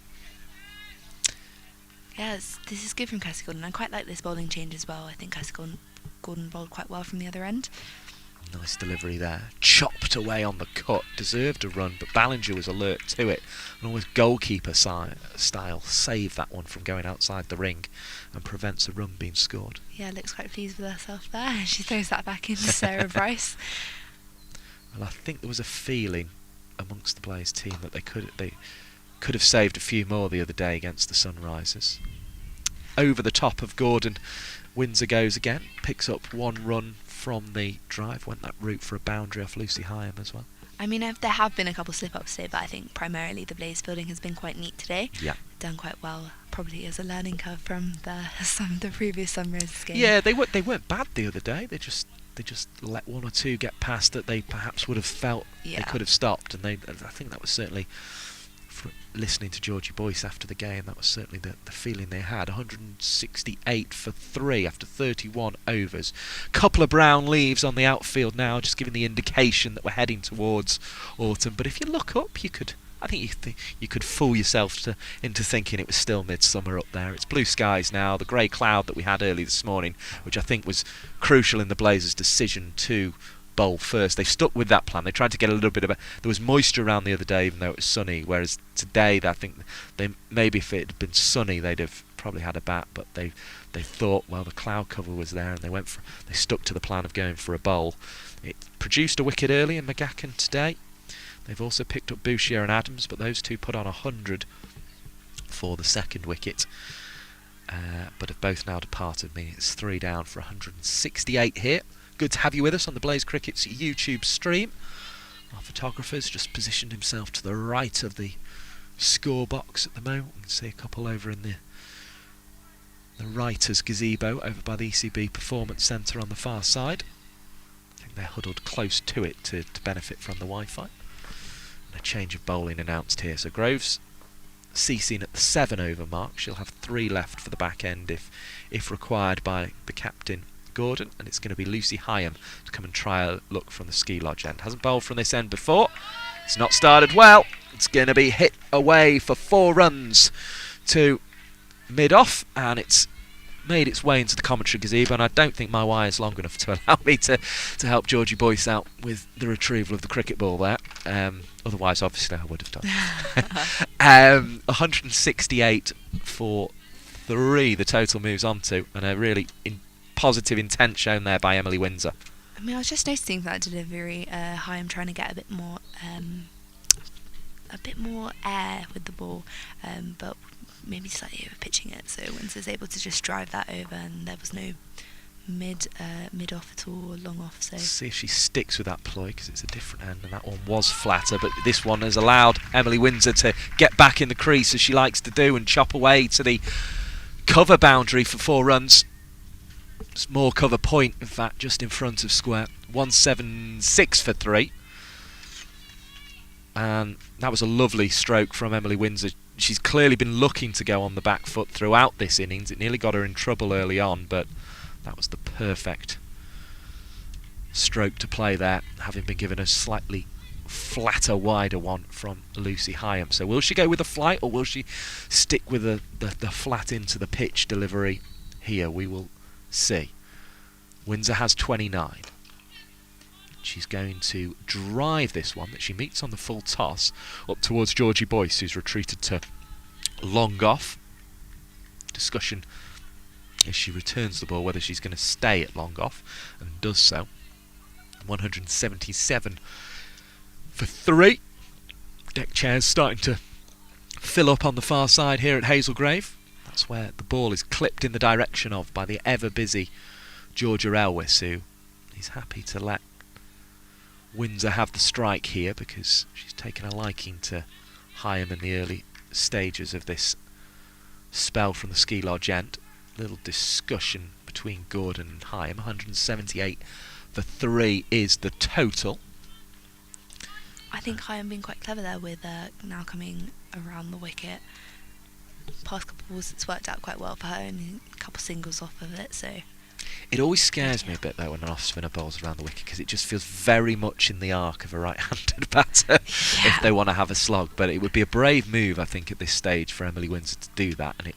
Yes, this is good from Kirsty Gordon. I quite like this bowling change as well. I think Kirsty Gordon bowled quite well from the other end. Nice delivery there. Chopped away on the cut. Deserved a run, but Ballinger was alert to it. And almost goalkeeper style saved that one from going outside the ring and prevents a run being scored. Yeah, looks quite pleased with herself there. She throws that back into Sarah Bryce. Well, I think there was a feeling amongst the players' team that they could have saved a few more the other day against the Sunrisers. Over the top of Gordon, Windsor goes again. Picks up 1 run from the drive, went that route for a boundary off Lucy Hyam as well. I mean, there have been a couple slip-ups today, but I think primarily the Blaze fielding has been quite neat today. Yeah. Done quite well, probably as a learning curve from some of the previous Sunrisers games. Yeah, they weren't bad the other day. They just let 1 or 2 get past that they perhaps would have felt they could have stopped, and I think that was certainly, listening to Georgie Boyce after the game, that was certainly the feeling they had. 168 for 3 after 31 overs. Couple of brown leaves on the outfield now, just giving the indication that we're heading towards autumn. But if you look up, I think you could fool yourself into thinking it was still midsummer up there. It's blue skies now. The grey cloud that we had early this morning, which I think was crucial in the Blazers' decision to bowl first. They stuck with that plan. They tried to get a little bit of there was moisture around the other day, even though it was sunny, whereas today I think maybe if it had been sunny they'd have probably had a bat, but they thought, well, the cloud cover was there and they stuck to the plan of going for a bowl. It produced a wicket early in McGacken today. They've also picked up Bouchier and Adams, but those two put on 100 for the second wicket, but have both now departed. Meaning it's 3 down for 168 here. Good to have you with us on the Blaze Cricket's YouTube stream. Our photographer's just positioned himself to the right of the score box at the moment. We can see a couple over in the writers' gazebo over by the ECB Performance Centre on the far side. I think they're huddled close to it to benefit from the Wi-Fi. And a change of bowling announced here. So Groves ceasing at the 7 over mark. She'll have 3 left for the back end if required by the captain Gordon, and it's going to be Lucy Hyam to come and try a look from the ski lodge end. Hasn't bowled from this end before. It's not started well. It's going to be hit away for 4 runs to mid-off, and it's made its way into the commentary gazebo, and I don't think my wire is long enough to allow me to help Georgie Boyce out with the retrieval of the cricket ball there. Otherwise, obviously, I would have done. 168 for 3 the total moves on to, and a really positive intent shown there by Emily Windsor. I mean, I was just noticing that delivery. I'm trying to get a bit more air with the ball, but maybe slightly over pitching it. So Windsor's able to just drive that over, and there was no mid off at all or long off. So see if she sticks with that ploy, because it's a different end, and that one was flatter, but this one has allowed Emily Windsor to get back in the crease as she likes to do and chop away to the cover boundary for 4 runs. It's more cover point, in fact, just in front of square. 176 for 3. And that was a lovely stroke from Emily Windsor. She's clearly been looking to go on the back foot throughout this innings. It nearly got her in trouble early on, but that was the perfect stroke to play there, having been given a slightly flatter, wider one from Lucy Heyhoe. So will she go with a flight, or will she stick with the flat into the pitch delivery here? We will see. Windsor has 29. She's going to drive this one that she meets on the full toss up towards Georgie Boyce, who's retreated to long off. Discussion as she returns the ball whether she's going to stay at long off, and does so. 177 for 3. Deck chairs starting to fill up on the far side here at Haslegrave. That's where the ball is clipped in the direction of by the ever busy Georgia Elwis, who is happy to let Windsor have the strike here because she's taken a liking to Heyhoe in the early stages of this spell from the Ski Lodge end. Little discussion between Gordon and Heyhoe. 178 for 3 is the total. I think Heyhoe been quite clever there with now coming around the wicket. Past couple of balls, it's worked out quite well for her, and a couple singles off of it. So it always scares me a bit though when an off spinner bowls around the wicket, because it just feels very much in the arc of a right-handed batter if they want to have a slog. But it would be a brave move, I think, at this stage for Emily Windsor to do that, and it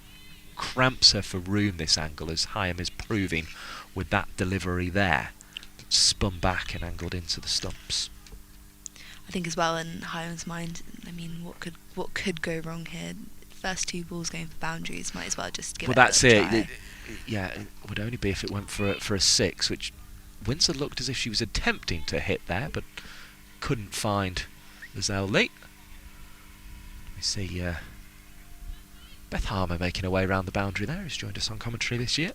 cramps her for room, this angle, as Heyhoe is proving with that delivery there. Spun back and angled into the stumps. I think as well, in Heyhoe's mind, I mean, what could go wrong here? First 2 balls going for boundaries, might as well just give it a that's it. try. It would only be if it went for a 6, which Windsor looked as if she was attempting to hit there, but couldn't find Lizelle Lee. We see Beth Harmer making her way around the boundary there, who's joined us on commentary this year,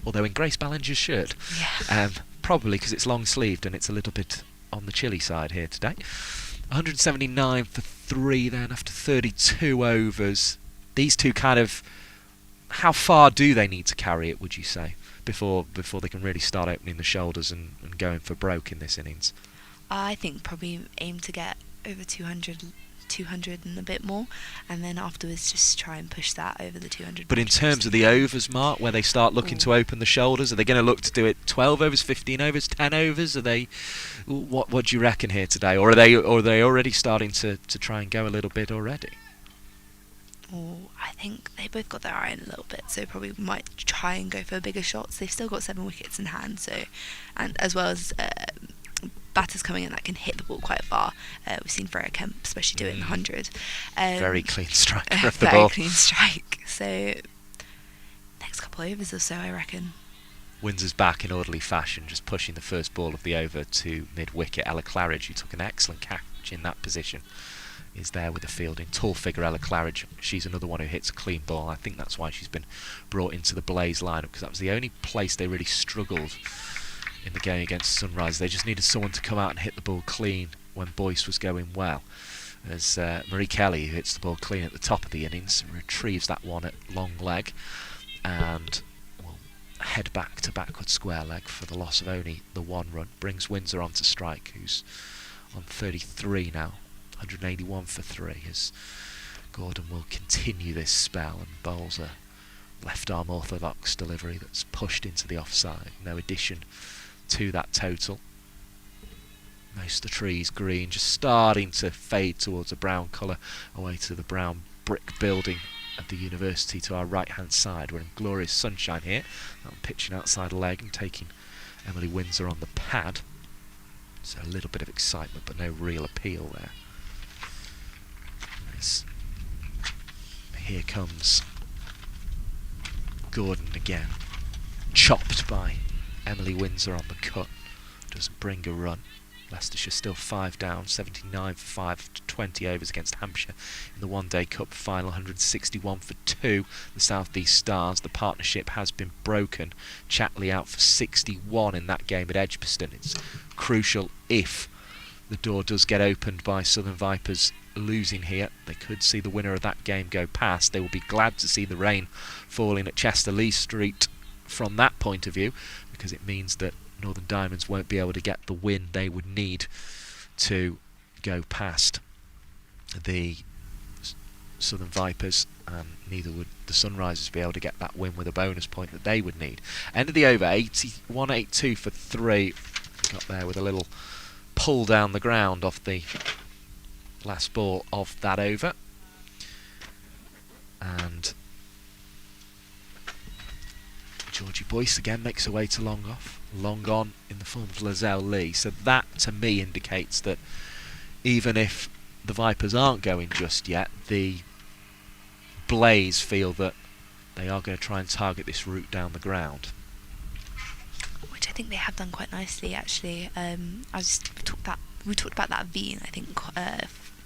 although in Grace Ballinger's shirt. Yeah. Probably because it's long sleeved and it's a little bit on the chilly side here today. 179 for 3 then after 32 overs. These two kind of, how far do they need to carry it, would you say, before they can really start opening the shoulders and going for broke in this innings? I think probably aim to get over 200 and a bit more, and then afterwards just try and push that over the 200. But in terms of the overs, Mark, where they start looking to open the shoulders, are they going to look to do it 12 overs, 15 overs, 10 overs? Are they, what do you reckon here today, or are they already starting to try and go a little bit already? I think they both got their eye in a little bit, so probably might try and go for bigger shots. They've still got 7 wickets in hand, so, and as well as batters coming in that can hit the ball quite far. We've seen Freya Kemp especially do it in the 100. Very clean striker of the very ball. Clean strike. So next couple of overs or so, I reckon. Windsor's back in orderly fashion, just pushing the first ball of the over to mid-wicket. Ella Claridge, who took an excellent catch in that position, is there with the fielding. Tall figure Ella Claridge. She's another one who hits a clean ball. I think that's why she's been brought into the Blaze lineup, because that was the only place they really struggled in the game against Sunrise. They just needed someone to come out and hit the ball clean when Boyce was going well. As Marie Kelly, who hits the ball clean at the top of the innings, retrieves that one at long leg and will head back to backward square leg for the loss of only the 1 run. Brings Windsor on to strike, who's on 33 now. 181 for 3 as Gordon will continue this spell and bowls a left arm orthodox delivery that's pushed into the offside. No addition to that total. Most of the trees green, just starting to fade towards a brown colour away to the brown brick building of the university to our right hand side. We're in glorious sunshine here. I'm pitching outside leg and taking Emily Windsor on the pad, so a little bit of excitement but no real appeal there. Here comes Gordon again, chopped by Emily Windsor on the cut. Doesn't bring a run. Leicestershire still 5 down, 79 for 5 after 20 overs against Hampshire in the One Day Cup final, 161 for 2. The South East Stars, the partnership has been broken. Chatley out for 61 in that game at Edgbaston. It's crucial if the door does get opened by Southern Vipers losing here. They could see the winner of that game go past. They will be glad to see the rain falling at Chester Lee Street from that point of view, because it means that Northern Diamonds won't be able to get the win they would need to go past the Southern Vipers, and neither would the Sunrisers be able to get that win with a bonus point that they would need. End of the over, 81-82 for 3. Got there with a little pull down the ground off the last ball of that over, and Georgie Boyce again makes her way to long off, long on in the form of Lizelle Lee. So that to me indicates that even if the Vipers aren't going just yet, the Blaze feel that they are going to try and target this route down the ground, which I think they have done quite nicely actually. We talked about that V, and I think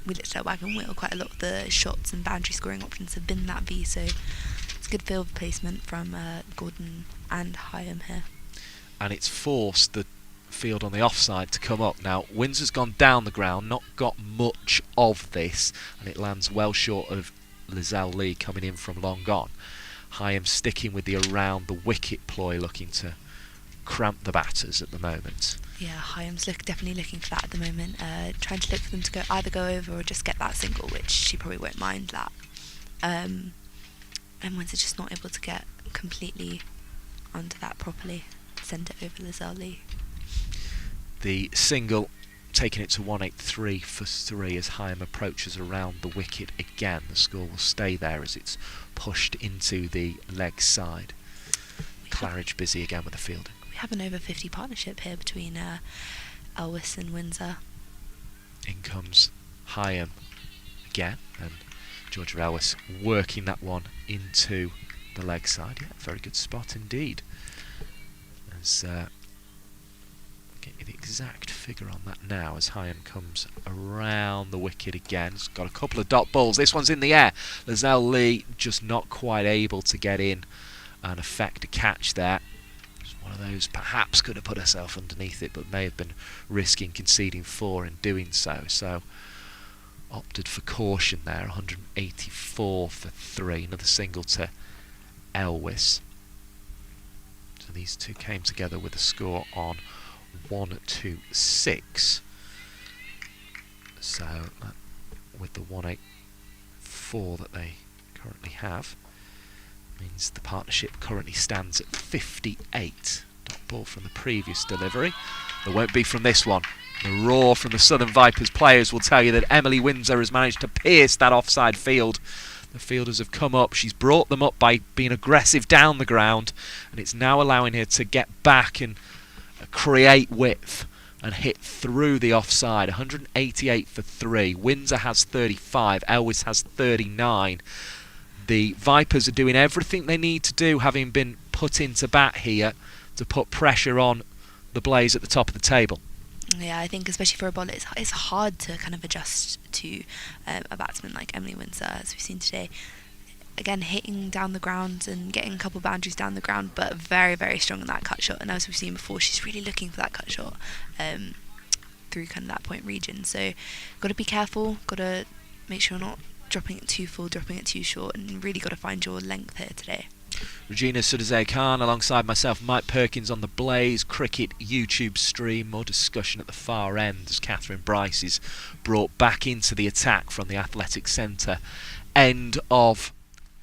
with its wagon wheel, quite a lot of the shots and boundary scoring options have been that V, so it's a good field placement from Gordon and Heyhoe here. and it's forced the field on the offside to come up. Now Windsor's gone down the ground, not got much of this, and it lands well short of Lizelle Lee coming in from long on. Heyhoe sticking with the around the wicket ploy, looking to cramp the batters at the moment. Yeah, Heyhoe's definitely looking for that at the moment, trying to look for them to either go over or just get that single, which she probably won't mind that. And Windsor just not able to get completely onto that properly, send it over Lizelle Lee. The single taking it to 183 for 3 as Heyhoe approaches around the wicket again. The score will stay there as it's pushed into the leg side. Claridge busy again with the fielding. We have an over 50 partnership here between Elwes and Windsor. In comes Heyhoe again, and Georgia Elwes working that one into the leg side. Yeah, very good spot indeed. As get you the exact figure on that now as Heyhoe comes around the wicket again. It's got a couple of dot balls. This one's in the air. Lizelle Lee just not quite able to get in and effect a catch there. It's one of those, perhaps could have put herself underneath it, but may have been risking conceding 4 in doing so. So opted for caution there. 184 for 3. Another single to Elwes. So these two came together with a score on 126. So with the 184 that they currently have, means the partnership currently stands at 58. Dot ball from the previous delivery. There won't be from this one. The roar from the Southern Vipers players will tell you that Emily Windsor has managed to pierce that offside field. The fielders have come up. She's brought them up by being aggressive down the ground, and it's now allowing her to get back and create width and hit through the offside. 188 for 3. Windsor has 35. Elwes has 39. The Vipers are doing everything they need to do, having been put into bat here, to put pressure on the Blaze at the top of the table. Yeah, I think especially for a bowler, it's hard to kind of adjust to a batsman like Emily Windsor, as we've seen today. Again, hitting down the ground and getting a couple of boundaries down the ground, but very, very strong in that cut shot. And as we've seen before, she's really looking for that cut shot through kind of that point region. So, got to be careful. Got to make sure you're not dropping it too full, dropping it too short, and really got to find your length here today. Regina Sudazay Khan alongside myself, Mike Perkins on the Blaze Cricket YouTube stream. More discussion at the far end as Catherine Bryce is brought back into the attack from the Athletic Centre end of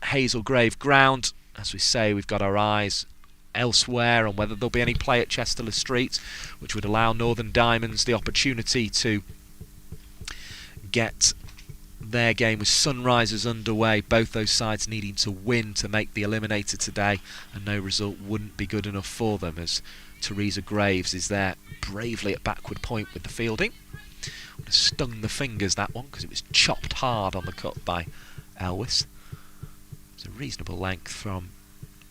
Haslegrave ground. As we say, we've got our eyes elsewhere on whether there'll be any play at Chester Street, which would allow Northern Diamonds the opportunity to get their game with Sunrisers underway. Both those sides needing to win to make the eliminator today, and no result wouldn't be good enough for them, as Teresa Graves is there bravely at backward point with the fielding. Would have stung the fingers, that one, because it was chopped hard on the cut by Elwes. It's a reasonable length from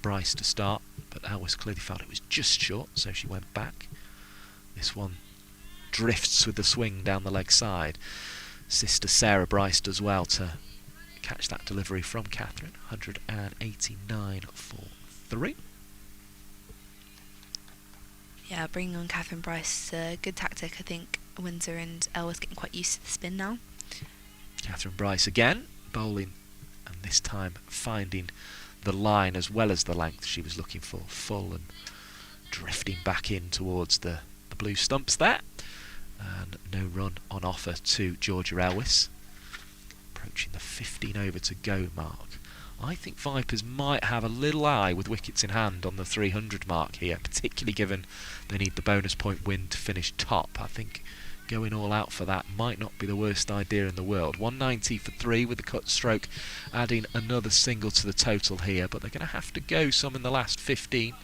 Bryce to start, but Elwes clearly felt it was just short, so she went back. This one drifts with the swing down the leg side. Sister Sarah Bryce does well to catch that delivery from Catherine. 189 for 3. Yeah, bringing on Catherine Bryce, good tactic. I think Windsor and Ellis getting quite used to the spin now. Catherine Bryce again, bowling, and this time finding the line as well as the length she was looking for. Full and drifting back in towards the blue stumps there. And no run on offer to Georgia Ellis. Approaching the 15 over to go mark. I think Vipers might have a little eye with wickets in hand on the 300 mark here, particularly given they need the bonus point win to finish top. I think going all out for that might not be the worst idea in the world. 190 for 3 with the cut stroke, adding another single to the total here, but they're going to have to go some in the last 15.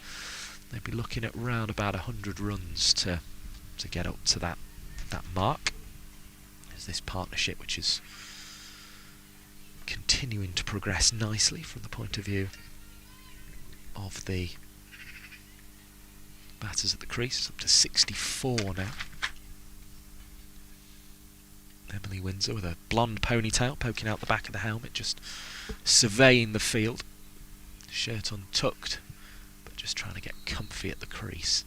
They'd be looking at round about 100 runs to get up to that mark. There's this partnership which is continuing to progress nicely from the point of view of the batters at the crease. It's up to 64 now. Emily Windsor with a blonde ponytail poking out the back of the helmet, just surveying the field. Shirt untucked, but just trying to get comfy at the crease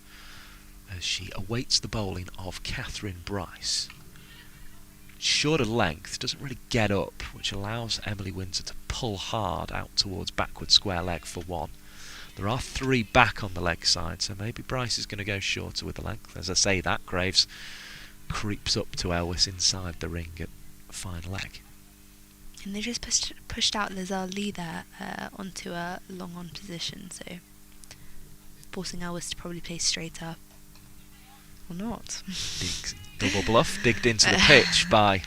as she awaits the bowling of Catherine Bryce. Shorter length, doesn't really get up, which allows Emily Windsor to pull hard out towards backward square leg for 1. There are 3 back on the leg side, so maybe Bryce is going to go shorter with the length. As I say that, Graves creeps up to Elvis inside the ring at fine leg. And they just pushed out Lazar Lee there onto a long on position, so forcing Elvis to probably play straighter. Or not. Double bluff digged into the pitch by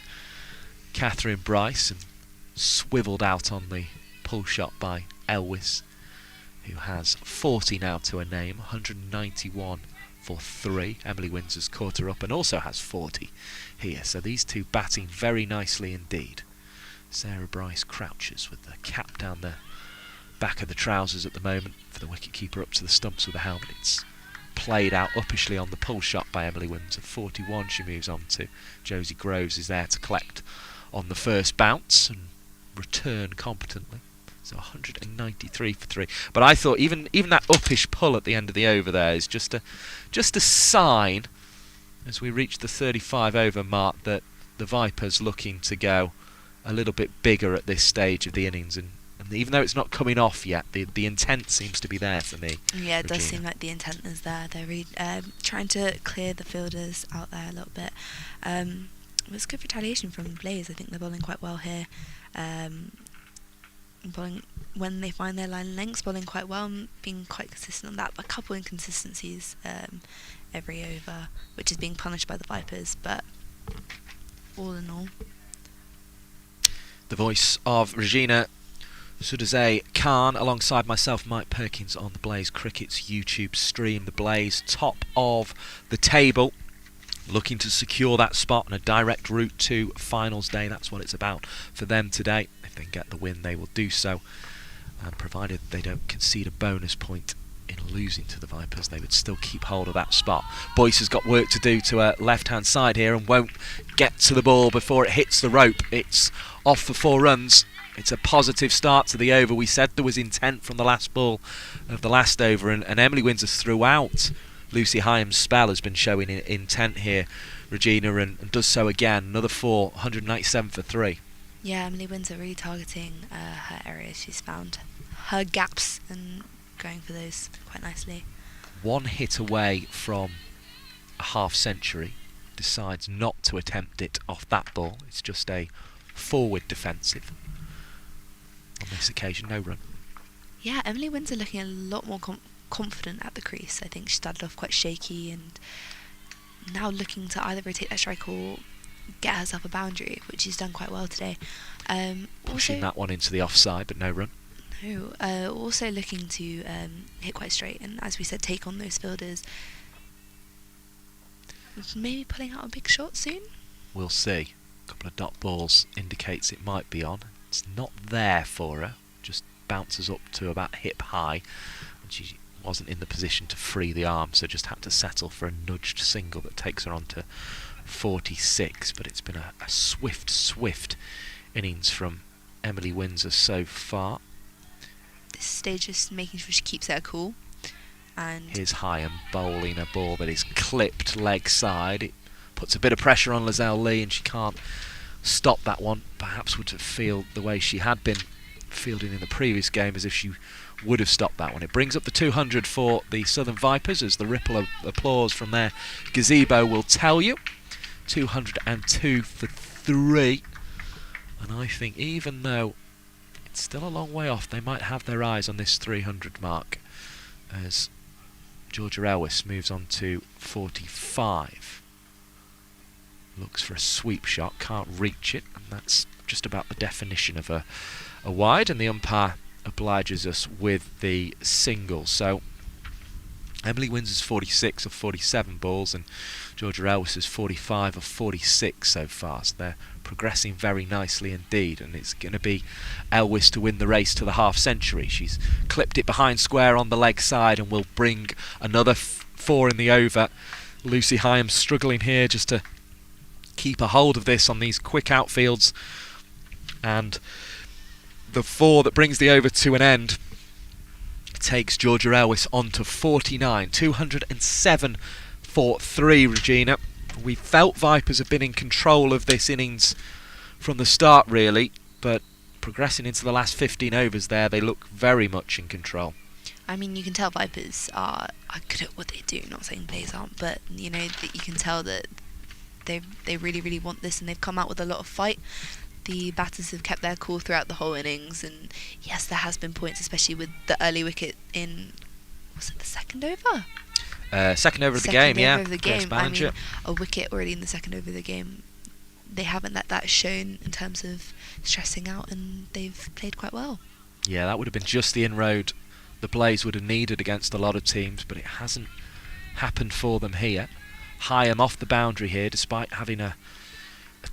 Catherine Bryce and swivelled out on the pull shot by Elvis, who has 40 now to her name. 191 for 3. Emily Windsor's caught her up and also has 40 here, so these two batting very nicely indeed. Sarah Bryce crouches with the cap down the back of the trousers at the moment for the wicketkeeper up to the stumps with the helmet. It's played out uppishly on the pull shot by Emily Windsor. 41 she moves on to. Josie Groves is there to collect on the first bounce and return competently. So 193 for 3. But I thought even that uppish pull at the end of the over there is just a sign as we reach the 35 over mark that the Vipers looking to go a little bit bigger at this stage of the innings, and even though it's not coming off yet, the intent seems to be there for me. Yeah, it Regina. does seem like the intent is there. They're really trying to clear the fielders out there a little bit. It was good retaliation from Blaze. I think they're bowling quite well here. Bowling when they find their line lengths, bowling quite well and being quite consistent on that. But a couple inconsistencies every over, which is being punished by the Vipers. But all in all, the voice of Regina Sudaze Khan alongside myself, Mike Perkins, on the Blaze Cricket's YouTube stream. The Blaze top of the table, looking to secure that spot and a direct route to finals day. That's what it's about for them today. If they can get the win, they will do so, and provided they don't concede a bonus point in losing to the Vipers, they would still keep hold of that spot. Boyce has got work to do to her left hand side here and won't get to the ball before it hits the rope. It's off for 4 runs. It's a positive start to the over. We said there was intent from the last ball of the last over, and Emily Windsor throughout Lucy Hyam's spell has been showing intent here, Regina, and does so again. Another 4, 197 for 3. yeah, Emily Windsor really targeting her areas. She's found her gaps and going for those quite nicely. 1 hit away from a half century, decides not to attempt it off that ball. It's just a forward defensive. On this occasion, no run. Yeah, Emily Windsor looking a lot more confident at the crease. I think she started off quite shaky and now looking to either rotate that strike or get herself a boundary, which she's done quite well today. Pushing that one into the offside, but no run. No, also looking to hit quite straight and, as we said, take on those fielders. Maybe pulling out a big shot soon? We'll see. A couple of dot balls indicates it might be on. It's not there for her. Just bounces up to about hip high. And she wasn't in the position to free the arm, so just had to settle for a nudged single that takes her on to 46. But it's been a swift innings from Emily Windsor so far. This stage is making sure she keeps her cool. And here's Heyhoe bowling a ball that is clipped leg side. It puts a bit of pressure on Lizelle Lee, and she can't stop that one. Perhaps would feel the way she had been fielding in the previous game, as if she would have stopped that one. It brings up the 200 for the Southern Vipers, as the ripple of applause from their gazebo will tell you. 202 for 3. And I think even though it's still a long way off, they might have their eyes on this 300 mark, as Georgia Elwys moves on to 45. Looks for a sweep shot, can't reach it, and that's just about the definition of a wide, and the umpire obliges us with the single. So Emily Windsor's 46 of 47 balls, and Georgia Elwys is 45 of 46 so far. So they're progressing very nicely indeed, and it's going to be Elwys to win the race to the half century. She's clipped it behind square on the leg side and will bring another 4 in the over. Lucy Heyhoe struggling here just to keep a hold of this on these quick outfields, and the 4 that brings the over to an end takes Georgia Elwys on to 49. 207 for 3, Regina. We felt Vipers have been in control of this innings from the start, really, but progressing into the last 15 overs there, they look very much in control. I mean, you can tell Vipers are good at what they do. Not saying Blaze aren't, but you know that you can tell that they really want this, and they've come out with a lot of fight. The batters have kept their cool throughout the whole innings, and yes, there has been points, especially with the early wicket in, was it the second over? Second over of the game, yeah. Second over of the game. I mean, a wicket already in the second over of the game. They haven't let that shown in terms of stressing out, and they've played quite well. Yeah, that would have been just the inroad the Blaze would have needed against a lot of teams, but it hasn't happened for them here. Heyhoe off the boundary here, despite having a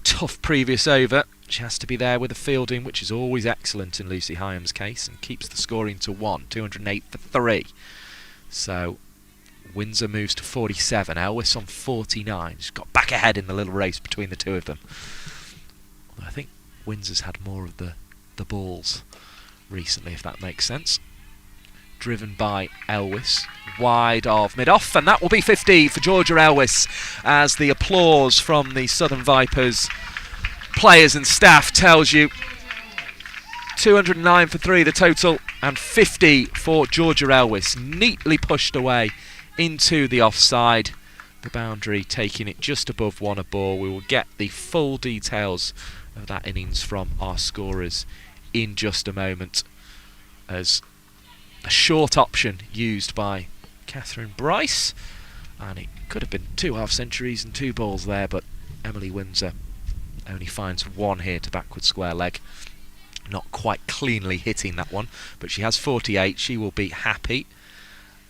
tough previous over. She has to be there with the fielding, which is always excellent in Lucy Heyhoe's case, and keeps the scoring to 1. 208 for 3. So Windsor moves to 47. Elwys on 49. She's got back ahead in the little race between the two of them. I think Windsor's had more of the balls recently, if that makes sense. Driven by Elwys, wide of mid-off, and that will be 50 for Georgia Elwys, as the applause from the Southern Vipers players and staff tells you 209 for 3 the total, and 50 for Georgia Elwys, neatly pushed away into the offside, the boundary taking it just above 1 a ball. We will get the full details of that innings from our scorers in just a moment, as a short option used by Catherine Bryce, and it could have been 2 half centuries and 2 balls there, but Emily Windsor only finds 1 here to backward square leg. Not quite cleanly hitting that one, but she has 48. She will be happy,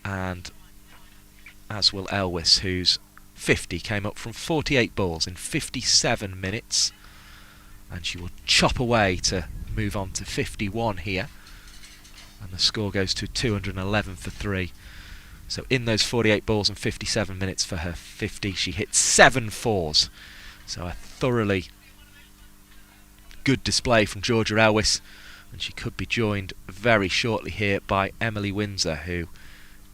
and as will Elwys, whose 50 came up from 48 balls in 57 minutes, and she will chop away to move on to 51 here, and the score goes to 211 for 3. So in those 48 balls and 57 minutes for her 50, she hit 7 fours. So a thoroughly good display from Georgia Elwys, and she could be joined very shortly here by Emily Windsor, who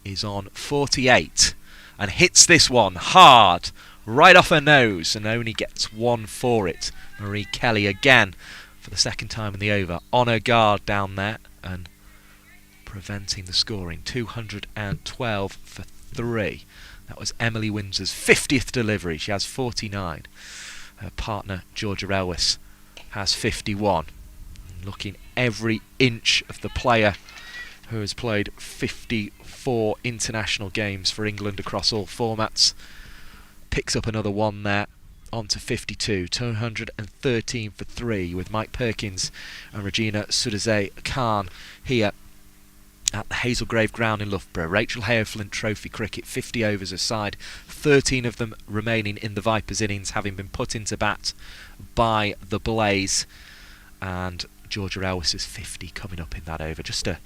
is on 48 and hits this one hard right off her nose and only gets 1 for it. Marie Kelly again for the second time in the over on her guard down there and preventing the scoring. 212 for 3. That was Emily Windsor's 50th delivery. She has 49. Her partner Georgia Elwys has 51. Looking every inch of the player who has played 54 international games for England across all formats. Picks up another 1 there, on to 52. 213 for 3 with Mike Perkins and Regina Sudaze Khan here at the Haslegrave ground in Loughborough. Rachael Heyhoe Flint Trophy cricket, 50 overs aside, 13 of them remaining in the Vipers innings, having been put into bat by the Blaze, and Georgia Elwis's 50 coming up in that over. Just a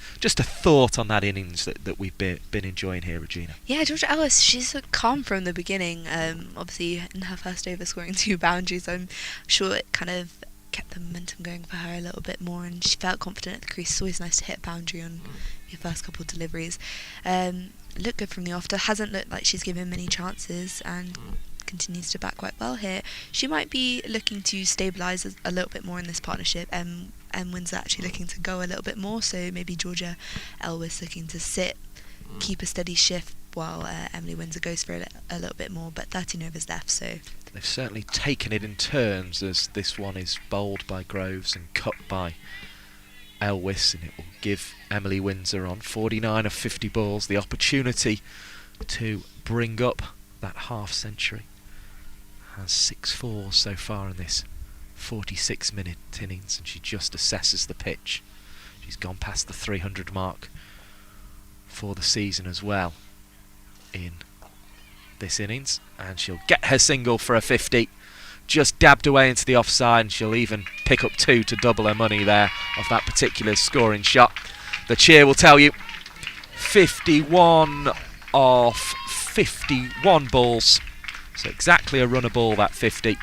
thought on that innings that we've been enjoying here, Regina. Yeah, Georgia Ellis, she's calm from the beginning. Obviously, in her first over scoring 2 boundaries, I'm sure it kind of kept the momentum going for her a little bit more, and she felt confident at the crease. It's always nice to hit a boundary on your first couple of deliveries. Looked good from the off. Hasn't looked like she's given many chances, and continues to back quite well here. She might be looking to stabilise a little bit more in this partnership, and Windsor actually looking to go a little bit more, so maybe Georgia Elwis looking to sit, keep a steady shift while Emily Windsor goes for a little bit more, but 13 overs left, so... They've certainly taken it in turns, as this one is bowled by Groves and cut by Elwis, and it will give Emily Windsor on 49 of 50 balls the opportunity to bring up that half century. Has 6 fours so far in this 46-minute innings, and she just assesses the pitch. She's gone past the 300 mark for the season as well in this innings, and she'll get her single for a 50. Just dabbed away into the offside, and she'll even pick up 2 to double her money there off that particular scoring shot. The cheer will tell you 51 off 51 balls, so exactly a runner ball, that 50,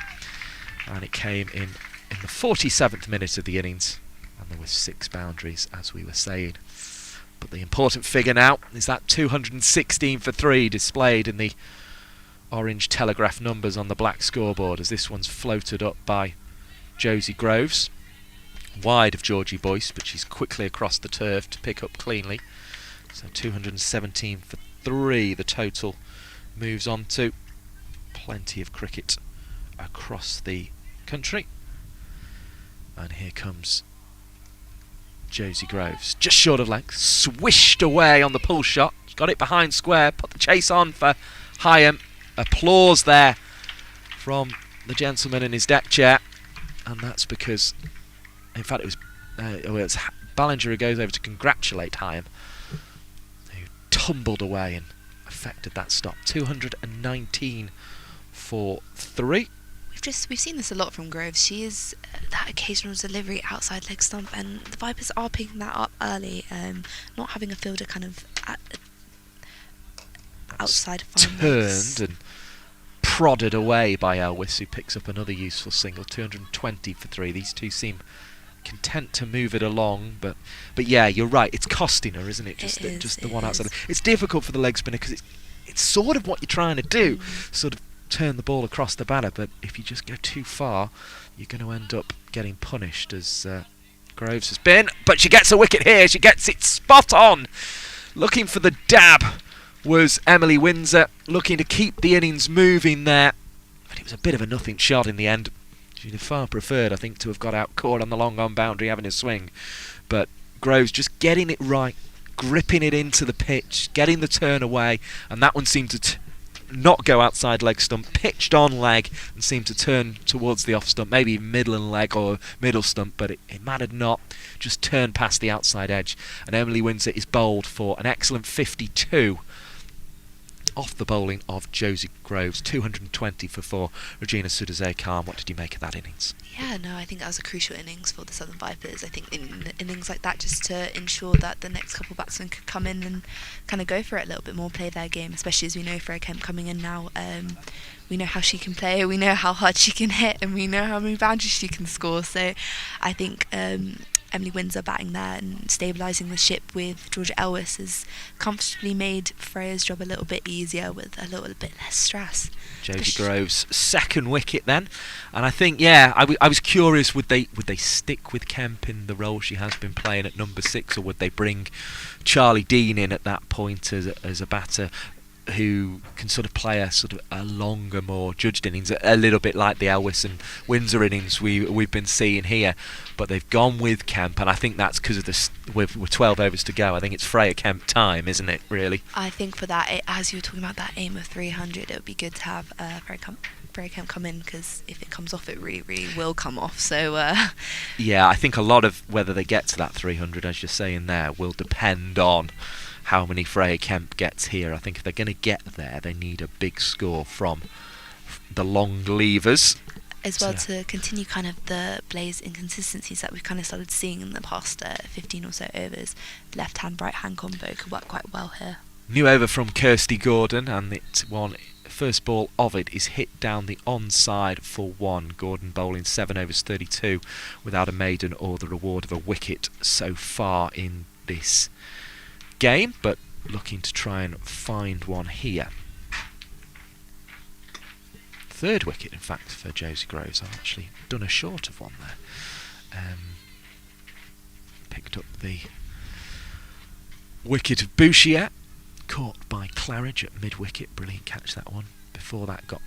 and it came in the 47th minute of the innings, and there were 6 boundaries, as we were saying. But the important figure now is that 216 for 3 displayed in the orange telegraph numbers on the black scoreboard, as this one's floated up by Josie Groves, wide of Georgie Boyce, but she's quickly across the turf to pick up cleanly. So 217 for 3 the total moves on to. Plenty of cricket across the country, and here comes Josie Groves, just short of leg, swished away on the pull shot, got it behind square, put the chase on for Heyhoe. Applause there from the gentleman in his deck chair, and that's because, in fact, it was Ballinger who goes over to congratulate Heyhoe, who tumbled away and affected that stop. 219 for 3. We've seen this a lot from Groves. She is that occasional delivery outside leg stump, and the Vipers are picking that up early, not having a fielder kind of outside fine legs. Turned and prodded away by Elwis, who picks up another useful single. 220 for 3. These two seem content to move it along, but yeah, you're right, it's costing her, isn't it? Just the one outside. It's difficult for the leg spinner because it's sort of what you're trying to do, sort of turn the ball across the batter, but if you just go too far, you're going to end up getting punished, as Groves has been. But she gets a wicket here, she gets it spot on. Looking for the dab was Emily Windsor, looking to keep the innings moving there, but it was a bit of a nothing shot in the end. She'd have far preferred, I think, to have got out caught on the long on boundary having a swing, but Groves just getting it right, gripping it into the pitch, getting the turn away, and that one seemed to not go outside leg stump, pitched on leg, and seemed to turn towards the off stump, maybe middle and leg or middle stump, but it mattered not, just turned past the outside edge, and Emily Windsor is bowled for an excellent 52 off the bowling of Josie Groves. 220 for 4. Regina Sudhazay-Khan, what did you make of that innings? Yeah, no, I think that was a crucial innings for the Southern Vipers. I think in innings like that, just to ensure that the next couple of batsmen could come in and kind of go for it a little bit more, play their game, especially as we know Freya Kemp coming in now. We know how she can play, we know how hard she can hit, and we know how many boundaries she can score. So I think Emily Windsor batting there and stabilising the ship with Georgia Elwis has comfortably made Freya's job a little bit easier with a little bit less stress. Josie Groves' second wicket then, and I think, yeah, I was curious, would they stick with Kemp in the role she has been playing at number 6, or would they bring Charlie Dean in at that point as a batter who can sort of play a longer, more judged innings, a little bit like the Elwis and Windsor innings we've been seeing here. But they've gone with Kemp, and I think that's because of this. With 12 overs to go, I think it's Freya Kemp time, isn't it? Really. I think for that, as you were talking about that aim of 300, it would be good to have Freya Kemp come in, because if it comes off, it really, really will come off. So yeah, I think a lot of whether they get to that 300, as you're saying there, will depend on how many Freya Kemp gets here. I think if they're going to get there, they need a big score from the long levers. as well to continue kind of the Blaze inconsistencies that we've kind of started seeing in the past 15 or so overs. Left hand, right hand combo could work quite well here. New over from Kirsty Gordon, and first ball of it is hit down the onside for 1. Gordon bowling 7 overs 32 without a maiden or the reward of a wicket so far in this game, but looking to try and find one here. Third wicket, in fact, for Josie Groves. I've actually done a short of one there. Picked up the wicket of Bouchier, caught by Claridge at mid-wicket. Brilliant catch, that one. Before that got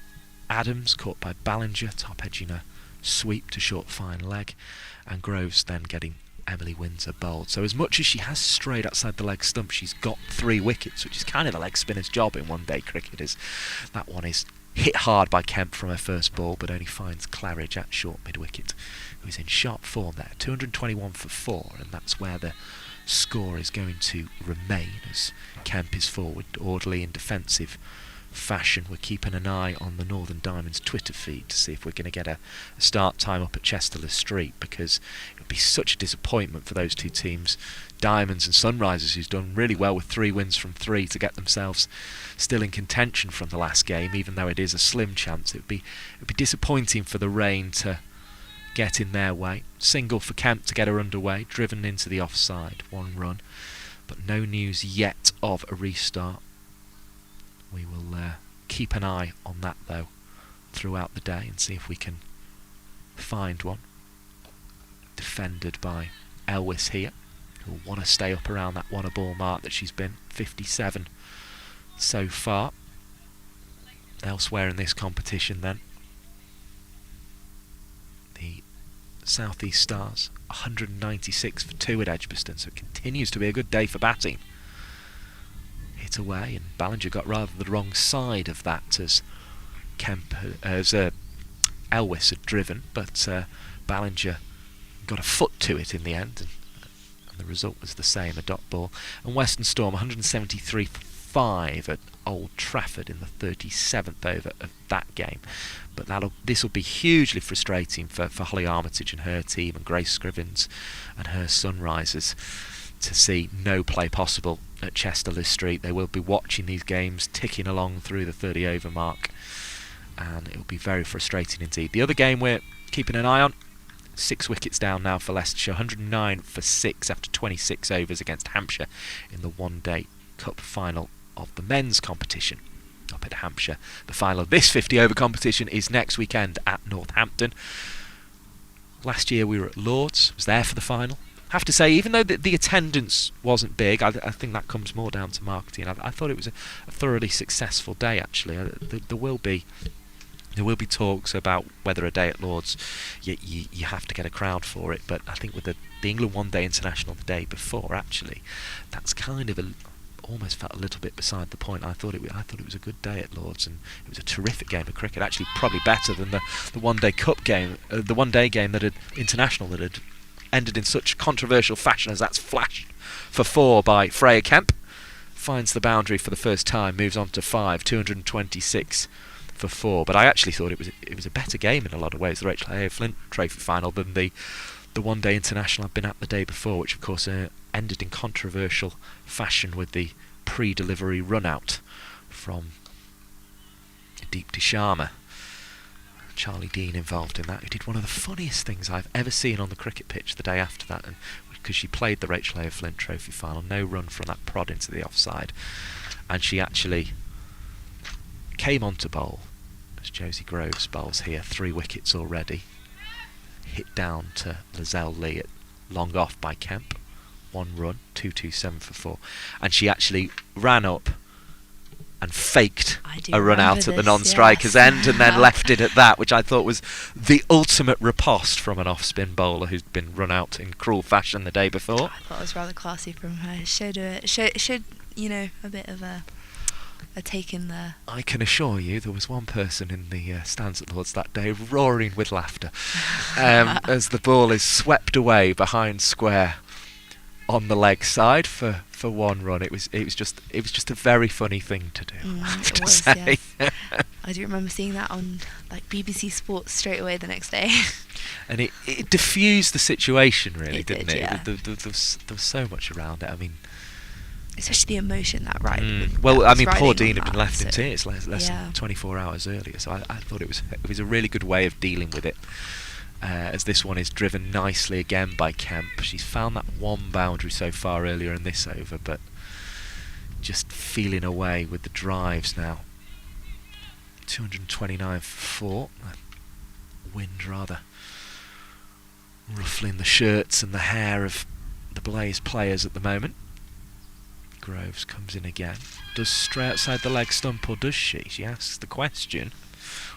Adams, caught by Ballinger, top-edging a sweep to short fine leg. And Groves then getting Emily Windsor bowled. So as much as she has strayed outside the leg stump, she's got 3 wickets, which is kind of the leg spinner's job in one-day cricket. That one is hit hard by Kemp from her first ball, but only finds Claridge at short mid-wicket, who's in sharp form there. 221 for 4, and that's where the score is going to remain as Kemp is forward, orderly in defensive fashion. We're keeping an eye on the Northern Diamonds Twitter feed to see if we're going to get a start time up at Chesterley Street, because it would be such a disappointment for those two teams, Diamonds and Sunrisers, who's done really well with 3 wins from 3, to get themselves still in contention from the last game, even though it is a slim chance. It would be disappointing for the rain to get in their way. Single for Kemp to get her underway, driven into the offside, 1 run, but no news yet of a restart. We will keep an eye on that though throughout the day and see if we can find one. Defended by Elwys here, who will want to stay up around that 1 a ball mark that she's been, 57 so far. Elsewhere in this competition then, the South East Stars 196 for 2 at Edgbaston, so it continues to be a good day for batting. Hit away, and Ballinger got rather the wrong side of that as Elwys had driven, but Ballinger got a foot to it in the end, and the result was the same, a dot ball. And Western Storm 173 for 5 at Old Trafford in the 37th over of that game. But this will be hugely frustrating for Holly Armitage and her team, and Grace Scrivens and her Sunrisers, to see no play possible at Chesterley Street. They will be watching these games ticking along through the 30 over mark, and it will be very frustrating indeed. The other game we're keeping an eye on, 6 wickets down now for Leicestershire, 109 for 6 after 26 overs against Hampshire in the one-day cup final of the men's competition up at Hampshire. The final of this 50 over competition is next weekend at Northampton. Last year we were at Lords, was there for the final. Have to say, even though the attendance wasn't big, I think that comes more down to marketing. I thought it was a thoroughly successful day, actually. There will be talks about whether a day at Lords you have to get a crowd for it, but I think with the England One Day International the day before, actually, that's kind of almost felt a little bit beside the point. I thought it was a good day at Lords, and it was a terrific game of cricket. Actually, probably better than the One Day Cup game, the One Day game that had international that had ended in such controversial fashion as that's flashed for 4 by Freya Kemp. Finds the boundary for the first time, moves on to 5, 226 for 4. But I actually thought it was a better game in a lot of ways, the Rachael Heyhoe Flint Trophy final, than the One Day International I've been at the day before, which of course ended in controversial fashion with the pre-delivery run-out from Deepti Sharma. Charlie Dean involved in that, who did one of the funniest things I've ever seen on the cricket pitch the day after that, and because she played the Rachael Heyhoe Flint Trophy final, no run from that prod into the offside, and she actually came on to bowl as Josie Groves bowls here, 3 wickets already, hit down to Lizelle Lee at long off by Kemp, 1 run, 227 for 4, and she actually ran up and faked a run out at the non-striker's end, and then left it at that, which I thought was the ultimate riposte from an off-spin bowler who's been run out in cruel fashion the day before. I thought it was rather classy from her. Showed a bit of a take in there. I can assure you there was one person in the stands at Lords that day roaring with laughter as the ball is swept away behind square on the leg side for for one run. It was just a very funny thing to do. I have to say. Yes. I do remember seeing that on like BBC Sports straight away the next day. And it diffused the situation, really, didn't it? Yeah. There was so much around it. I mean, especially the emotion that ride. Well, I mean, poor riding Dean on had been that, left in so- tears less than 24 hours earlier, so I thought it was a really good way of dealing with it. As this one is driven nicely again by Kemp. She's found that one boundary so far earlier in this over, but just feeling away with the drives now. 229 for 4. Wind rather ruffling the shirts and the hair of the Blaze players at the moment. Groves comes in again. Does stray outside the leg stump, or does she? She asks the question.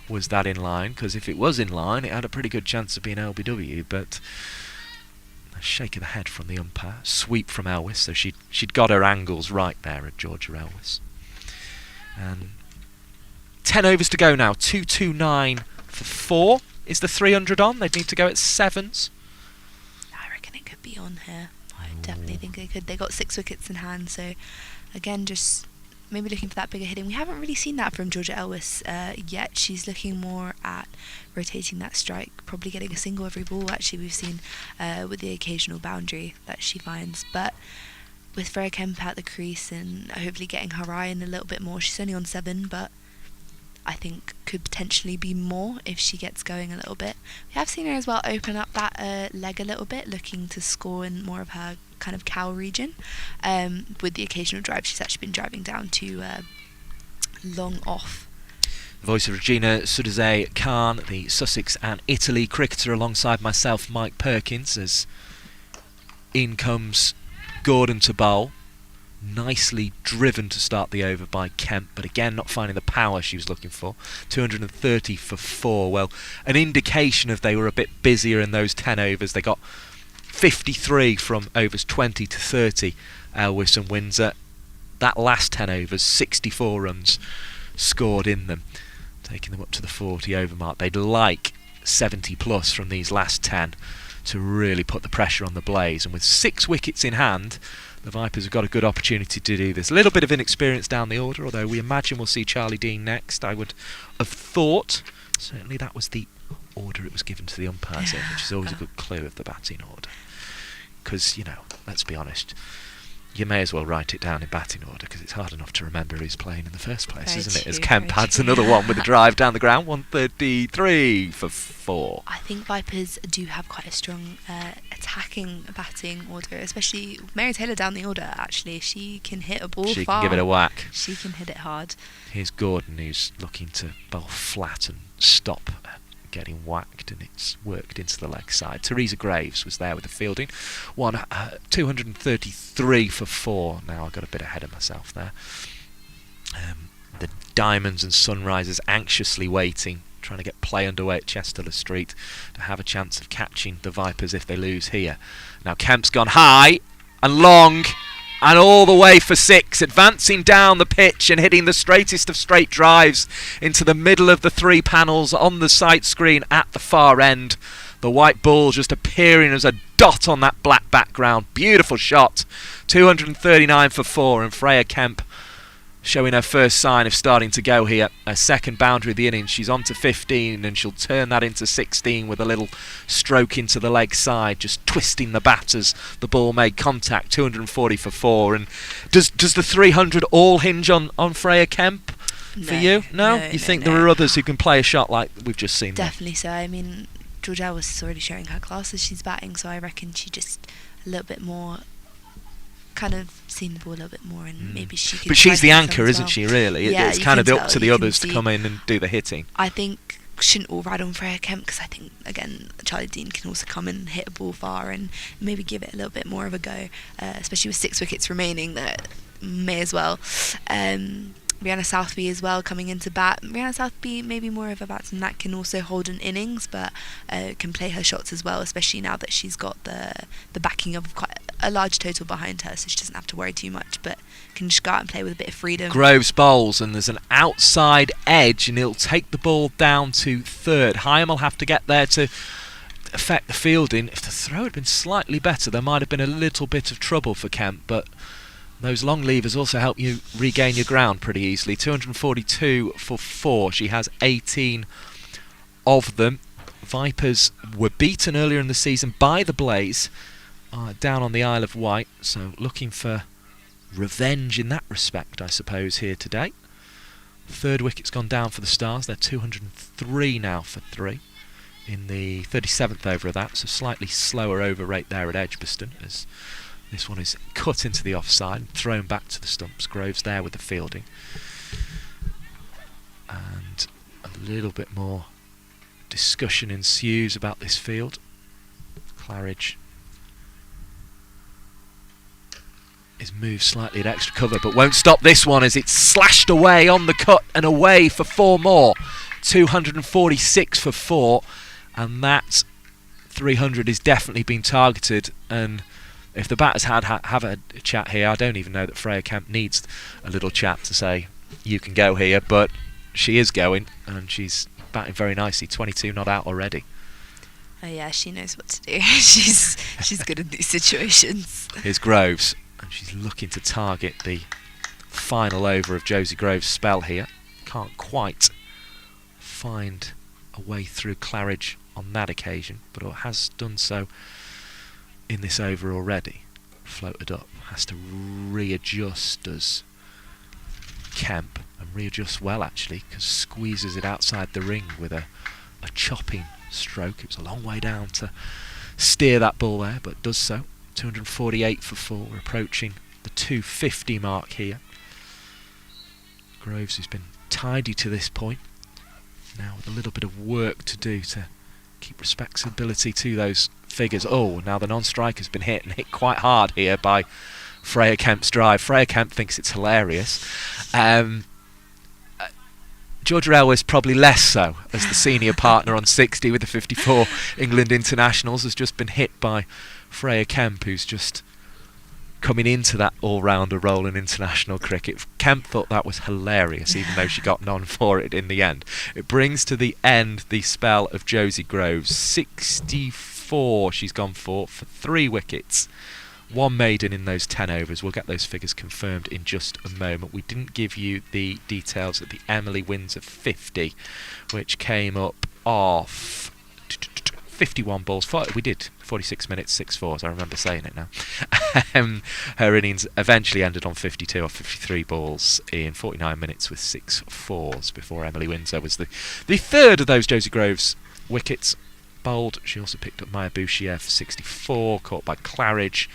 Was that in line? Because if it was in line, it had a pretty good chance of being LBW, but a shake of the head from the umpire. Sweep from Elwes, so she'd got her angles right there at Georgia Elwes. And 10 overs to go now. 229 for 4. Is the 300 on? They'd need to go at 7s. I reckon it could be on here. I definitely think they could. They got 6 wickets in hand, so again, just maybe looking for that bigger hitting. We haven't really seen that from Georgia Elwes yet. She's looking more at rotating that strike, probably getting a single every ball. Actually, we've seen with the occasional boundary that she finds. But with Freya Kemp at the crease and hopefully getting her eye in a little bit more, she's only on 7, but I think could potentially be more if she gets going a little bit. We have seen her as well open up that leg a little bit, looking to score in more of her kind of cow region. With the occasional drive, she's actually been driving down to long off. The voice of Regina Sudaze Khan, the Sussex and Italy cricketer, alongside myself, Mike Perkins, as in comes Gordon to bowl. Nicely driven to start the over by Kemp, but again not finding the power she was looking for. 230 for 4. Well, an indication of they were a bit busier in those 10 overs. They got 53 from overs 20 to 30, Elwes and Windsor. That last 10 overs, 64 runs scored in them, taking them up to the 40 over mark. They'd like 70 plus from these last 10 to really put the pressure on the Blaze, and with 6 wickets in hand, the Vipers have got a good opportunity to do this. A little bit of inexperience down the order, although we imagine we'll see Charlie Dean next. I would have thought. Certainly that was the order it was given to the umpires, which is always a good clue of the batting order. Because, let's be honest, you may as well write it down in batting order, because it's hard enough to remember who's playing in the first place, Very isn't it? true, As Kemp very adds true. another one with a drive down the ground, 133 for 4. I think Vipers do have quite a strong attacking batting order, especially Mary Taylor down the order. Actually, she can hit a ball She far. can give it a whack. She can hit it hard. Here's Gordon, who's looking to bowl flat and stop getting whacked, and it's worked into the leg side. Teresa Graves was there with the fielding. 233 for 4. Now I got a bit ahead of myself there. The Diamonds and Sunrisers anxiously waiting, trying to get play underway at Chester Street to have a chance of catching the Vipers if they lose here. Now Kemp's gone high and long and all the way for 6, advancing down the pitch and hitting the straightest of straight drives into the middle of the 3 panels on the sight screen at the far end. The white ball just appearing as a dot on that black background. Beautiful shot. 239 for 4, and Freya Kemp showing her first sign of starting to go here. Her second boundary of the innings. She's on to 15, and she'll turn that into 16 with a little stroke into the leg side, just twisting the bat as the ball made contact. 240 for 4. And does the 300 all hinge on Freya Kemp for you? No? You think there are others who can play a shot like we've just seen there? Definitely so. I mean, Georgia was already showing her class as she's batting, so I reckon she just a little bit more kind of seen the ball a little bit more, and maybe she could. But she's the try anchor, as isn't well. she, really? Yeah, It's you kind can of up tell, to the you can others to see. come in and do the hitting. I think shouldn't all ride on Freya Kemp, because I think, again, Charlie Dean can also come and hit a ball far and maybe give it a little bit more of a go, especially with 6 wickets remaining. That may as well. Rihanna Southby as well coming into bat. Rihanna Southby maybe more of a batsman that can also hold an innings, but can play her shots as well, especially now that she's got the backing of quite a large total behind her, so she doesn't have to worry too much, but can just go out and play with a bit of freedom. Groves bowls, and there's an outside edge, and he'll take the ball down to 3rd. Heyhoe will have to get there to affect the fielding. If the throw had been slightly better, there might have been a little bit of trouble for Kemp, but Those long levers also help you regain your ground pretty easily. 242 for 4. She has 18 of them. Vipers were beaten earlier in the season by the Blaze down on the Isle of Wight, so looking for revenge in that respect, I suppose, here today. Third wicket's gone down for the Stars. They're 203 now for 3 in the 37th over of that, so slightly slower over rate there at Edgbaston, as this one is cut into the offside and thrown back to the stumps. Groves there with the fielding. And a little bit more discussion ensues about this field. Claridge is moved slightly at extra cover, but won't stop this one as it's slashed away on the cut and away for 4 more. 246 for 4, and that 300 is definitely been targeted. And if the batters have a chat here, I don't even know that Freya Kemp needs a little chat to say you can go here, but she is going, and she's batting very nicely. 22 not out already. Oh yeah, she knows what to do. she's good in these situations. Here's Groves, and she's looking to target the final over of Josie Groves' spell here. Can't quite find a way through Claridge on that occasion, but has done so in this over already. Floated up, has to readjust as Kemp, and readjusts well actually, because squeezes it outside the ring with a chopping stroke. It was a long way down to steer that ball there, but does so. 248 for 4. We're approaching the 250 mark here. Groves, who's been tidy to this point, now with a little bit of work to do to keep respectability to those figures. Oh, now the non-striker's been hit, and hit quite hard here by Freya Kemp's drive. Freya Kemp thinks it's hilarious. Georgia Elwes probably less so, as the senior partner on 60 with the 54 England internationals, has just been hit by Freya Kemp, who's just coming into that all-rounder role in international cricket. Kemp thought that was hilarious, even though she got none for it in the end. It brings to the end the spell of Josie Groves. 64 she's gone for 3 wickets. 1 maiden in those 10 overs. We'll get those figures confirmed in just a moment. We didn't give you the details of the Emily Windsor 50, which came up off 51 balls. We did 46 minutes, 6 fours. I remember saying it now. Her innings eventually ended on 52 or 53 balls in 49 minutes with 6 fours before Emily Windsor was the third of those Josie Groves wickets bowled. She also picked up Maya Bouchier for 64, caught by Claridge,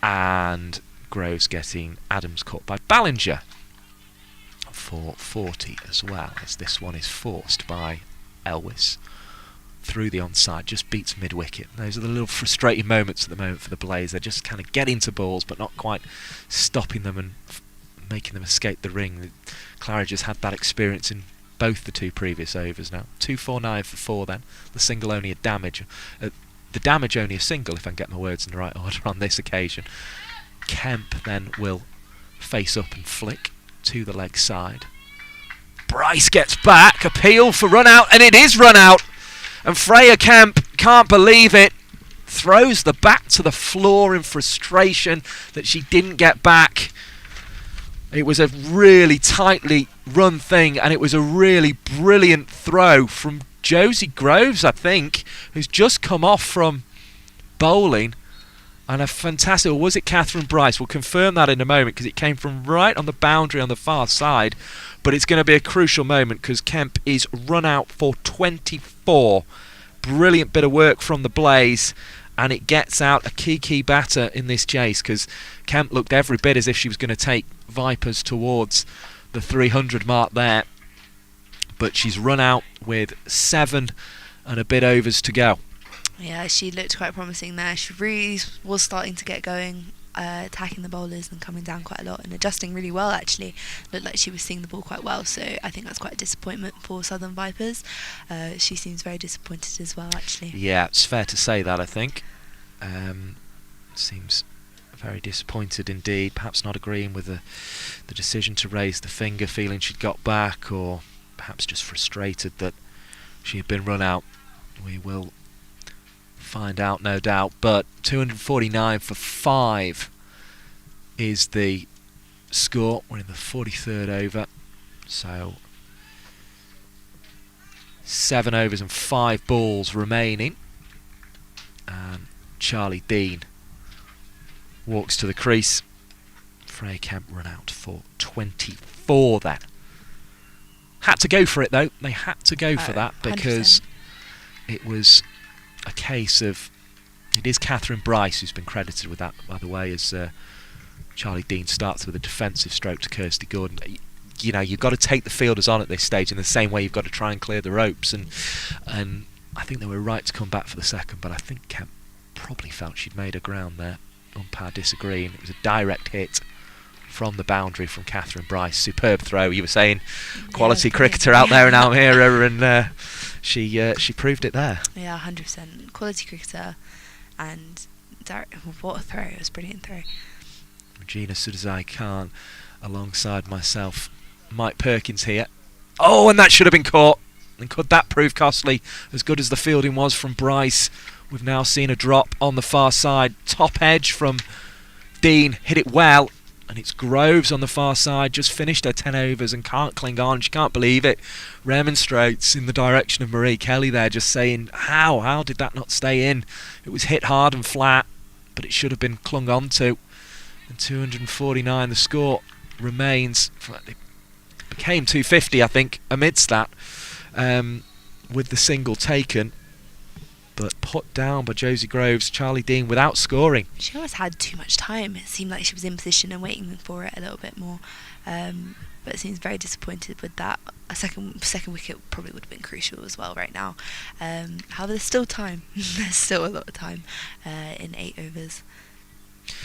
and Groves getting Adams caught by Ballinger for 40 as well, as this one is forced by Elwes through the onside, just beats mid-wicket. Those are the little frustrating moments at the moment for the Blaze. They're just kind of getting to balls but not quite stopping them and making them escape the ring. Claridge has had that experience in both the 2 previous overs now. 249 for 4 then. The single only a damage. The damage only a single, if I can get my words in the right order on this occasion. Kemp then will face up and flick to the leg side. Bryce gets back, appeal for run out, and it is run out. And Freya Kemp can't believe it. Throws the bat to the floor in frustration that she didn't get back. It was a really tightly run thing, and it was a really brilliant throw from Josie Groves, I think, who's just come off from bowling. And a fantastic, or was it Catherine Bryce? We'll confirm that in a moment, because it came from right on the boundary on the far side. But it's going to be a crucial moment, because Kemp is run out for 24. Brilliant bit of work from the Blaze, and it gets out a key batter in this chase, because Kemp looked every bit as if she was going to take Vipers towards the 300 mark there. But she's run out with 7 and a bit overs to go. Yeah, she looked quite promising there. She really was starting to get going, attacking the bowlers and coming down quite a lot and adjusting really well, actually. Looked like she was seeing the ball quite well, so I think that's quite a disappointment for Southern Vipers. She seems very disappointed as well, actually. Yeah, it's fair to say that, I think. Seems very disappointed indeed, perhaps not agreeing with the decision to raise the finger, feeling she'd got back, or perhaps just frustrated that she had been run out. We will find out, no doubt. But 249 for 5 is the score. We're in the 43rd over, so 7 overs and 5 balls remaining, and Charlie Dean walks to the crease. Freya Kemp run out for 24 then. Had to go for it though. They had to go for that because 100%. It was a case of, it is Catherine Bryce who's been credited with that, by the way, as Charlie Dean starts with a defensive stroke to Kirsty Gordon. You know, you've got to take the fielders on at this stage in the same way you've got to try and clear the ropes, and I think they were right to come back for the second, but I think Kemp probably felt she'd made her ground there. Umpire disagreeing. It was a direct hit from the boundary from Catherine Bryce. Superb throw. You were saying quality cricketer out there in Almira, and she proved it there. Yeah, 100%. Quality cricketer, and what a throw. It was a brilliant throw. Regina Sudazai Khan alongside myself. Mike Perkins here. Oh, and that should have been caught. And could that prove costly? As good as the fielding was from Bryce, we've now seen a drop on the far side. Top edge from Dean. Hit it well. And it's Groves on the far side, just finished her 10 overs and can't cling on. She can't believe it. Remonstrates in the direction of Marie Kelly there, just saying, how did that not stay in? It was hit hard and flat, but it should have been clung on to. And 249 the score remains. It became 250, I think, amidst that, with the single taken. But put down by Josie Groves. Charlie Dean without scoring. She always had too much time. It seemed like she was in position and waiting for it a little bit more. But it seems very disappointed with that. A second wicket probably would have been crucial as well right now. However, there's still time. There's still a lot of time in 8 overs.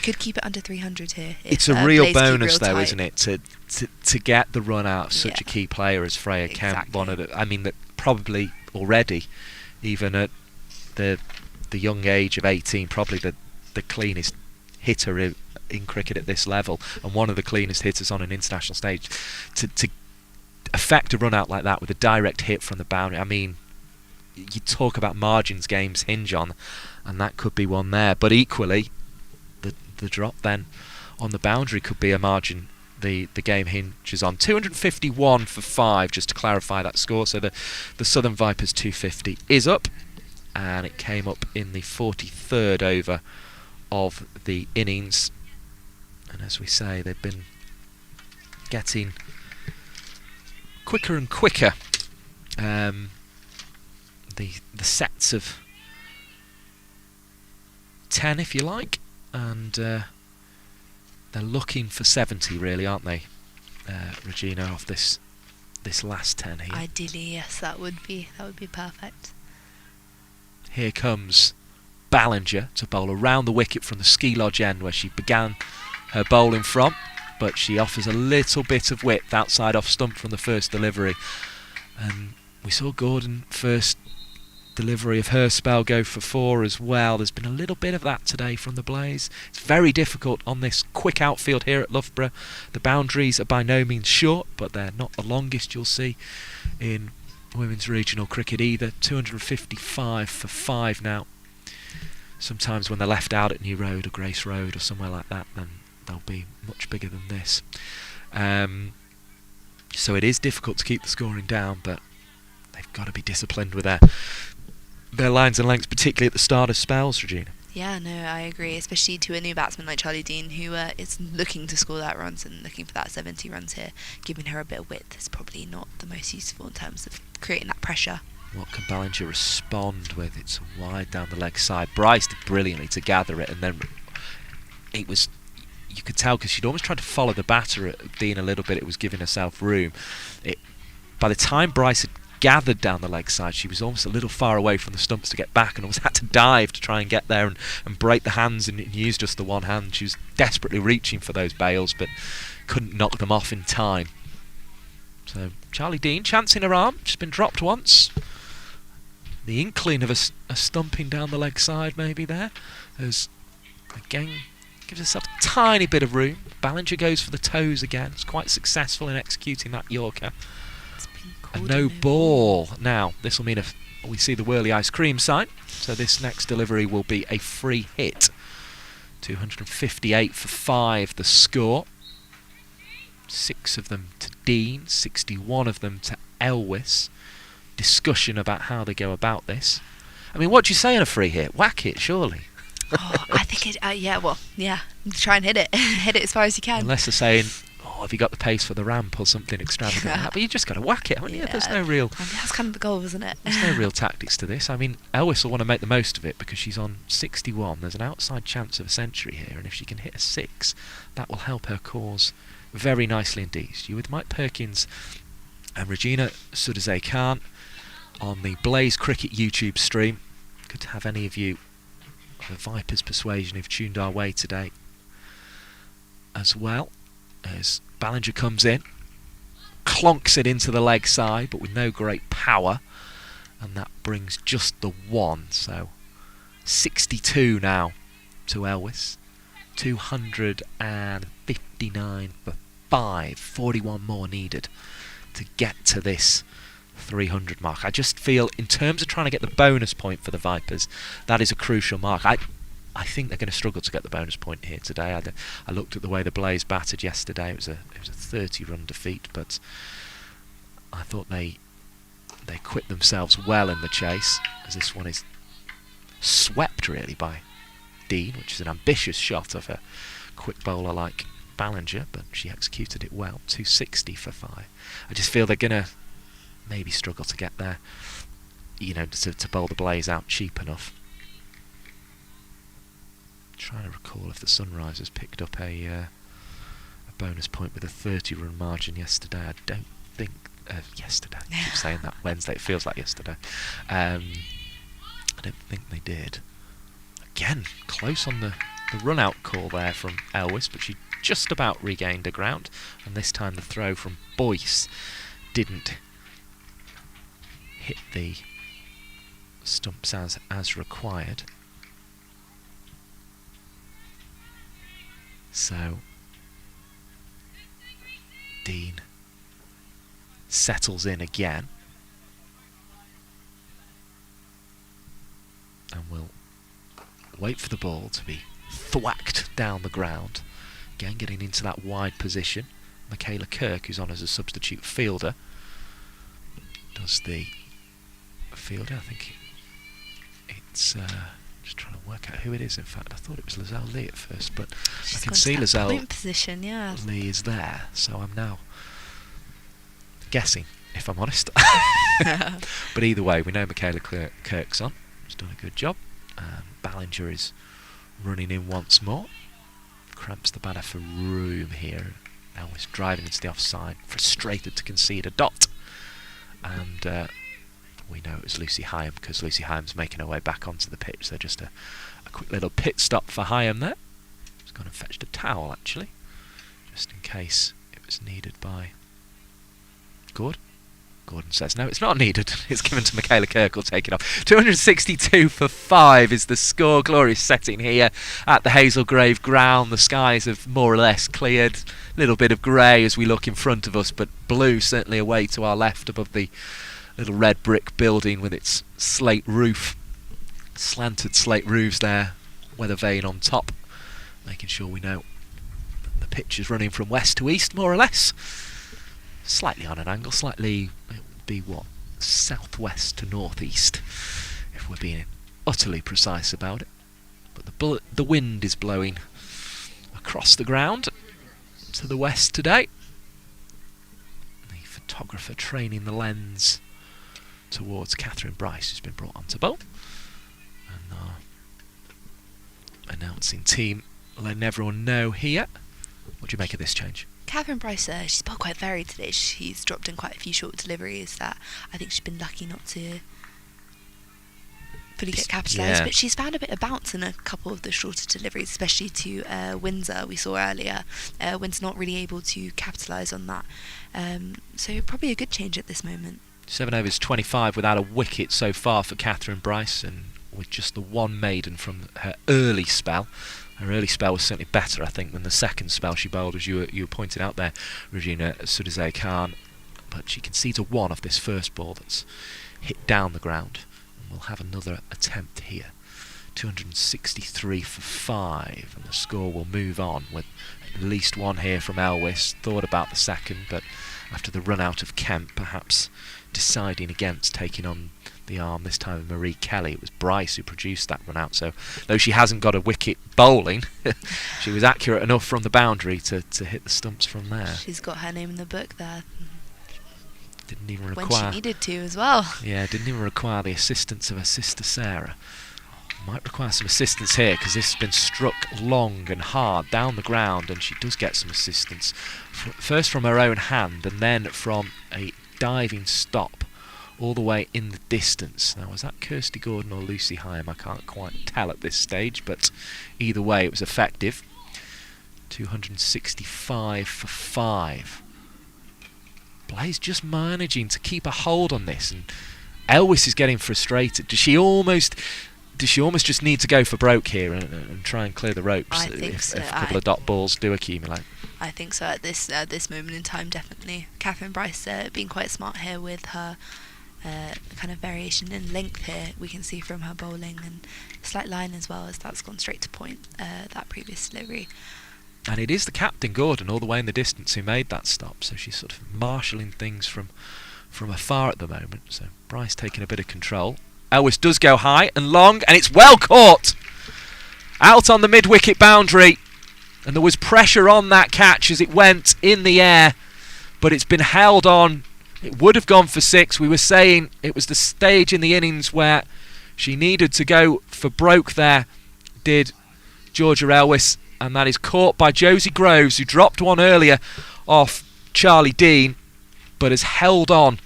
Could keep it under 300 here. It's a real bonus, though, isn't it, to get the run out of such a key player as Freya Kemp. One of the, I mean, that probably already, even at the young age of 18, probably the cleanest hitter in cricket at this level, and one of the cleanest hitters on an international stage. To affect a run out like that with a direct hit from the boundary, I mean, you talk about margins games hinge on, and that could be one there. But equally, the drop then on the boundary could be a margin the game hinges on. 251 for 5, just to clarify that score. So the Southern Vipers 250 is up, and it came up in the 43rd over of the innings. And as we say, they've been getting quicker and quicker. The sets of 10, if you like, and they're looking for 70, really, aren't they, Regina, off this last 10 here? Ideally, yes, that would be perfect. Here comes Ballinger to bowl around the wicket from the ski lodge end where she began her bowling from, but she offers a little bit of width outside off stump from the first delivery. And we saw Gordon first delivery of her spell go for 4 as well. There's been a little bit of that today from the Blaze. It's very difficult on this quick outfield here at Loughborough. The boundaries are by no means short, but they're not the longest you'll see in women's regional cricket either. 255 for 5 now. Sometimes when they're left out at New Road or Grace Road or somewhere like that, then they'll be much bigger than this. So it is difficult to keep the scoring down, but they've got to be disciplined with their lines and lengths, particularly at the start of spells, Regina. Yeah, no, I agree, especially to a new batsman like Charlie Dean, who is looking to score that runs and looking for that 70 runs here. Giving her a bit of width is probably not the most useful in terms of creating that pressure. What can Ballinger respond with? It's wide down the leg side. Bryce did brilliantly to gather it, and then it was, you could tell, because she'd almost tried to follow the batter at Dean a little bit, it was giving herself room. By the time Bryce had gathered down the leg side, she was almost a little far away from the stumps to get back, and almost had to dive to try and get there and break the hands and use just the one hand. She was desperately reaching for those bails, but couldn't knock them off in time. So Charlie Dean, chance in her arm, she's been dropped once. The inkling of a stumping down the leg side maybe there, as again gives herself a tiny bit of room. Ballinger goes for the toes again. It's quite successful in executing that Yorker. And no ball. Now, this will mean we see the Whirly Ice Cream sign. So this next delivery will be a free hit 258 for 5, the score. 6 of them to Dean, 61 of them to Elwes. Discussion about how they go about this. I mean, what do you say on a free hit? Whack it, surely. Oh, I think it. Yeah. Try and hit it. Hit it as far as you can. Unless they're saying, "Oh, have you got the pace for the ramp or something extravagant?" Like that? But you just got to whack it. I mean, there's no real. I mean, that's kind of the goal, isn't it? There's no real tactics to this. I mean, Elwes will want to make the most of it because she's on 61. There's an outside chance of a century here, and if she can hit a 6, that will help her cause very nicely indeed. You with Mike Perkins and Regina Sudazay-Khan on the Blaze Cricket YouTube stream. Good to have any of you of the Vipers Persuasion who've tuned our way today as well. As Ballinger comes in, clonks it into the leg side, but with no great power, and that brings just the 1. So 62 now to Elwes. 259 for 5. 41 more needed to get to this 300 mark. I just feel, in terms of trying to get the bonus point for the Vipers, that is a crucial mark. I think they're going to struggle to get the bonus point here today. I looked at the way the Blaze battered yesterday. It was a 30-run defeat, but I thought they quit themselves well in the chase, as this one is swept really by Dean, which is an ambitious shot of a quick bowler like Ballinger, but she executed it well. 260 for 5. I just feel they're going to maybe struggle to get there, to bowl the Blaze out cheap enough. Trying to recall if the Sunrisers picked up a bonus point with a 30-run margin yesterday. I don't think yesterday. I keep saying that. Wednesday. It feels like yesterday. I don't think they did. Again, close on the run-out call there from Elwes, but she just about regained her ground, and this time the throw from Boyce didn't hit the stumps as required. So Dean settles in again, and will wait for the ball to be thwacked down the ground. Again, getting into that wide position. Michaela Kirk, who's on as a substitute fielder, does the fielder. I think it's just trying to work out who it is. In fact, I thought it was Lizelle Lee at first, but She's I can see Lizelle point position, yeah. Lee is there, so I'm now guessing, if I'm honest. But either way, we know Michaela Kirk's on. She's done a good job. Ballinger is running in once more. Cramps the batter for room here. Now he's driving into the offside, frustrated to concede a dot. And we know it was Lucy Hyam, because Lucy Hyam's making her way back onto the pitch. So just a quick little pit stop for Hyam there. She's gone and fetched a towel, actually, just in case it was needed by Gordon. Gordon says no, it's not needed. It's given to Michaela Kirk, will take it off. 262 for 5 is the score. Glorious setting here at the Haslegrave ground. The skies have more or less cleared. A little bit of grey as we look in front of us, but blue certainly away to our left above the little red brick building with its slate roof. Slanted slate roofs there, weather vane on top, making sure we know the pitch is running from west to east more or less. Slightly on an angle, slightly, it would be what, southwest to northeast, if we're being utterly precise about it. But the wind is blowing across the ground to the west today. The photographer training the lens towards Catherine Bryce, who's been brought onto bowl, and our announcing team letting everyone know here. What do you make of this change? Catherine Bryce, she's bowled quite varied today. She's dropped in quite a few short deliveries that I think she's been lucky not to fully get capitalised, but she's found a bit of bounce in a couple of the shorter deliveries, especially to Windsor we saw earlier. Windsor not really able to capitalise on that, so probably a good change at this moment. 7 overs 25 without a wicket so far for Catherine Bryce, and with just the one maiden from her early spell. Her early spell was certainly better, I think, than the second spell she bowled, as you were pointing out there, Regina Sudazay-Khan. But she concedes a 1 off this first ball that's hit down the ground, and we'll have another attempt here. 263 for 5, and the score will move on with at least one here from Elwes. Thought about the second, but after the run out of Kemp, perhaps deciding against taking on the arm this time of Marie Kelly. It was Bryce who produced that run out, so though she hasn't got a wicket bowling, she was accurate enough from the boundary to hit the stumps from there. She's got her name in the book there. Didn't even require... When she needed to as well. Yeah, didn't even require the assistance of her sister Sarah. Might require some assistance here, because this has been struck long and hard down the ground, and she does get some assistance. First from her own hand, and then from a diving stop all the way in the distance. Now, was that Kirsty Gordon or Lucy Hyam? I can't quite tell at this stage, but either way it was effective. 265 for 5. Blaze just managing to keep a hold on this, and Elwes is getting frustrated. Does she almost just need to go for broke here and try and clear the ropes I think so. if a couple of dot balls do accumulate? I think so at this moment in time, definitely. Catherine Bryce being quite smart here with her kind of variation in length here. We can see from her bowling and slight line as well, as that's gone straight to point, that previous delivery. And it is the captain, Gordon, all the way in the distance, who made that stop, so she's sort of marshalling things from afar at the moment. So Bryce taking a bit of control. Elwes does go high and long, and it's well caught out on the mid-wicket boundary, and there was pressure on that catch as it went in the air, but it's been held on. It would have gone for 6. We were saying it was the stage in the innings where she needed to go for broke there, did Georgia Elwes, and that is caught by Josie Groves, who dropped one earlier off Charlie Dean, but has held on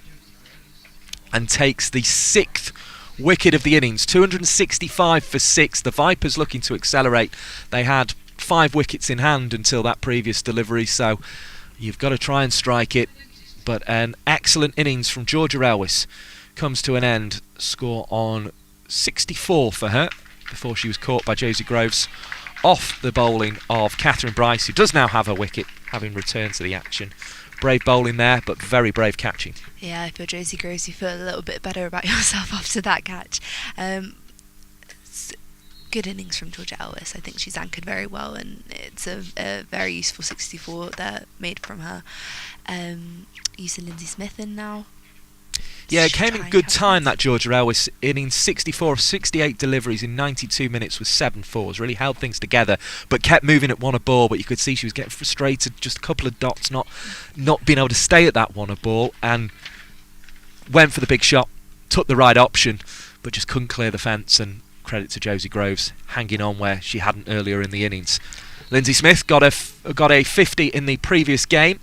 and takes the 6th wicket of the innings. 265 for 6. The Vipers looking to accelerate. They had 5 wickets in hand until that previous delivery, so you've got to try and strike it. But an excellent innings from Georgia Elwes comes to an end. Score on 64 for her before she was caught by Josie Groves off the bowling of Catherine Bryce, who does now have her wicket, having returned to the action. Brave bowling there, but very brave catching. Yeah, if you're Josie Groves, you feel a little bit better about yourself after that catch. Good innings from Georgia Elwes. I think she's anchored very well, and it's a very useful 64 there made from her. Using Lindsay Smith in now. Yeah, it came in good time, that Georgia Elwes innings. 64 of 68 deliveries in 92 minutes with 7 fours. Really held things together, but kept moving at one a ball. But you could see she was getting frustrated. Just a couple of dots, not being able to stay at that one a ball, and went for the big shot. Took the right option, but just couldn't clear the fence. And credit to Josie Groves, hanging on where she hadn't earlier in the innings. Lindsay Smith got a 50 in the previous game.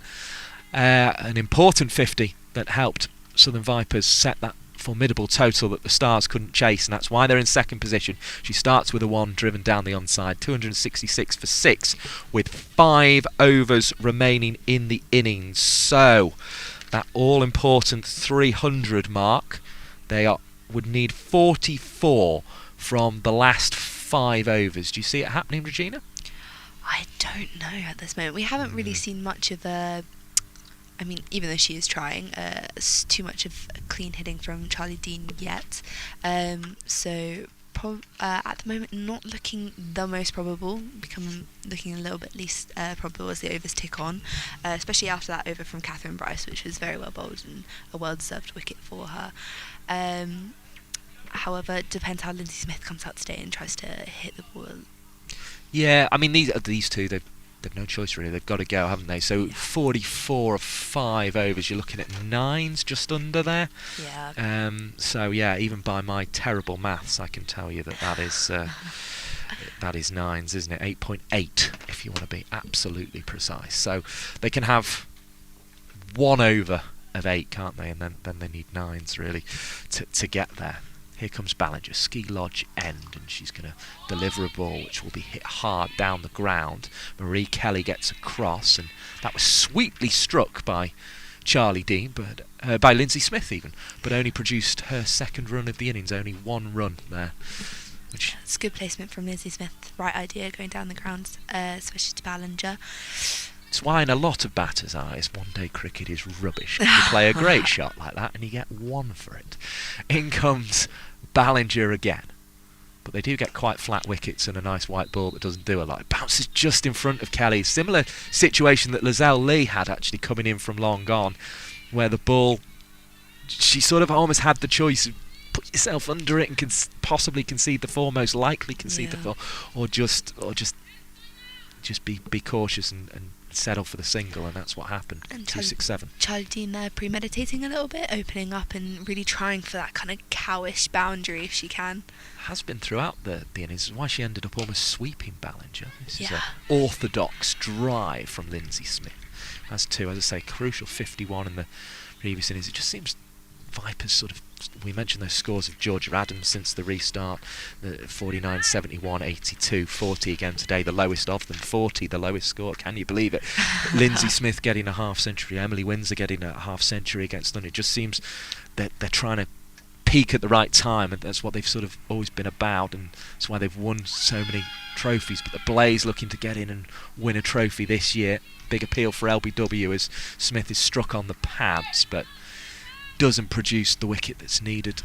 An important 50 that helped Southern Vipers set that formidable total that the Stars couldn't chase, and that's why they're in second position. She starts with a 1 driven down the onside. 266 for 6 with 5 overs remaining in the innings. So that all-important 300 mark, would need 44 from the last 5 overs. Do you see it happening, Regina? I don't know at this moment. We haven't really seen much of a... I mean, even though she is trying, too much of clean hitting from Charlie Dean yet. So at the moment, not looking the most probable. Looking a little bit least probable as the overs tick on, especially after that over from Catherine Bryce, which was very well bowled and a well-deserved wicket for her. However, it depends how Lindsay Smith comes out today and tries to hit the ball. Yeah, I mean, these two, they've no choice really. They've got to go, haven't they? So 44 of 5 overs. You're looking at 9s, just under there. Yeah. So yeah, even by my terrible maths, I can tell you that is that is 9s, isn't it? 8.8 if you want to be absolutely precise. So they can have 1 over of 8, can't they? And then they need 9s really to get there. Here comes Ballinger, ski lodge end, and she's going to deliver a ball which will be hit hard down the ground. Marie Kelly gets across, and that was sweetly struck by Charlie Dean, but by Lindsay Smith even, but only produced her 2nd run of the innings, only 1 run there. It's good placement from Lindsay Smith, right idea going down the ground, especially to Ballinger. It's why in a lot of batters' eyes, one-day cricket is rubbish. You play a great shot like that and you get 1 for it. In comes Ballinger again. but they do get quite flat wickets and a nice white ball that doesn't do a lot. It bounces just in front of Kelly. Similar situation that Lizelle Lee had actually coming in from long gone, where the ball, she sort of almost had the choice of put yourself under it and possibly concede the four, most likely concede the four, or just be cautious and settle for the single, and that's what happened. And 2-6-7. Charlie Dean there premeditating a little bit, opening up and really trying for that kind of cowish boundary if she can. Has been throughout the innings, why she ended up almost sweeping Ballinger. This is an orthodox drive from Lindsay Smith. As to, as I say, crucial 51 in the previous innings. It just seems Vipers sort of, we mentioned those scores of Georgia Adams since the restart, the 49, 71, 82, 40 again today, the lowest of them, 40, the lowest score, can you believe it? Lindsay Smith getting a half century, Emily Windsor getting a half century against them. It just seems that they're trying to peak at the right time, and that's what they've sort of always been about, and that's why they've won so many trophies. But the Blaze looking to get in and win a trophy this year. Big appeal for LBW as Smith is struck on the pads, but doesn't produce the wicket that's needed.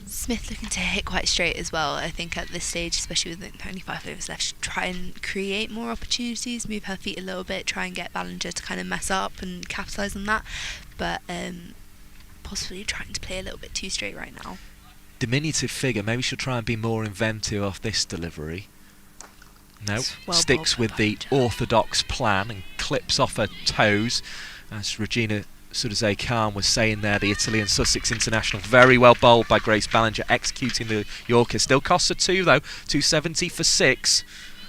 Smith looking to hit quite straight as well, I think, at this stage, especially with only 5 overs left. Should try and create more opportunities, move her feet a little bit, try and get Ballinger to kind of mess up and capitalise on that, but possibly trying to play a little bit too straight right now. Diminutive figure, maybe she'll try and be more inventive off this delivery. No, sticks with the orthodox plan and clips off her toes, as Regina Sudazay Khan was saying there, the Italy Sussex international. Very well bowled by Grace Ballinger, executing the Yorker. Still costs her 2 though, 270 for 6.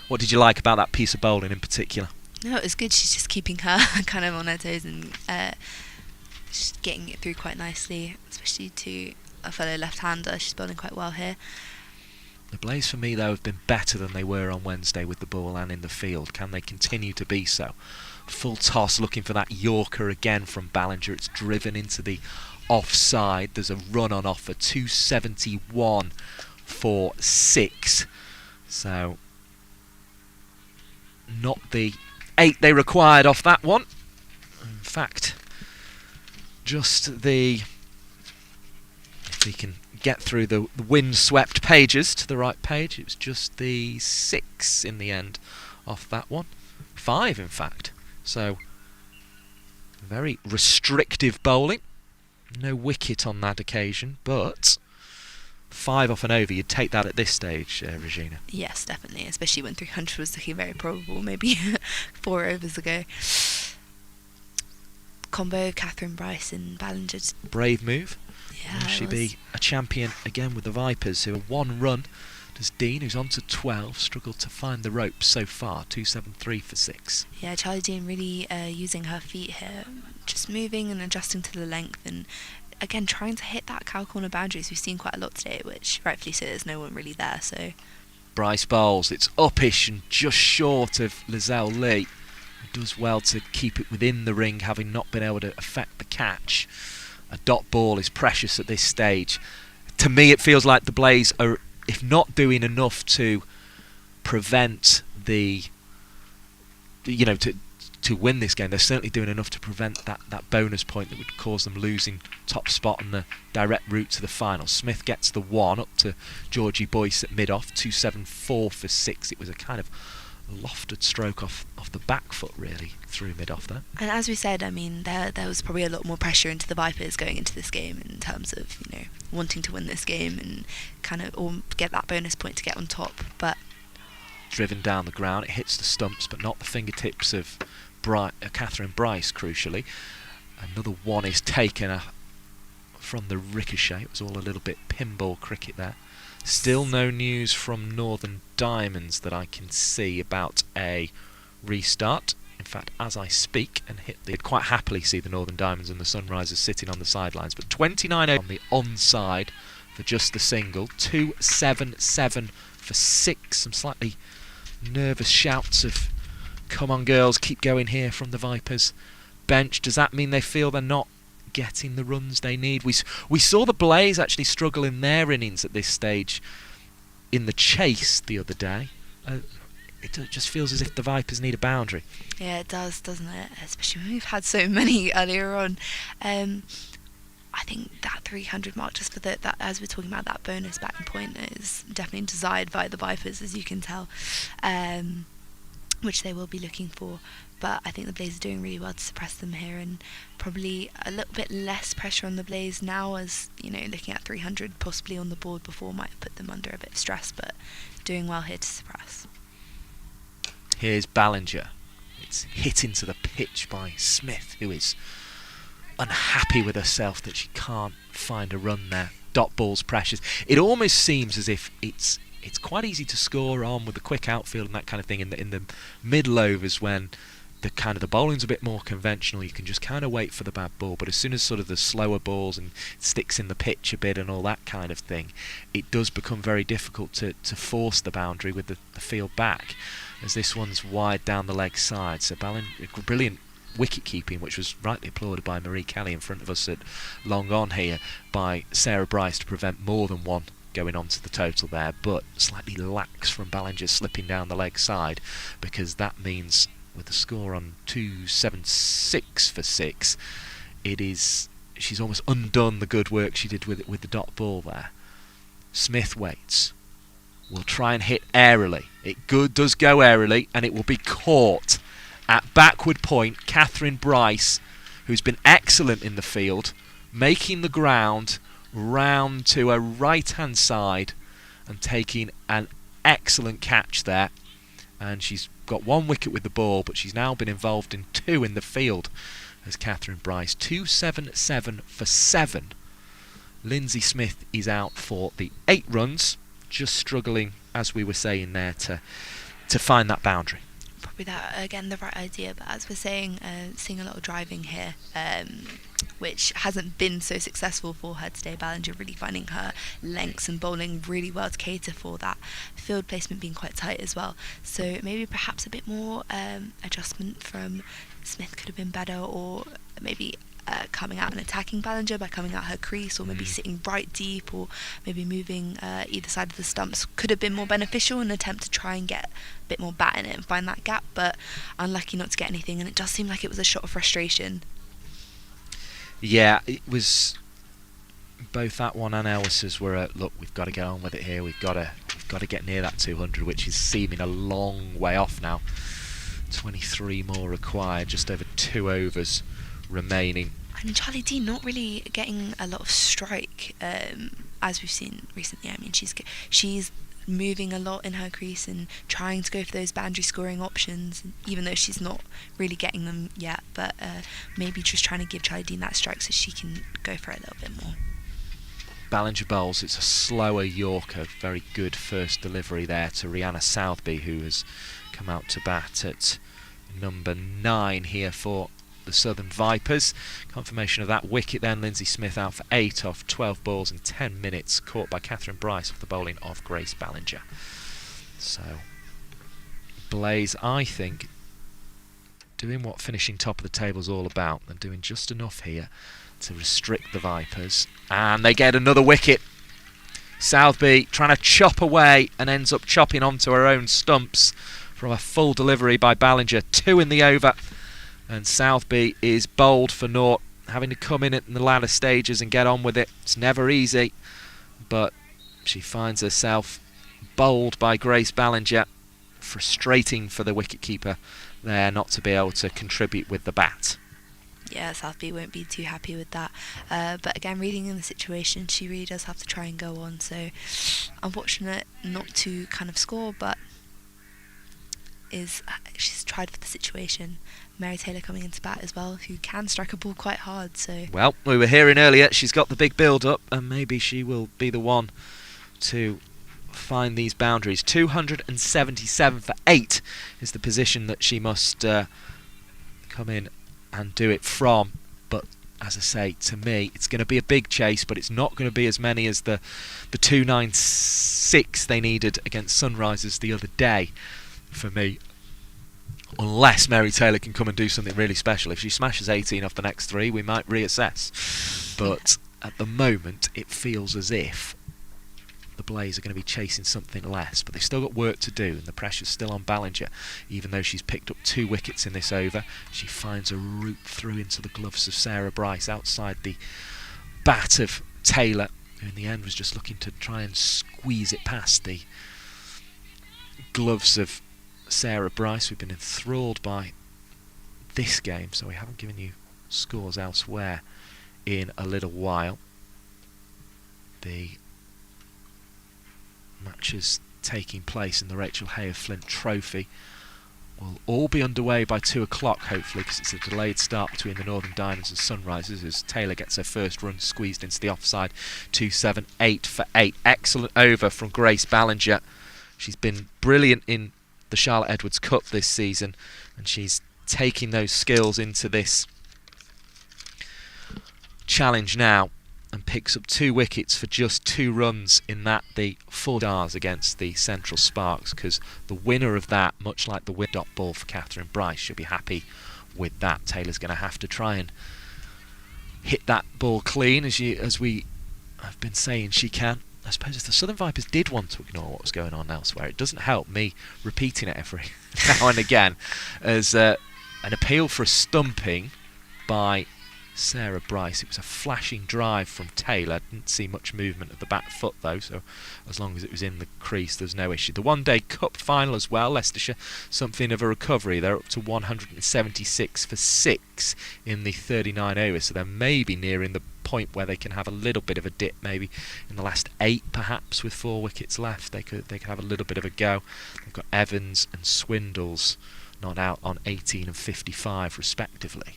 What did you like about that piece of bowling in particular? No, it was good. She's just keeping her kind of on her toes and just getting it through quite nicely, especially to a fellow left-hander. She's bowling quite well here. The Blaze for me though have been better than they were on Wednesday with the ball and in the field. Can they continue to be so? Full toss, looking for that Yorker again from Ballinger. It's driven into the offside. There's a run on offer, 271 for 6. So not the 8 they required off that one. In fact, just the, if we can get through the wind-swept pages to the right page, it was just the 6 in the end off that one. 5 in fact. So very restrictive bowling. No wicket on that occasion, but 5 off and over, you'd take that at this stage, Regina. Yes, definitely, especially when 300 was looking very probable maybe 4 overs ago. Combo Catherine Bryce and Ballinger. Brave move. Yeah, Will she be a champion again with the Vipers, who are 1 run? Does Dean, who's on to 12, struggled to find the ropes so far, 273 for 6. Yeah, Charlie Dean really using her feet here, just moving and adjusting to the length, and again trying to hit that cow corner boundaries. We've seen quite a lot today, which rightfully so, there's no one really there. So Bryce bowls, it's uppish and just short of Lizelle Lee, who does well to keep it within the ring, having not been able to affect the catch. A dot ball is precious at this stage. To me, it feels like the Blaze are, if not doing enough to prevent the, to win this game, they're certainly doing enough to prevent that bonus point that would cause them losing top spot on the direct route to the final. Smith gets the 1 up to Georgie Boyce at mid-off, 274 for 6. It was a kind of lofted stroke off the back foot really through mid-off there. And as we said, I mean, there was probably a lot more pressure into the Vipers going into this game in terms of, wanting to win this game and kind of or get that bonus point to get on top. But driven down the ground, it hits the stumps but not the fingertips of Catherine Bryce, crucially. Another 1 is taken from the ricochet. It was all a little bit pinball cricket there. Still no news from Northern Diamonds that I can see about a restart. In fact, as I speak and they'd quite happily see the Northern Diamonds and the Sunrisers sitting on the sidelines. But 29 on the onside for just the single. 277 for 6. Some slightly nervous shouts of "Come on, girls, keep going" here from the Vipers bench. Does that mean they feel they're not getting the runs they need? We saw the Blaze actually struggle in their innings at this stage in the chase the other day. It just feels as if the Vipers need a boundary. Yeah, it does, doesn't it? Especially when we've had so many earlier on. I I think that 300 mark, just for that, as we're talking about, that bonus batting point is definitely desired by the Vipers, as you can tell, which they will be looking for. But I think the Blaze are doing really well to suppress them here, and probably a little bit less pressure on the Blaze now, as looking at 300 possibly on the board before might have put them under a bit of stress, but doing well here to suppress. Here's Ballinger. It's hit into the pitch by Smith, who is unhappy with herself that she can't find a run there. Dot ball's pressures. It almost seems as if it's quite easy to score on with the quick outfield and that kind of thing in the middle overs, when the bowling's a bit more conventional. You can just kind of wait for the bad ball, but as soon as sort of the slower balls and sticks in the pitch a bit and all that kind of thing, it does become very difficult to force the boundary with the field back, as this one's wide down the leg side. So brilliant wicket keeping, which was rightly applauded by Marie Kelly in front of us at long on here by Sarah Bryce to prevent more than one going on to the total there, but slightly lax from Ballinger slipping down the leg side, because that means with the score on 276 for 6, she's almost undone the good work she did with the dot ball there. Smith waits. Will try and hit airily. It does go airily, and it will be caught at backward point. Catherine Bryce, who's been excellent in the field, making the ground round to her right hand side and taking an excellent catch there. And she's got 1 wicket with the ball, but she's now been involved in 2 in the field as Catherine Bryce. 277 for 7. Lindsay Smith is out for the 8 runs, just struggling, as we were saying there, to find that boundary. Probably that, again, the right idea, but as we're saying, seeing a lot of driving here, which hasn't been so successful for her today. Ballinger really finding her lengths and bowling really well to cater for that. Field placement being quite tight as well. So maybe perhaps a bit more adjustment from Smith could have been better, or maybe coming out and attacking Ballinger by coming out her crease, or maybe sitting right deep, or maybe moving either side of the stumps could have been more beneficial in an attempt to try and get a bit more bat in it and find that gap, but unlucky not to get anything, and it does seem like it was a shot of frustration. Yeah, it was. Both that one and Ellis's were look, we've got to get on with it here. We've got to get near that 200, which is seeming a long way off now. 23 more required, just over 2 overs remaining. And Charlie Dean not really getting a lot of strike, as we've seen recently. I mean, she's moving a lot in her crease and trying to go for those boundary scoring options, even though she's not really getting them yet, but maybe just trying to give Charlie Dean that strike so she can go for it a little bit more. Ballinger bowls. It's a slower Yorker. Very good first delivery there to Rihanna Southby, who has come out to bat at number 9 here for the Southern Vipers. Confirmation of that wicket then. Lindsay Smith out for 8 off 12 balls in 10 minutes, caught by Catherine Bryce off the bowling of Grace Ballinger. So Blaze, I think, doing what finishing top of the table is all about. They're doing just enough here to restrict the Vipers, and they get another wicket. Southby trying to chop away and ends up chopping onto her own stumps from a full delivery by Ballinger. 2 in the over, and Southby is bowled for naught, having to come in the latter stages and get on with it. It's never easy, but she finds herself bowled by Grace Ballinger. Frustrating for the wicketkeeper there not to be able to contribute with the bat. Yeah, Southby won't be too happy with that. But again, reading in the situation, she really does have to try and go on. So unfortunate not to kind of score, but she's tried for the situation. Mary Taylor coming into bat as well, who can strike a ball quite hard. So well, we were hearing earlier she's got the big build-up, and maybe she will be the one to find these boundaries. 277 for 8 is the position that she must come in and do it from. But as I say, to me, it's going to be a big chase, but it's not going to be as many as the 296 they needed against Sunrisers the other day for me, unless Mary Taylor can come and do something really special. If she smashes 18 off the next 3, we might reassess. But at the moment, it feels as if the Blaze are going to be chasing something less, but they've still got work to do, and the pressure's still on Ballinger. Even though she's picked up 2 wickets in this over, she finds a route through into the gloves of Sarah Bryce outside the bat of Taylor, who in the end was just looking to try and squeeze it past the gloves of Sarah Bryce. We've been enthralled by this game, so we haven't given you scores elsewhere in a little while. The matches taking place in the Rachael Heyhoe Flint Trophy will all be underway by 2 o'clock, hopefully, because it's a delayed start between the Northern Diamonds and Sunrisers as Taylor gets her first run squeezed into the offside. 2-7, 8 for 8. Excellent over from Grace Ballinger. She's been brilliant in the Charlotte Edwards Cup this season, and she's taking those skills into this challenge now and picks up 2 wickets for just 2 runs in that, the 4 stars against the Central Sparks, because the winner of that, much like the win-dot ball for Catherine Bryce, should be happy with that. Taylor's going to have to try and hit that ball clean, as we have been saying she can. I suppose if the Southern Vipers did want to ignore what was going on elsewhere, it doesn't help me repeating it every now and again as an appeal for a stumping by Sarah Bryce. It was a flashing drive from Taylor. Didn't see much movement of the back foot though, so as long as it was in the crease there's no issue. The one-day cup final as well, Leicestershire something of a recovery. They're up to 176 for 6 in the 39 overs, so they're maybe nearing the point where they can have a little bit of a dip, maybe in the last 8 perhaps, with 4 wickets left. They could have a little bit of a go. They've got Evans and Swindles not out on 18 and 55 respectively.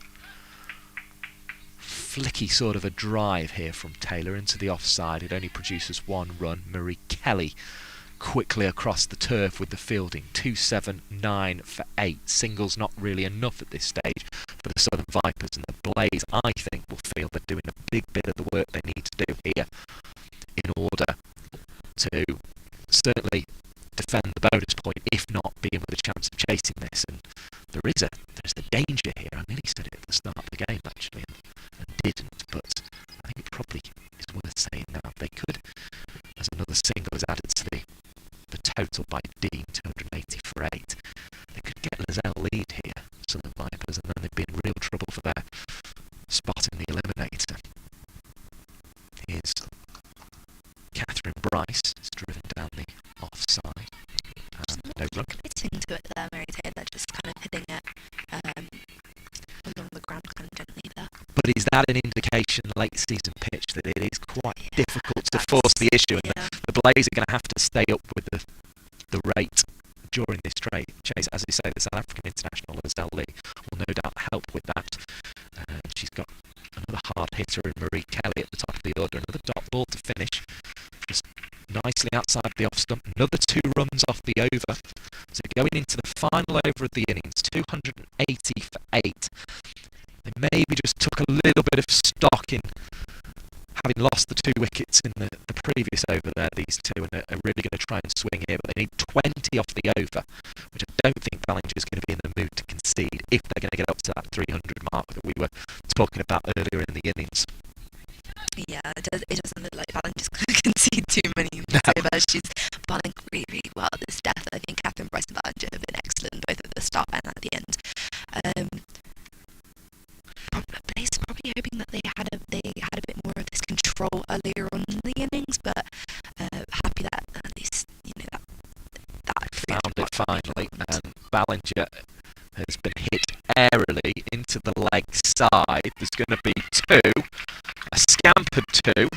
Flicky sort of a drive here from Taylor into the offside. It only produces 1 run. Marie Kelly quickly across the turf with the fielding. 2-7, 9 for 8. Singles not really enough at this stage for the Southern Vipers, and the Blaze, I think, will feel they're doing a big bit of the work they need to do here in order to certainly defend the bonus point, if not being with a chance of chasing this. And there's the danger here. I nearly said it at the start of the game actually, and didn't, but I think it probably is worth saying now. They could, as another single is added to the total by Dean, 280 for 8, they could get Lizelle lead here, so the Vipers, and then they'd be in real trouble for their spot in the eliminator. Here's Catherine Bryce, is driven down the offside. No run. Committing to it there, Mary Taylor, just kind of hitting it along the ground kind of gently there. But is that an indication, late season pitch, that it is quite difficult to force the issue, and the Blaze are going to have to stay up with the rate during this chase? As I say, the South African international Lizelle Lee will no doubt help with that. She's got another hard hitter in Marie Kelly at the top of the order. Another dot ball to finish, just nicely outside the off stump. Another 2 runs off the over. So going into the final over of the innings, 280 for 8. They maybe just took a little bit of stock in having lost the 2 wickets in the previous over there, these two, and are really going to try and swing here. But they need 20 off the over, which I don't think Ballinger's going to be in the mood to concede if they're going to get up to that 300 mark that we were talking about earlier in the innings. Yeah, it doesn't look like Ballinger's going to concede too many in this over. She's bowling really, really well at this death. I think Catherine Bryce and Ballinger have been excellent both at the start and at the end. Blaze probably hoping that they had a bit more of this control earlier on in the innings, but happy that at least that found it finally, and Ballinger has been hit airily into the leg side. There's going to be 2, a scampered 2,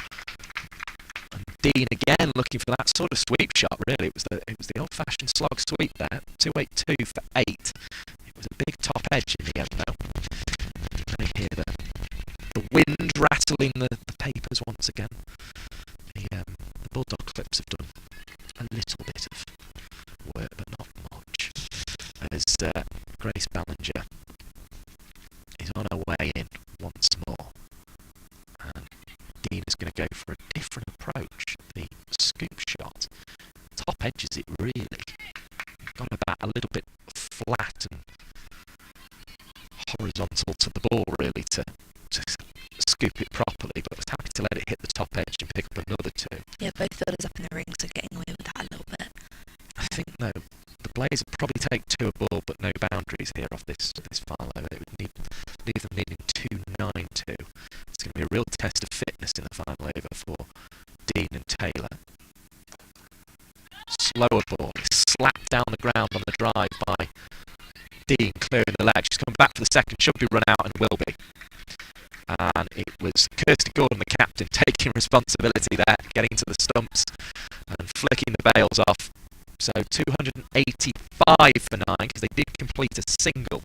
and Dean again looking for that sort of sweep shot. Really, it was the old-fashioned slog sweep there. 282 for 8. It was a big top edge in the end, though. You hear the wind rattling the papers once again. The Bulldog clips have done a little bit of work, but not much, as Grace Ballinger is on her way in once more, and Dean is going to go for a different approach. The scoop shot, top edges it really, got about a little bit flat and horizontal to the ball really to scoop it properly, but was happy to let it hit the top edge and pick up another 2. Yeah, both fielders up in the rings are getting away with that a little bit. I think though the Blaze would probably take 2 a ball, but no boundaries here off this final over. It would leave them needing 292. It's going to be a real test of fitness in the final over for Dean and Taylor. Slower ball, slapped down the ground on the drive by Dean, clearing the leg. She's coming back for the second, should be run out and will be. And it was Kirsty Gordon, the captain, taking responsibility there, getting to the stumps and flicking the bails off. So 285 for 9, because they did complete a single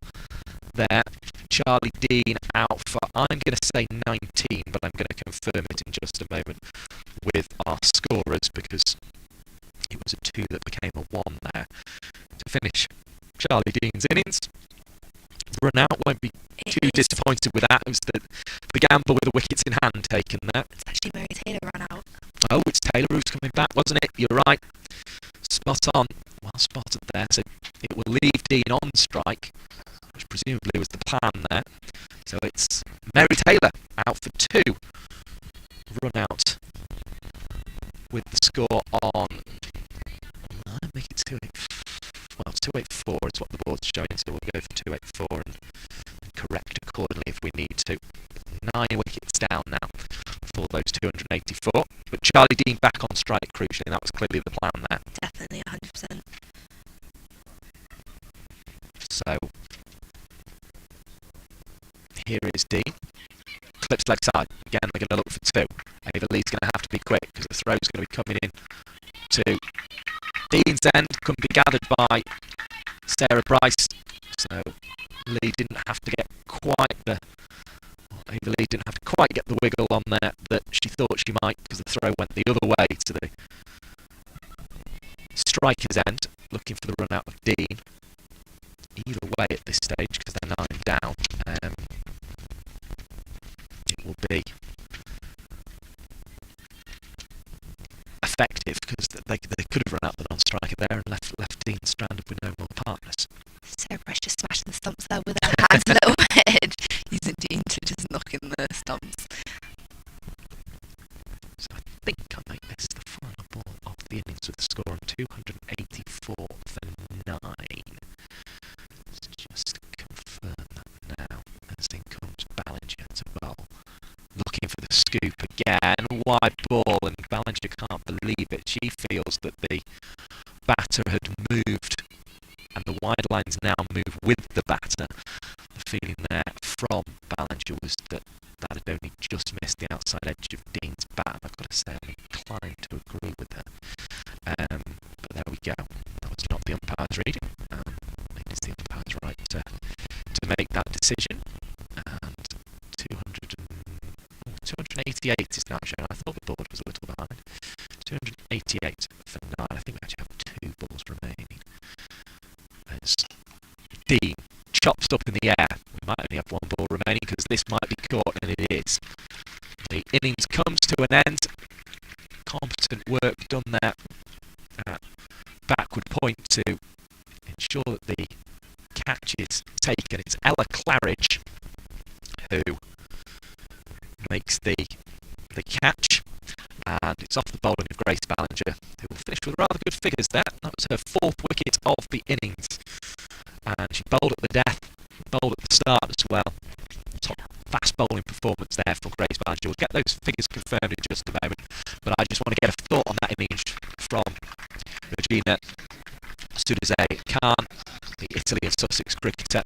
there. Charlie Dean out for, I'm going to say 19, but I'm going to confirm it in just a moment with our scorers, because it was a 2 that became a 1 there to finish Charlie Dean's innings. Run out, won't be too disappointed with that. It was the gamble with the wickets in hand taken there. It's actually Mary Taylor run out. Oh, it's Taylor who's coming back, wasn't it? You're right. Spot on. Well spotted there. So it will leave Dean on strike, which presumably was the plan there. So it's Mary Taylor out for 2. Run out with the score on. I'll make it 284 is what the board's showing, so we'll go for 284 and correct accordingly if we need to. 9 wickets down now for those 284. But Charlie Dean back on strike crucially, and that was clearly the plan there. Definitely 100%. So here is Dean. Clips leg side. Again, they're going to look for 2. Ava Lee's going to have to be quick because the throw's going to be coming in to Dean's end. Couldn't be gathered by Sarah Price. So Lee didn't have to get quite the... Ava Lee didn't have to quite get the wiggle on there that she thought she might, because the throw went the other way to the striker's end, looking for the run out of Dean. Either way at this stage, because they're 9 down, it will be effective, because they could have run out the non-striker there and left Dean stranded with no more partners. Sarah Price just smashing the stumps there with her hands a little bit, using Dean to just knock in the stumps. So I think I make this the final ball of the innings with the score on 284 for 9. Let's just confirm that now, as in comes Ballinger to bowl. Looking for the scoop again, wide ball, and Ballinger can't believe it. She feels that the batter had moved, and the wide lines now move with the batter. The feeling there from Ballinger was that had only just missed the outside edge of Dean's bat. I've got to say I'm inclined to agree with her. But there we go. That was not the umpire's reading. It is the umpire's right to make that decision. And 288 is now shown. I thought the board was a little behind. 288 for 9. I think we actually have 2 balls remaining. As Dean chops up in the air. We might only have 1 ball remaining because this might be caught, and it is. The innings comes to an end. Competent work done there at backward point to ensure that the catch is taken. It's Ella Claridge who makes the catch, and it's off the bowling of Grace Ballinger, who will finish with rather good figures there. That was her 4th wicket of the innings, and she bowled at the death, bowled at the start as well. Top fast bowling performance there for Grace Ballinger. We'll get those figures confirmed in just a moment, but I just want to get a thought on that innings from Regina Sudazay Khan, the Italy and Sussex cricketer.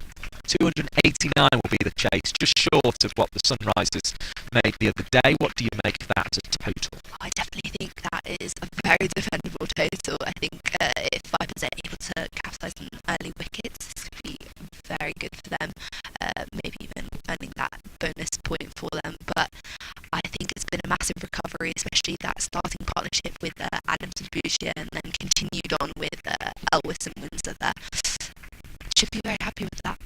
289 will be the chase, just short of what the Sunrisers made the other day. What do you make of that as a total? I definitely think that is a very defendable total. I think if Vipers are able to capitalise on early wickets, this could be very good for them, maybe even earning that bonus point for them. But I think it's been a massive recovery, especially that starting partnership with Adams and Boucher, and then continued on with Elwes and Windsor there. Should be very happy with that.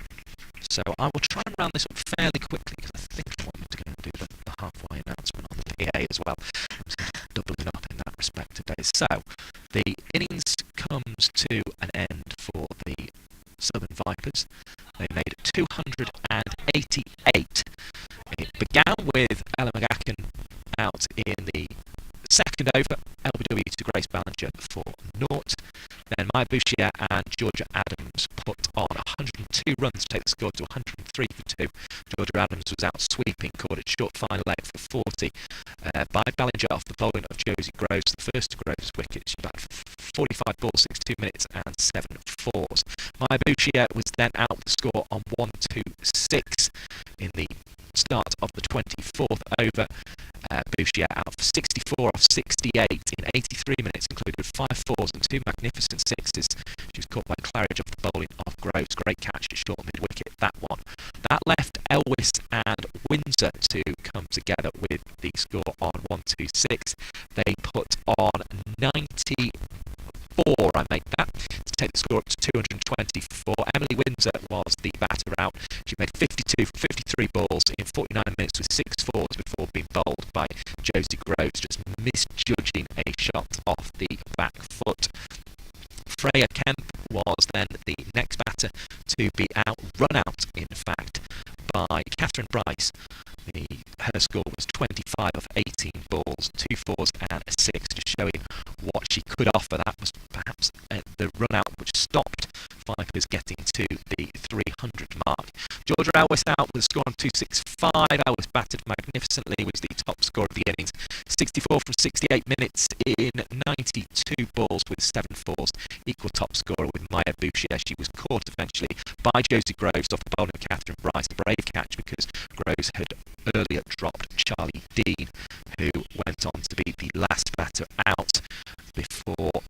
So I will try and round this up fairly quickly, because I think I want them to go and do the halfway announcement on the PA as well. I'm doubling up in that respect today. So the innings comes to an end for the Southern Vipers. They made 288. It began with Ella McGacken out in the second over, LBW to Grace Ballinger for naught. Then Maya Bouchier and Georgia Adams put on 102 runs to take the score to 103 for 2. Georgia Adams was out sweeping Cordage short final leg for 40 by Ballinger off the bowling of Josie Groves, the first of Groves' wicket. She batted for 45 balls, 62 minutes and 7 fours. Maya Bouchier was then out with the score on 1-2-6 in the start of the 24th over. Bouchier out for 64 off 68 in 83 minutes, included 5 fours and 2 magnificent sixes. She was caught by Claridge off the bowling of Groves. Great catch at short mid-wicket, that one. That left Elwes and Windsor to come together with the score on 1-2-6. They put on 94, I made that, to take the score up to 224. Emily Windsor was the batter out. She made 52 from 53 balls in 49 minutes with 6 fours before being bowled by Josie Groves, just misjudging a shot off the back foot. Freya Kemp was then the next batter to be run out, in fact, by Catherine Bryce. Her score was 25 of 18 balls, 2 fours and a 6, just showing what she could offer. That was perhaps the run out which stopped Vipers getting to the 300 mark. Georgia Elwes out with a score on 265. Elwes batted magnificently, was the top scorer of the innings. 64 from 68 minutes in 92 balls with 7 fours. Equal top scorer with Maya Bouchier. She was caught eventually by Josie Groves off the bowling of Catherine Bryce. A brave catch because Groves had earlier dropped Charlie Dean, who went on to be the last batter out before,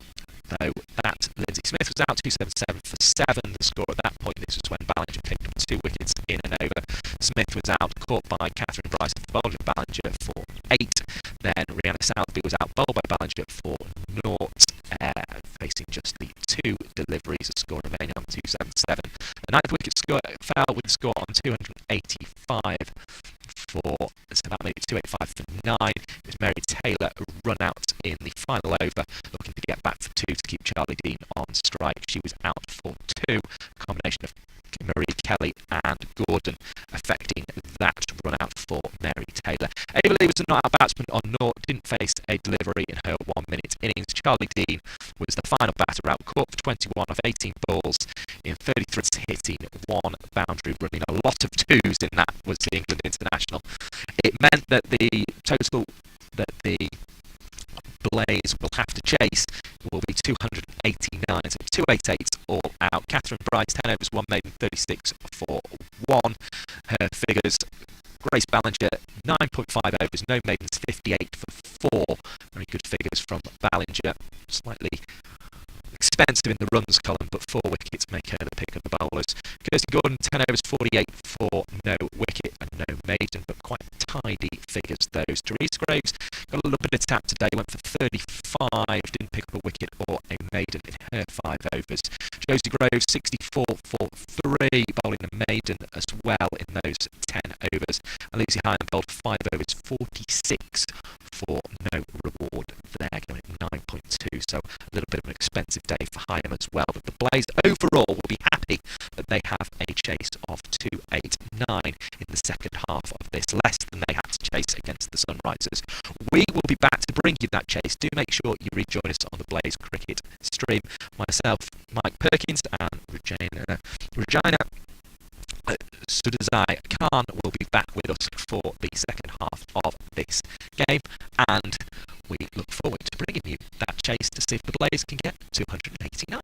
though, that Lindsay Smith was out 277 for 7. The score at that point, this was when Ballinger picked up 2 wickets in and over. Smith was out, caught by Catherine Bryce off the bowling of Ballinger for 8. Then Rihanna Southby was out, bowled by Ballinger for 0, facing just the 2 deliveries, a score remaining on 277. The 9th wicket fell with the score on 285 for, so that made it 285 for 9. It was Mary Taylor run out in the final over, looking to get back for 2 to keep Charlie Dean on strike. She was out for 2, a combination of Marie Kelly and Gordon affecting that run out for Mary Taylor. Ava Lee was a not-out batsman on 0, didn't face a delivery in her 1-minute innings. Charlie Dean was the final batter out, caught for 21 of 18 balls in 33, hitting 1 boundary, running a lot of 2s in that, was the England international. It meant that the total that the Blaze will have to chase will be 289, so 288 all out. Catherine Bryce, 10 overs, 1 maiden, 36 for 1. Her figures: Grace Ballinger, 9.5 overs, no maidens, 58 for 4. Very good figures from Ballinger. Slightly expensive in the runs column, but 4 wickets make her the pick of the bowlers. Kirsty Gordon, 10 overs, 48 for no wicket and no maiden, but quite tidy figures those. Therese Graves got a little bit of tap today, went for 35, didn't pick up a wicket or a maiden in her 5 overs. Josie Groves, 64 for 3, bowling a maiden as well in those 10 overs. And Lucy Hine bowled 5 overs, 46 for no reward there, going at 9.2, so a little bit of an expensive day for Hyam as well. But the Blaze overall will be happy that they have a chase of 289 in the second half of this, less than they had to chase against the Sunrisers. We will be back to bring you that chase. Do make sure you rejoin us on the Blaze Cricket stream. Myself, Mike Perkins, and Regina Sudazai Khan will be back with us for the second half of this game, and we look forward to bringing you that chase to see if the Blaze can get 289.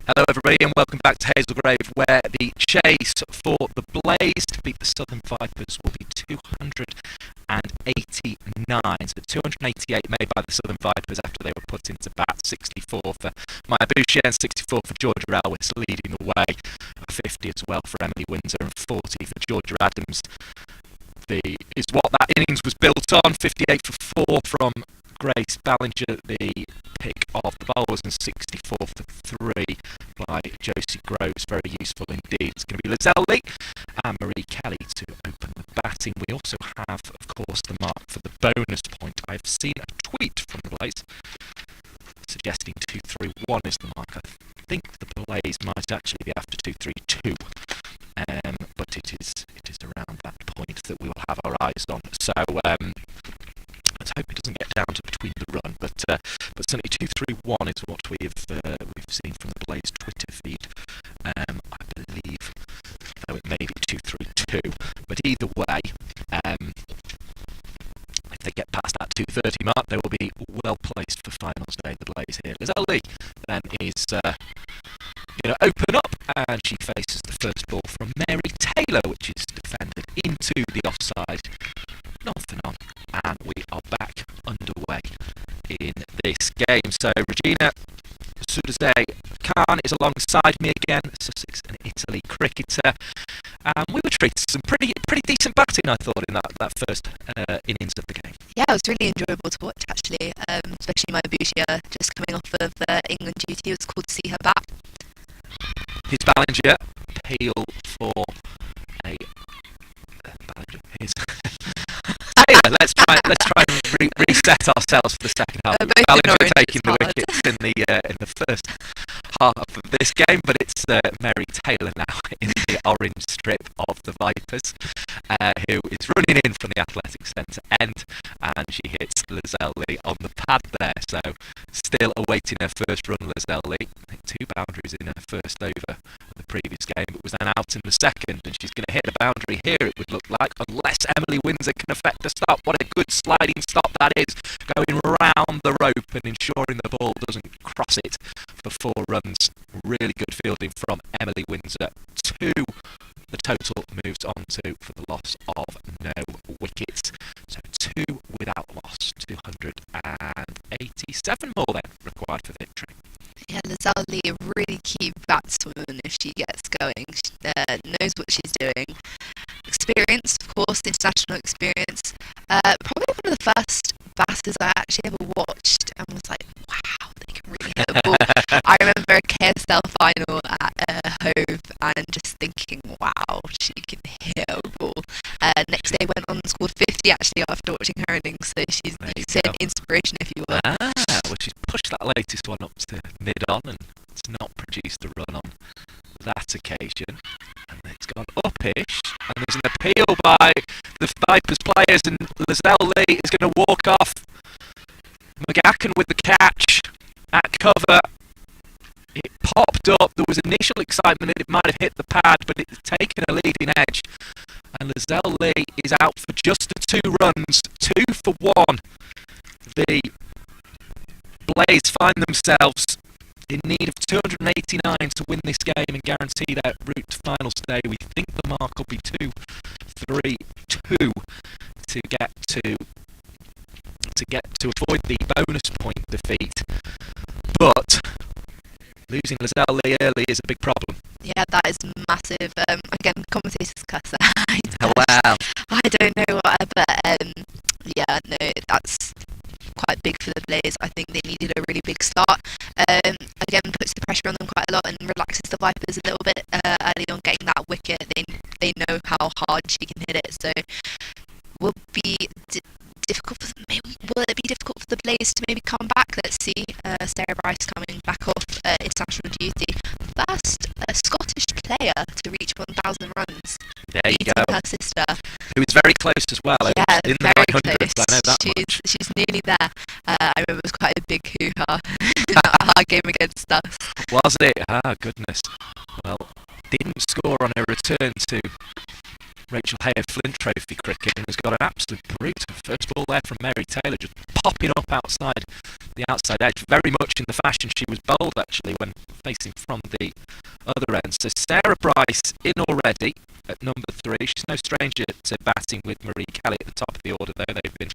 Hello everybody and welcome back to Haslegrave, where the chase for the Blaze to beat the Southern Vipers will be 289. So 288 made by the Southern Vipers after they were put into bat, 64 for Maya Boucher and 64 for Georgia Elwes leading the way, 50 as well for Emily Windsor and 40 for Georgia Adams. Is what that innings was built on, 58 for 4 from Grace Ballinger, the pick of the bowlers, and 64 for 3 by Josie Groves. Very useful indeed. It's going to be Lizelle Lee and Marie Kelly to open the batting. We also have, of course, the mark for the bonus point. I've seen a tweet from the Blaze suggesting 231 is the mark. I think the Blaze might actually be after 232. But it is around that point that we will have our eyes on. So let's hope it doesn't get down to between the run. But certainly 231 is what we've seen from the Blaze Twitter feed. I believe, though it may be 232. But either way, if they get past that 230 mark, they will be well placed for finals day. The Blaze here. Lizelle Lee then is going to open up, and she faces the first ball from Mary Taylor, which is defended into the offside. Not for none, and we are back underway in this game. So Regina Sudaze Khan is alongside me again, Sussex and Italy cricketer. We were treated to some pretty decent batting, I thought, in that first innings of the game. Yeah, it was really enjoyable to watch actually, especially Maya Boucher just coming off of England duty. It was cool to see her back. His Ballinger appeal for a Ballinger. His Taylor. Let's try and reset ourselves for the second half. Ballinger taking the wickets in the first half of this game, but it's Mary Taylor now in the orange strip of the Vipers, who is running in from the athletic centre end, and she hits Lizelle Lee on the pad there. So still awaiting her first run, Lizelle Lee. 2 boundaries in her first over of the previous game, but was then out in the second, and she's going to hit the boundary here, it would look like, unless Emily Windsor can effect a stop. What a good sliding stop that is, going round the rope and ensuring the ball doesn't cross it for 4 runs. Really good fielding from Emily Windsor. 2 the total moves on to for the loss of no wickets. So 2 without loss. 287 more then required for victory. Yeah, Lizelle Lee, a really key batswoman if she gets going. She knows what she's doing. Experience, of course, international experience. Probably one of the first batters I actually ever watched and was like, wow, they can really hit a ball. I remember a KSL final at Hove and just thinking, wow, she can hit a ball. Next day went on and scored 50 actually after watching her innings, so she's an inspiration if you will. Well, she's pushed that latest one up to mid-on and it's not produced a run on that occasion. And it's gone uppish, and there's an appeal by the Vipers players, and Lizelle Lee is going to walk off. McGacken with the catch at cover. It popped up. There was initial excitement that it might have hit the pad, but it's taken a leading edge. And Lizelle Lee is out for just the 2 runs, 2 for 1. The Blaze find themselves in need of 289 to win this game and guarantee their route to finals today. We think the mark will be 2-3-2 to avoid the bonus point defeat. But losing Lizelle Lee early is a big problem. Yeah, that is massive. Again, commentators cuss that. Wow. I don't know what, but yeah, no, that's quite big for the Blaze. I think they needed a really big start. Again, puts the pressure on them quite a lot and relaxes the Vipers a little bit early on getting that wicket. They know how hard she can hit it, so will be difficult. Will it be difficult for the Blaze to maybe come back? Let's see. Sarah Bryce coming back off international duty. First Scottish player to reach 1,000 runs. There you go. Her sister, who is very close as well. Yeah, in the 900s. I know that much. She's nearly there. I remember it was quite a big hoo-ha in that hard game against us. Was it? Ah, goodness. Well, didn't score on her return to Rachael Heyhoe Flint Trophy cricket and has got an absolute brute. First ball there from Mary Taylor, just popping up outside the outside edge, very much in the fashion she was bowled actually when facing from the other end. So Sarah Bryce in already at number 3. She's no stranger to batting with Marie Kelly at the top of the order, though. They've been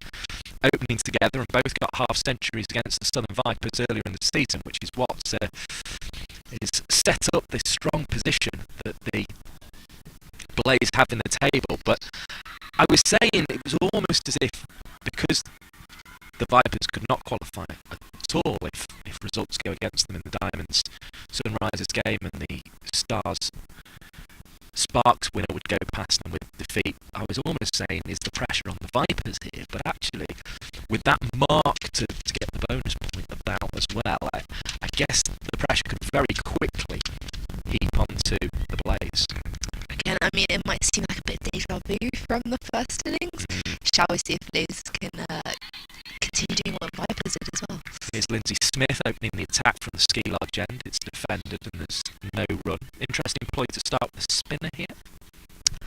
opening together and both got half centuries against the Southern Vipers earlier in the season, which is what is set up this strong position that the Blaze have in the table. But I was saying it was almost as if, because the Vipers could not qualify at all if results go against them in the Diamonds Sunrisers game and the Stars Sparks winner would go past them with defeat. I was almost saying, is the pressure on the Vipers here? But actually, with that mark to get the bonus point about as well, I guess the pressure could very quickly heap onto the Blaze. Again, I mean, it might seem like a bit deja vu from the first innings. Shall we see if Blaze can continue doing what Vipers did as well? Here's Lindsay Smith opening the attack from the ski lodge end. It's defended and there's no run. Interesting ploy to start with the spinner here.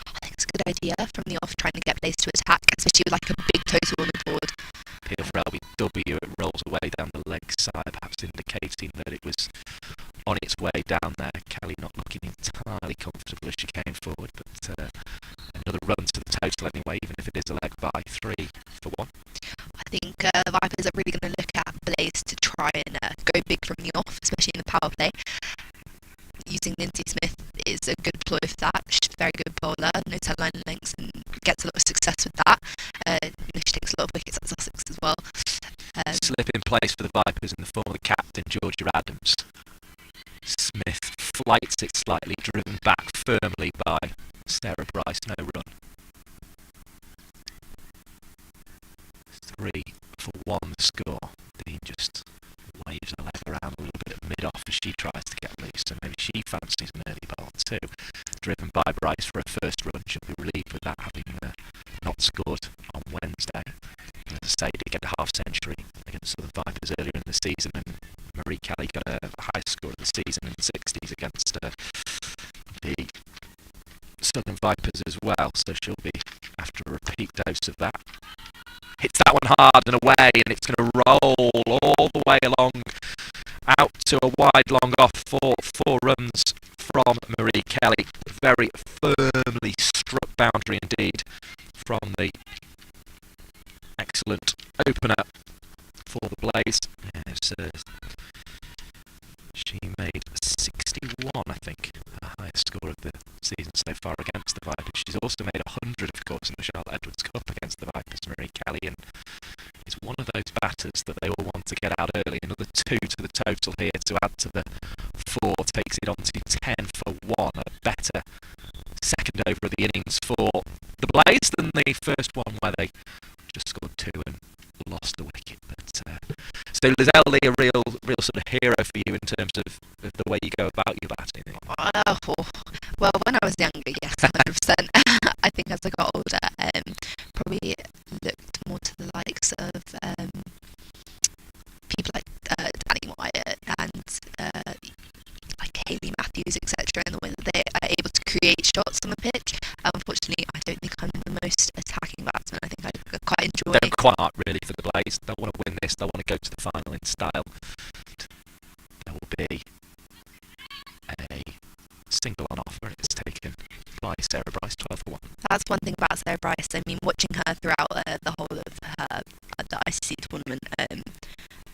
I think it's a good idea from the off, trying to get Blaze to attack, especially with like a big total on the board. Here for LBW, it rolls away down the leg side, perhaps indicating that it was on its way down there. Kelly not looking entirely comfortable as she came forward, but another run to the total anyway, even if it is a leg by 3 for 1. I think the Vipers are really going to look at Blaze to try and go big from the off, especially in the power play. Using Lindsay Smith is a good ploy for that. She's a very good bowler, no 10 line lengths, and gets a lot of success with that. She takes a lot of wickets at Sussex as well. Slip in place for the Vipers in the form of the captain, Georgia Adams. Smith flights it slightly, driven back firmly by Sarah Bryce, no run. 3 for 1 the score. Dean just waves her leg around a little bit at mid-off as she tries to get loose, so maybe she fancies an early ball too. Driven by Bryce for her first run, she'll be relieved with that, having not scored on Wednesday. As I say, did get a half century against the Vipers earlier in the season, and Marie Kelly got a high score of the season in the 60s against the Southern Vipers as well, so she'll be after a repeat dose of that. Hits that one hard and away, and it's going to roll all the way along out to a wide long off for 4 runs from Marie Kelly. Very firmly struck boundary indeed from the excellent opener for the Blaze. Yes, she made 61, I think, her highest score of the season so far against the Vipers. She's also made 100, of course, in the Charlotte Edwards Cup against the Vipers, Marie Kelly, and is one of those batters that they will want to get out early. Another 2 to the total here to add to the 4, takes it on to 10 for 1. A better second over of the innings for the Blaze than the first one where they just scored 2 and lost the wicket. But so Lizelle Lee, a real sort of hero for you in terms of the way you go about your batting. Well, when I was younger, yes, 100%. I think as I got older, probably looked more to the likes of people like Danny Wyatt and like Hayley Matthews, etc., and the way that they are able to create shots on the pitch. Unfortunately, I don't think I'm the most attacking batsman. I think I quite enjoy. They're quite really for the Blaze. They'll want to win this. They'll want to go to the final in style. There will be a single on offer. It's taken by Sarah Bryce, 12 for 1. That's one thing about Sarah Bryce. I mean, watching her throughout the whole of her the ICC tournament,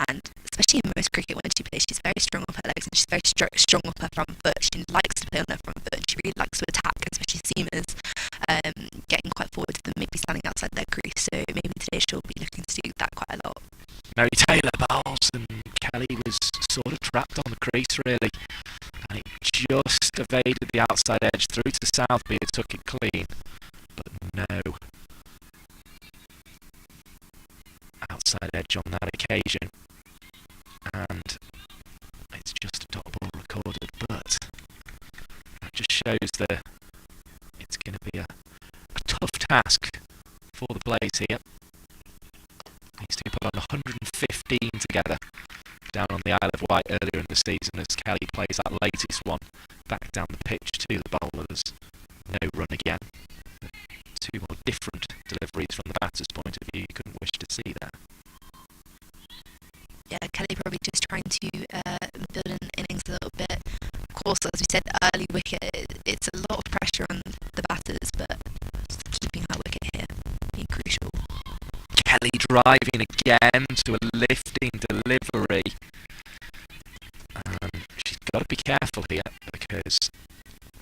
and especially in most cricket when she plays, she's very strong off her legs and she's very strong off her front foot. She likes to play on her front foot and she really likes to attack, especially seamers, getting quite forward to them, maybe standing outside their crease. So maybe today she'll be looking to do that quite a lot. Mary Taylor bowls and Kelly was sort of trapped on the crease really, and it just evaded the outside edge through to Southby, who took it clean, but no outside edge on that occasion, and it's just a dot ball recorded. But that just shows that it's going to be a tough task for the Blaze here. Needs to put on 115 together down on the Isle of Wight earlier in the season as Kelly plays that latest one back down the pitch to the bowlers. No run again. two more different deliveries from the batter's point of view you couldn't wish to see there. Yeah, Kelly probably just trying to build in innings a little bit. Of course, as we said, early wicket, it's a lot of pressure on the batters, but just keeping that wicket here being crucial. Kelly driving again to a lifting delivery. And she's got to be careful here because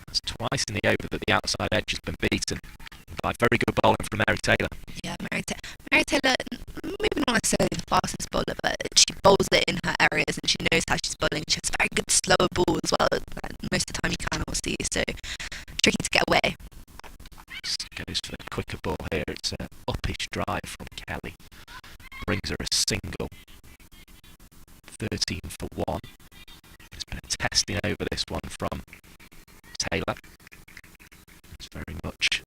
that's twice in the over that the outside edge has been beaten by very good bowling from Mary Taylor. Yeah, Mary Taylor, maybe not necessarily the fastest bowler, but she bowls it in her areas and she knows how she's bowling. She has a very good slower ball as well that most of the time you cannot see, so tricky to get away. Just goes for the quicker ball here. It's an uppish drive from Kelly. Brings her a single. 13 for 1. It's been a testing over this one from Taylor. It's very much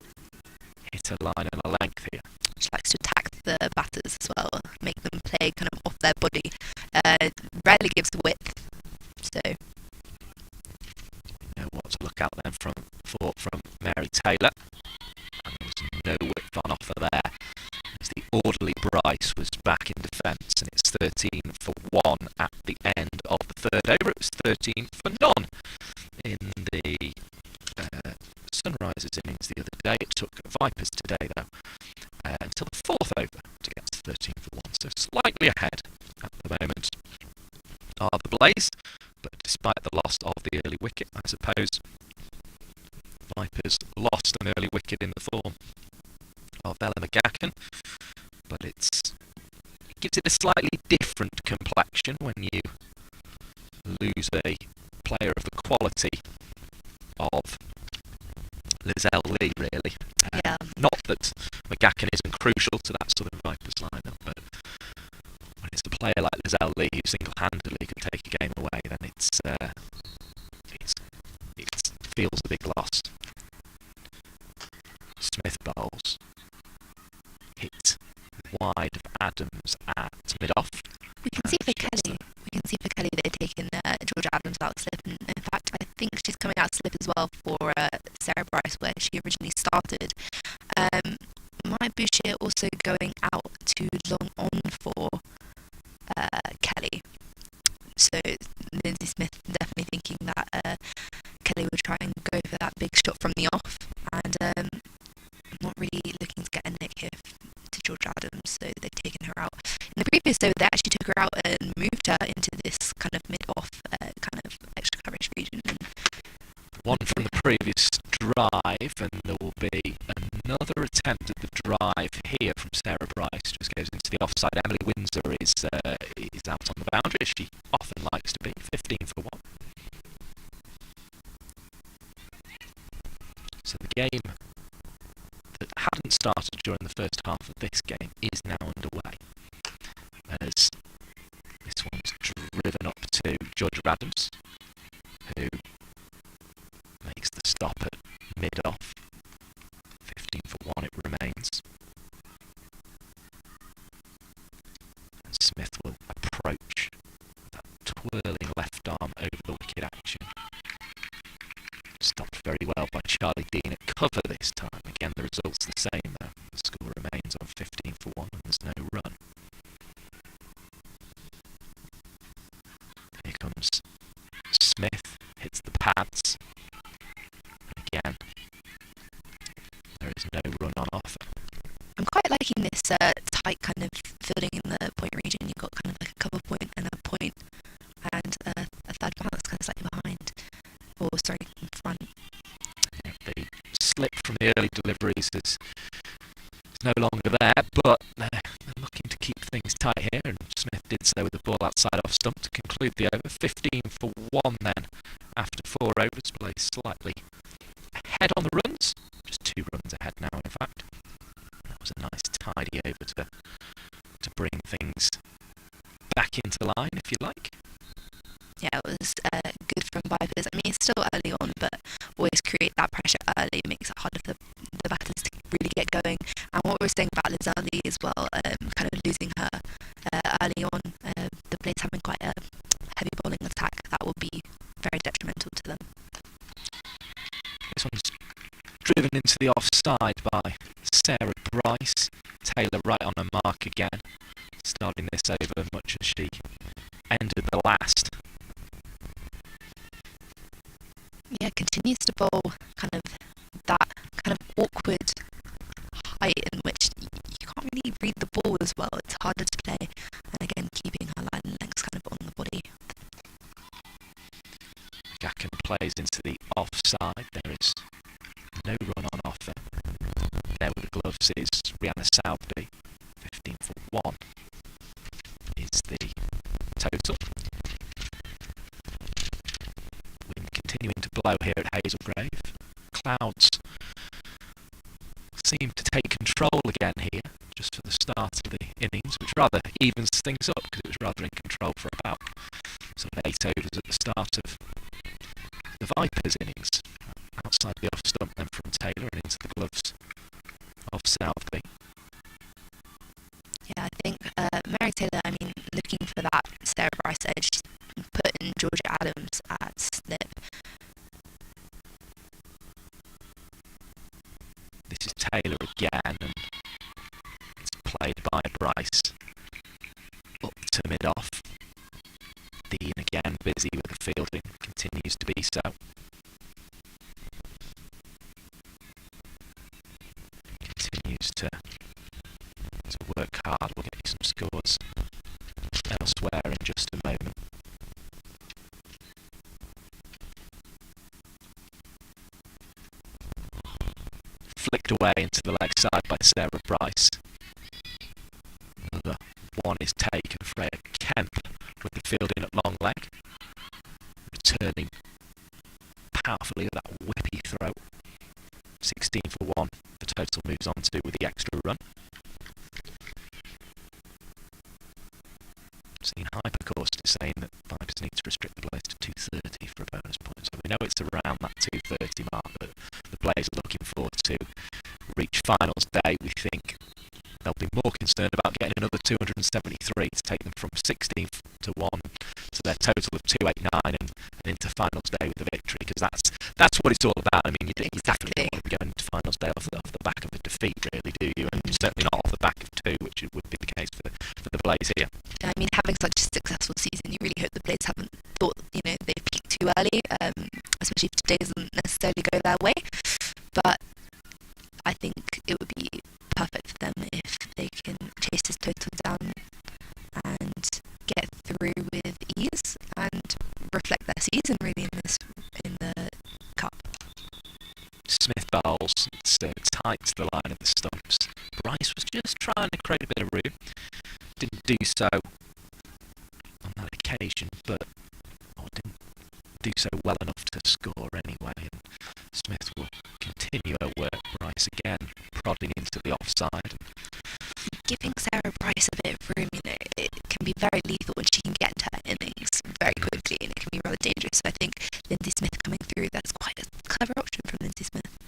hit a line and a length here. She likes to attack the batters as well, make them play kind of off their body. Rarely gives width, so you know what to look out then from Mary Taylor. And there was no width on offer there, as the orderly Bryce was back in defence, and it's 13 for 1 at the end of the third over. It was 13 for none in the Sunrisers innings the other day. It took Vipers today, though, until the fourth over to get to 13 for 1. So slightly ahead at the moment are the Blaze, but despite the loss of the early wicket, I suppose Vipers lost an early wicket in the form of Ella McGacken, but it gives it a slightly different complexion when you lose a player of the quality of Lizelle Lee, really. yeah. Not that McGacken isn't crucial to that Southern Vipers lineup, but when it's a player like Lizelle Lee who single-handedly can take a game away, then it feels a big loss. Smith bowls, hit wide of Adams at mid-off. We can see for Kelly they're taking Georgia Adams out slip, and in fact I think she's coming out slip as well for Sarah Bryce, where she originally started. Maya Boucher also going out too long on for Kelly. So Lindsay Smith definitely thinking that Kelly will try and go for that big shot from the off, and not really looking to get a nick here to George Adams, so they've taken her out. In the previous over, they actually took her out and moved her into this kind of mid-off kind of extra coverage region. And one from the previous drive, and there will be another attempt at the drive here from Sarah Bryce. Just goes into the offside. Emily Windsor is out on the boundary, as she often likes to be. 15 for 1. So the game that hadn't started during the first half of this game is now underway, as this one's driven up to Georgia Adams, who makes the stop at mid-off. 15 for 1 it remains. And Smith will approach that twirling left arm over the wicket action. Stopped very well by Charlie Dean at cover this time. Again, the result's the same though. The score remains on 15 for 1 and there's no run. Here comes Smith, hits the pads. And again, there is no run on offer. I'm quite liking this tight kind of fielding in the point region. You've got kind of like a cover point and a point, and a third man that's kind of slightly behind. Or sorry, in front. Yeah, the slip from the early deliveries is no longer there, but they're looking to keep things tight here, and Smith did so with the ball outside off stump to conclude the over. 15 for 1 then, after 4 overs, played slightly ahead on the runs, just 2 runs ahead now in fact. That was a nice tidy over to bring things back into line, if you like. Yeah, it was good from Vipers. I mean, it's still early on, but always create that pressure early. It makes it harder for the batters to really get going. And what we were saying about Lizelle Lee as well, kind of losing her early on, the Blades having quite a heavy bowling attack, that will be very detrimental to them. This one's driven into the offside by Sarah Bryce. Taylor right on her mark again, starting this over much as she ended the last. Yeah, continues to bowl kind of that kind of awkward height in which you can't really read the ball as well. It's harder to play, and again keeping her line and lengths kind of on the body. Gacken plays into the offside. There is no run on offer. There with the gloves is Rihanna Southby. 15 for 1 is the total. Wind continuing to blow here at Haslegrave. Clouds seem to take control again here, just for the start of the innings, which rather evens things up because it was rather in control for about sort of 8 overs at the start of the Vipers innings. Outside the off stump then from Taylor and into the gloves of Southby. Yeah, I think Mary Taylor, looking for that Sarah Bryce edge, putting Georgia Adams at slip. This is Taylor again, and it's played by Bryce up to mid-off. Dean again busy with the fielding, continues to be so. Continues to work hard. We'll get you some scores elsewhere in just a moment. Flicked away into the leg side by Sarah Bryce. Another one is taken. Freya Kemp with the fielding at long leg. Returning powerfully with that whippy throw. 16 for 1. The total moves on to with the extra run. Seen Hypercourse is saying that Vipers need to restrict the Blaze to 230 for a bonus point. So we know it's around that 230 mark that the Blaze are looking for to reach finals day. We think they'll be more concerned about getting another 273 to take them from 16th to 1 to their total of 289 and into finals day with the victory, because that's what it's all about. You definitely don't want to be going to finals day off the back of a defeat, really, do you? And certainly not off the back of 2, which would be the case for the Blaze here. Having such a successful season, you really hope the Blades haven't thought they've peaked too early, especially if today doesn't necessarily go their way. But I think it would be perfect for them if they can chase this total down and get through with ease and reflect their season really in the cup. Smith bowls, it's tight to the line of the stumps. Bryce was just trying to create a bit of room. Didn't do so on that occasion, but didn't do so well enough to score anyway. And Smith will continue her work. Bryce again prodding into the offside. Giving Sarah Bryce a bit of room, it can be very lethal when she can get into her innings very quickly, and it can be rather dangerous. So I think Lindsay Smith coming through, that's quite a clever option from Lindsay Smith.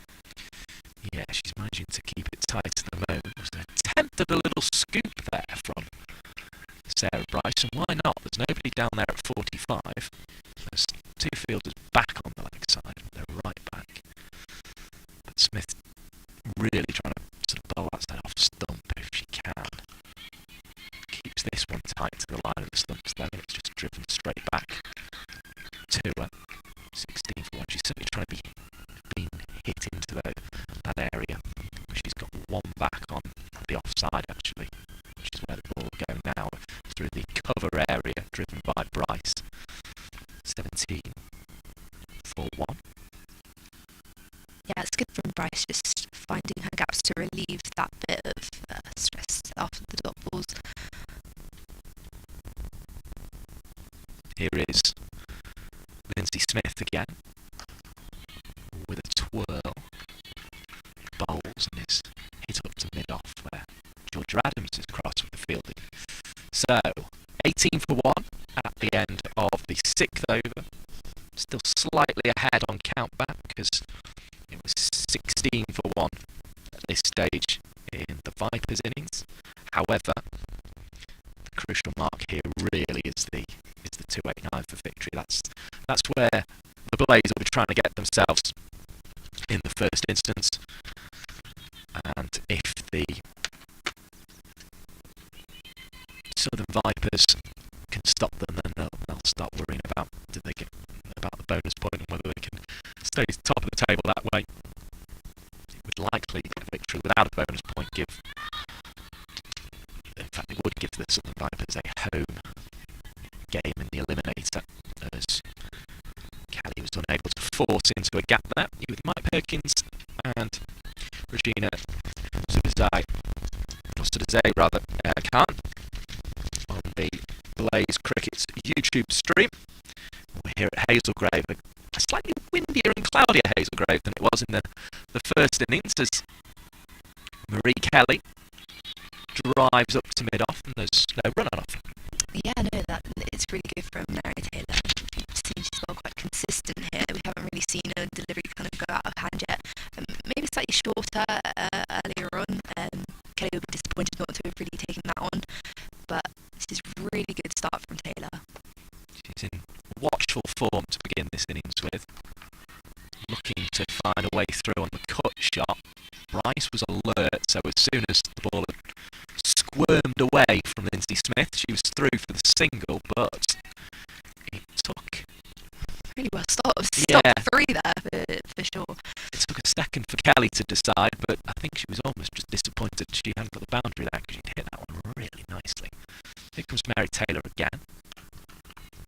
Yeah, she's managing to keep it tight at the moment. Was an attempt at a little scoop there from Sarah Bryce, and why not? There's nobody down there at 45. There's 2 fielders back on the leg side, they're right back. But Smith really trying to sort of bowl that off stump if she can. Keeps this one tight to the line of the stumps there, and it's just driven straight back to her. 16 for 1. She's certainly trying to be hit into that area. She's got one back on the offside actually, which is where the ball will go now, through the cover area driven by Bryce. 17 for 1. Yeah, it's good from Bryce just finding her gaps to relieve that bit of stress after the dot balls. Here is Lindsay Smith again with a twirl. Bowls and is hit up to mid-off where Georgia Adams is crossed with the fielding. So, 18 for 1 at the end of the 6th over. Still slightly ahead on count back because it was 16 for 1 at this stage in the Vipers innings. However, the crucial mark here really is the 289 for victory. That's where the Blaze will be trying to get themselves in the first instance. And if the Southern Vipers can stop them, then they'll start worrying about about the bonus point and whether they can stay top of the table that way. It would likely a victory without a bonus point in fact, it would give the Southern Vipers a home game in the eliminator, as Kelly was unable to force into a gap there with Mike Perkins and Regina Khan on the Blaze Cricket's YouTube stream. We're here at Haslegrave, a slightly windier and cloudier Haslegrave than it was in the first innings, as Marie Kelly drives up to mid-off and there's no run-on-off. Yeah, no, it's really good from Mary Taylor. It seems she's got quite consistent here. We haven't really seen her delivery kind of go out of hand yet. Maybe slightly shorter earlier on. Kelly would be disappointed not to have really taken that on, but this is really good start from Taylor. She's in watchful form to begin this innings with, looking to find a way through on the cut shot. Bryce was alert, so as soon as the ball had squirmed away from Lindsay Smith, she was through for the single, but it took really well stopped three there for sure. It took a second for Kelly to decide, but I think she was almost just disappointed she hadn't got the boundary there, because she'd hit that one really nicely. Here comes Mary Taylor again,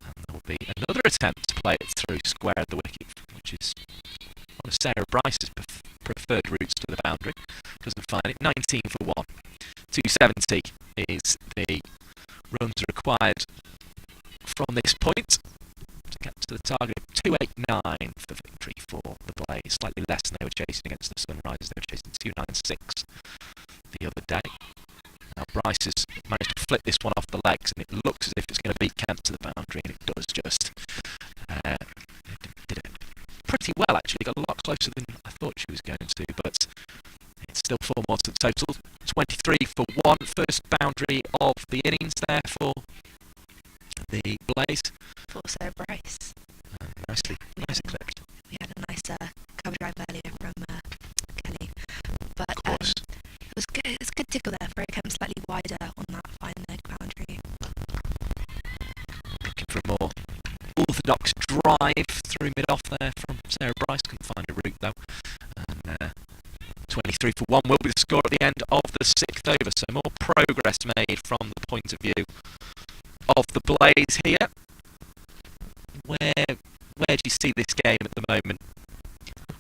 and there will be another attempt to play it through square of the wicket, which is one of Sarah Bryce's preferred routes to the boundary. Doesn't find it. 19 for 1. 270 is the runs required from this point to get to the target of 289 for victory for the Blaze. Slightly less than they were chasing against the Sunrisers. They were chasing 296 the other day. Now Bryce has managed to flip this one off the legs, and it looks as if it's going to beat Kemp to the boundary, and it does just. Did it pretty well, actually. Got a lot closer than I thought she was going to, but it's still 4 more to the total. 23 for 1. First boundary of the innings there for the Blaze. For Sarah Bryce. Nicely clipped. We had a nice cover drive earlier from Kelly. But of course. It was good. It's good tickle there for Kemp, slightly wider on that fine leg boundary. Looking for a more orthodox drive through mid-off there from Sarah Bryce. Couldn't find a route though. And 23 for 1 will be the score at the end of the 6th over. So more progress made from the point of view of the Blaze here. Where do you see this game at the moment?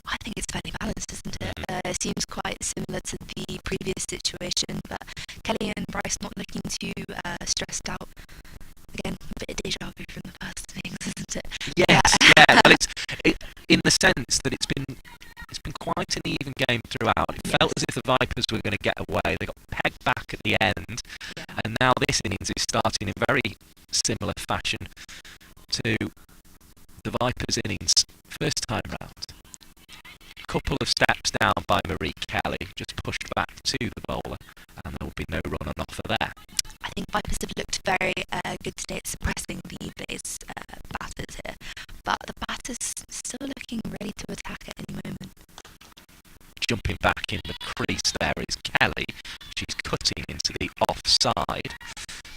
I think it's fairly balanced, isn't it? It seems quite similar to the previous situation, but Kelly and Bryce not looking too stressed out. Again, a bit of deja vu from the first innings, isn't it? Yes, yeah. Well, it's in the sense that it's been quite an even game throughout. It felt as if the Vipers were going to get away. They got pegged back at the end, and now this innings is starting in very similar fashion to the Vipers' innings first time round. Couple of steps down by Marie Kelly, just pushed back to the bowler, and there will be no run on offer there. I think Vipers have looked very good today at suppressing the Blaze batters here, but the batters still looking ready to attack at any moment. Jumping back in the crease there is Kelly. She's cutting into the offside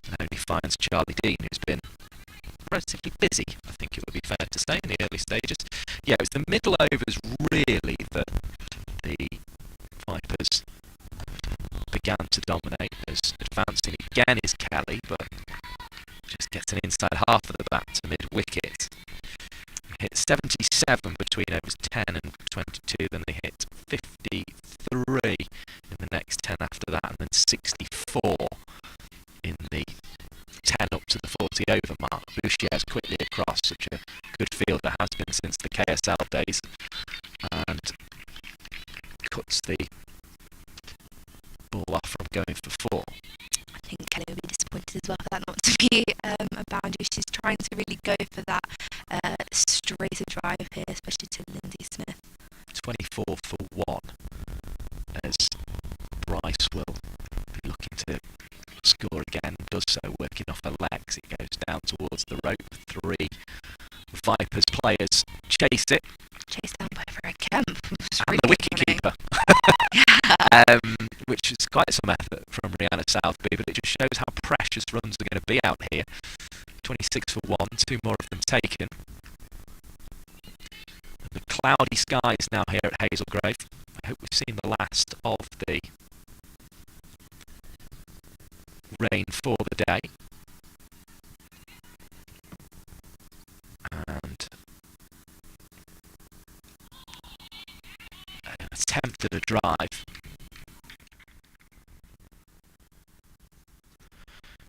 and only finds Charlie Dean, who's been relatively busy, I think it would be fair to say, in the early stages. Yeah, it was the middle overs really that the Vipers began to dominate, as advancing again is Kelly, but just gets an inside half of the bat to mid-wicket. Hit 77 between overs 10 and 22, then they hit 53 in the next 10 after that, and then 64 in the 10 up to the 40 over mark. Bouchier's quickly across, such a good fielder, has been since the KSL days, and cuts the ball off from going for 4. I think Kelly will be disappointed as well for that not to be a boundary. She's trying to really go for that straighter drive here, especially to Lindsay Smith. 24 for 1, as Bryce will be looking to score again, does so working off her legs. It goes down towards the rope. 3 Vipers players chase it. Chased down by Vera Kemp. And the which is quite some effort from Rihanna Southby, but it just shows how precious runs are going to be out here. 26 for 1, 2 more of them taken. The cloudy skies now here at Haslegrave. I hope we've seen the last of the rain for the day. And attempted a drive.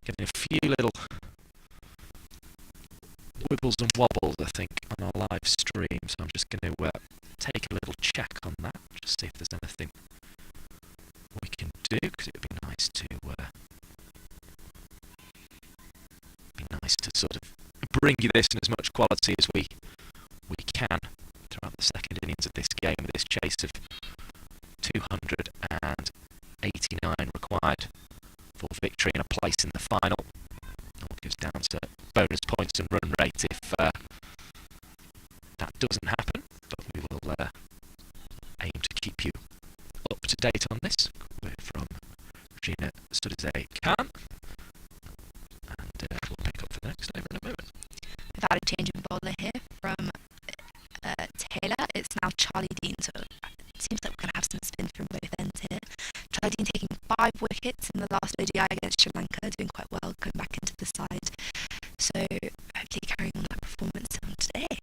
Getting a few little wibbles and wobbles, I think, on our live stream, so I'm just going to take a little check on that, just see if there's anything we can do, because it would be nice to sort of bring you this in as much quality as we can throughout the second innings of this game, with this chase of 289 required for victory and a place in the final. All goes down to bonus points and run rate if that doesn't happen, but we will aim to keep you up to date on this. We're from Gina Sudize Khan, and we'll pick up for the next over in a moment. We've had a change in bowler here from Taylor. It's now Charlie Dean, so it seems like we're going to have some spin from both ends here. Charlie Dean taking 5 wickets in the last ODI against Sri Lanka, doing quite well, coming back into the side. So hopefully carrying on that performance on today.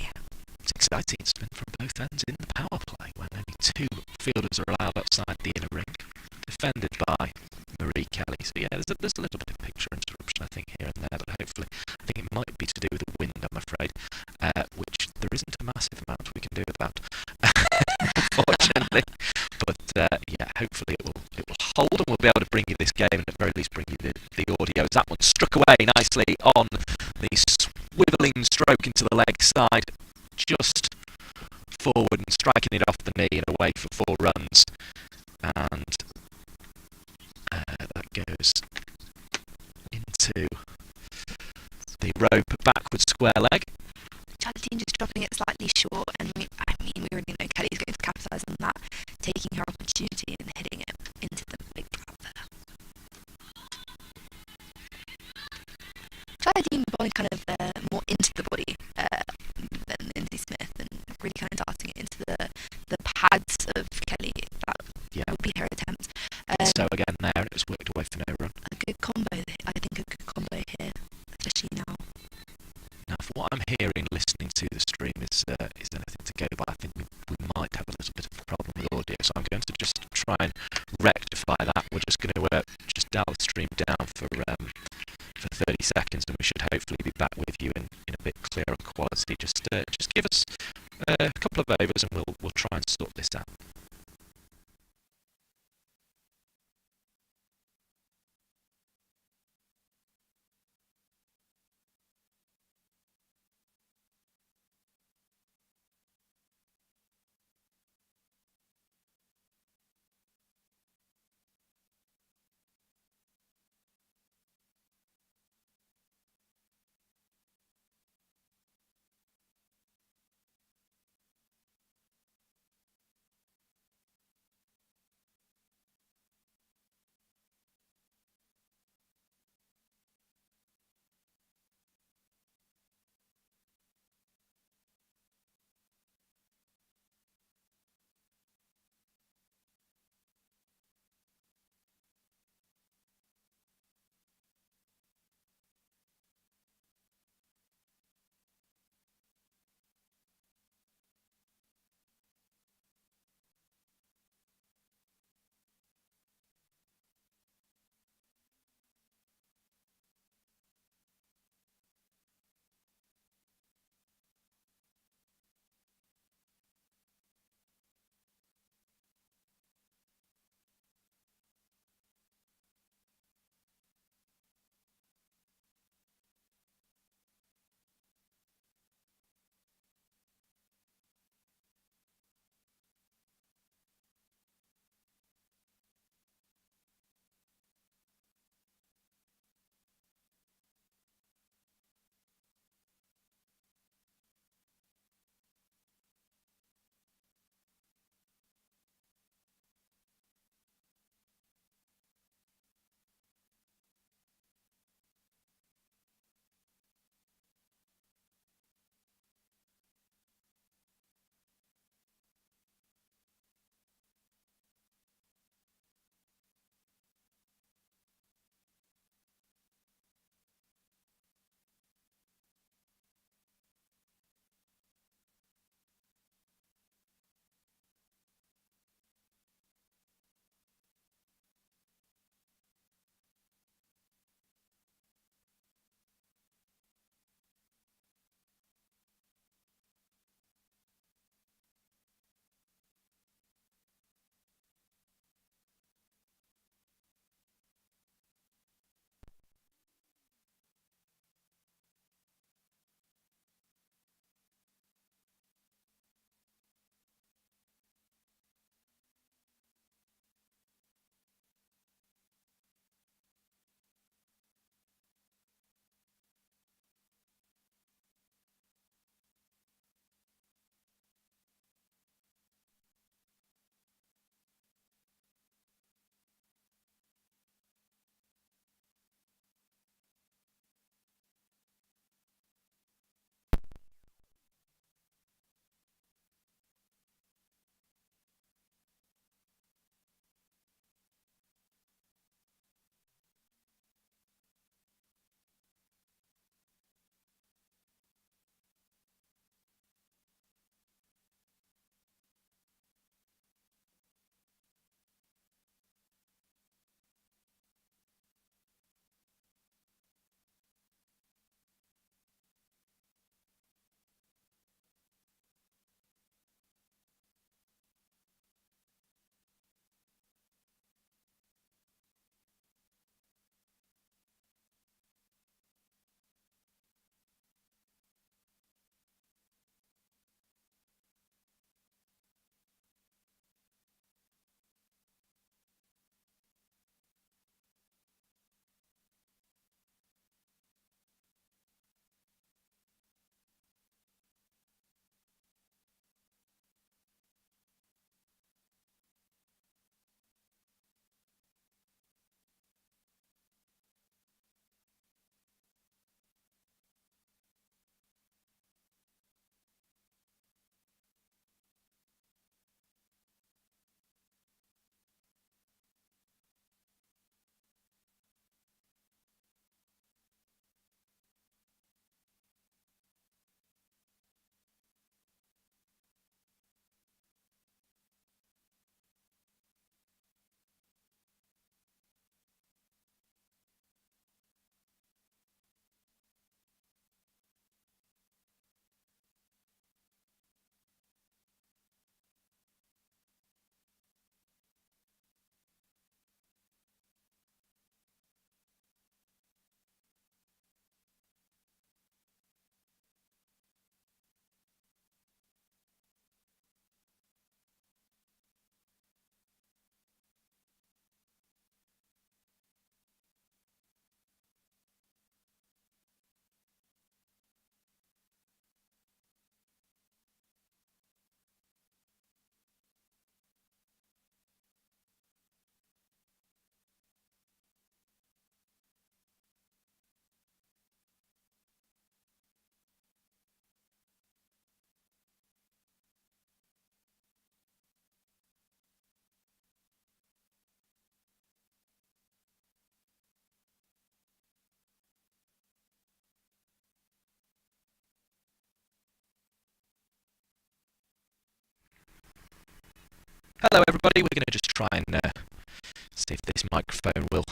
It's exciting spin from both ends in the power play, when only 2 fielders are allowed outside the inner ring, defended by Marie Kelly. So yeah, there's a little bit of picture interruption, I think, here and there, but hopefully, I think it might be to do with the wind, I'm afraid, which there isn't a massive amount we can do about, unfortunately. But yeah, hopefully it will hold, and we'll be able to bring you this game, and at the very least bring you the audio. As that one struck away nicely on the swivelling stroke into the leg side, just forward and striking it off the knee and away for 4 runs. And that goes into the rope backward square leg. Charlie Dean just dropping it slightly short, and we already know Kelly's going to capitalise on that, taking her opportunity and hitting it into the big gap there. Charlie Dean bowling kind of more into the body than Lindsay Smith, and really kind of darting it into the pads of Kelly. That would be her attempt. So again there, and it was worked away for no run. A good combo, I think a good combo here, especially now. Now, from what I'm hearing, listening to the stream, is anything to go by. I think we might have a little bit of a problem with audio, so I'm going to just try and rectify that. We're just going to just dial the stream down for 30 seconds, and we should hopefully be back with you in a bit clearer quality. Just give us a couple of overs, and we'll try and sort this out. Hello everybody, we're going to just try and see if this microphone will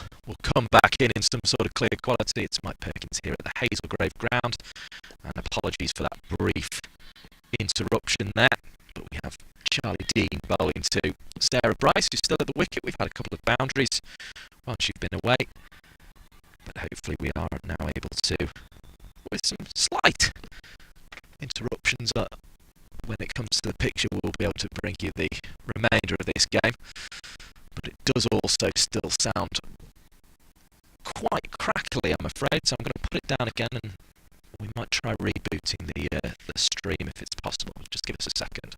come back in some sort of clear quality. It's Mike Perkins here at the Haslegrave ground, and apologies for that brief interruption there. But we have Charlie Dean bowling to Sarah Bryce, who's still at the wicket. We've had a couple of boundaries whilst you've been away, but hopefully we are now able to, with some slight interruptions when it comes to the picture, we'll be able to bring you the remainder of this game. But it does also still sound quite crackly, I'm afraid, so I'm going to put it down again, and we might try rebooting the stream if it's possible. Just give us a second.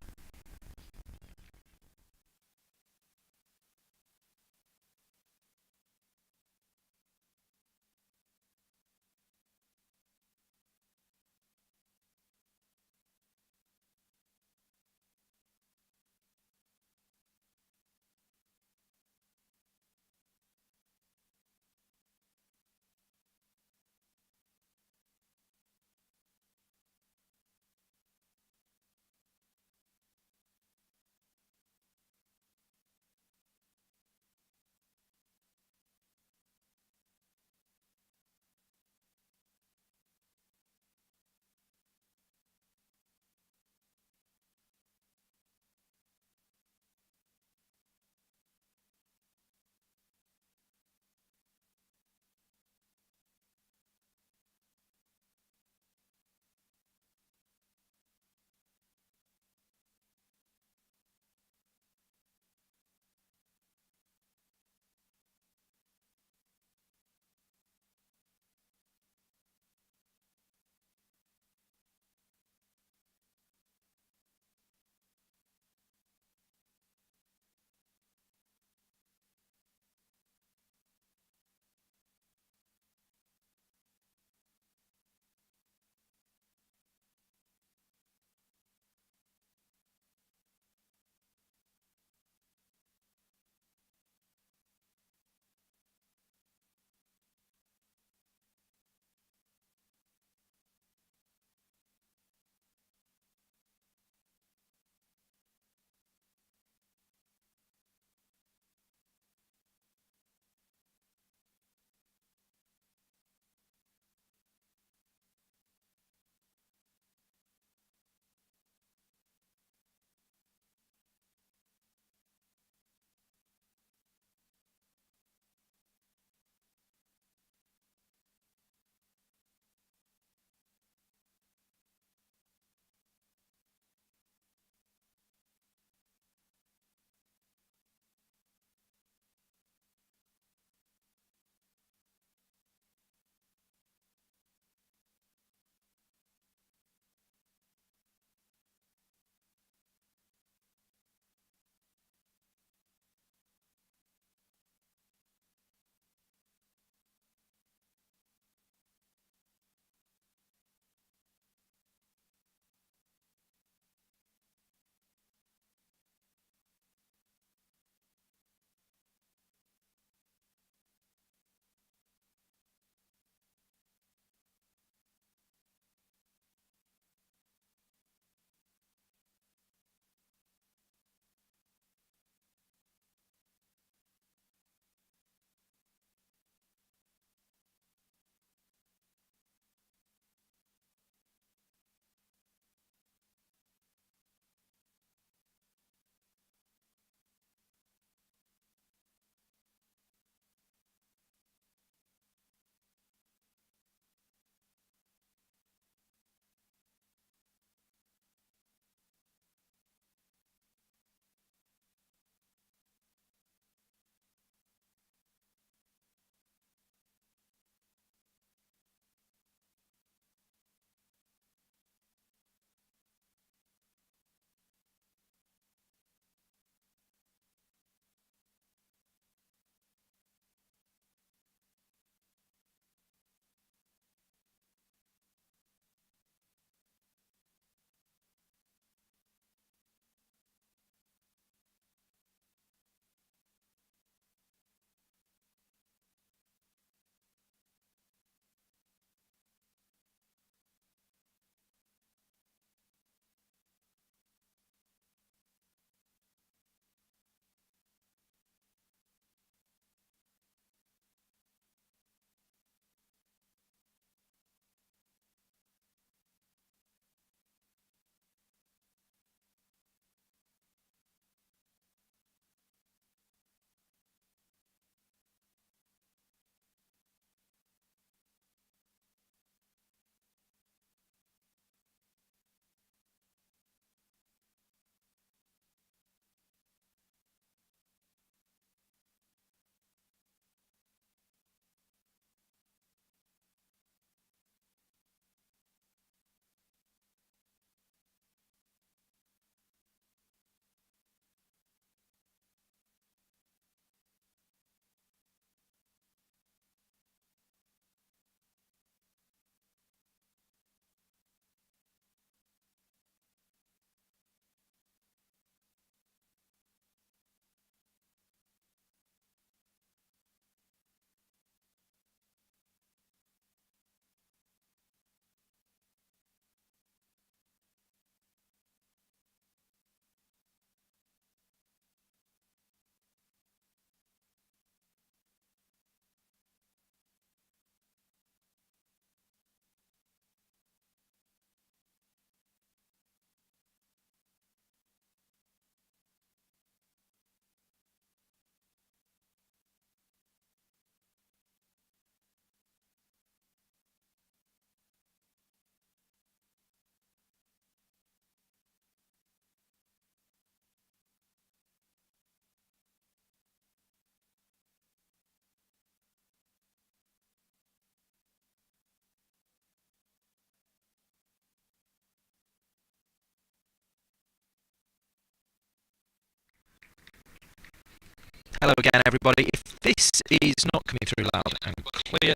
Hello again, everybody. If this is not coming through loud and clear,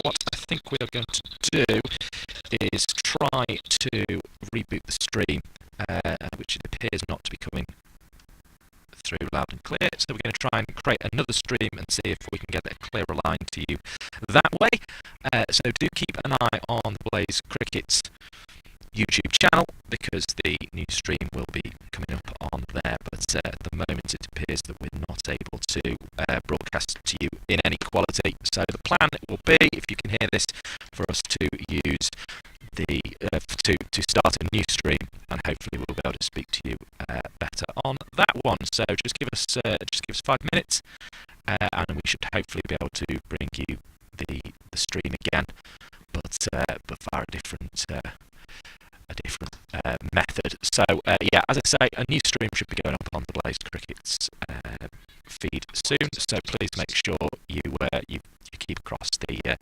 what I think we are going to do is try to reboot the stream, which it appears not to be coming through loud and clear. So we're going to try and create another stream and see if we can get a clearer line to you that way. So do keep an eye on the Blaze Cricket's YouTube channel, because the new stream will be coming up on there, but at the moment it appears that we're not able to broadcast to you in any quality. So the plan will be, if you can hear this, for us to use the to start a new stream, and hopefully we'll be able to speak to you better on that one. So just give us 5 minutes, and we should hopefully be able to bring you the stream again, but via a different method. So yeah, as I say, a new stream should be going up on the Blaze Cricket's feed soon. So please make sure you keep across the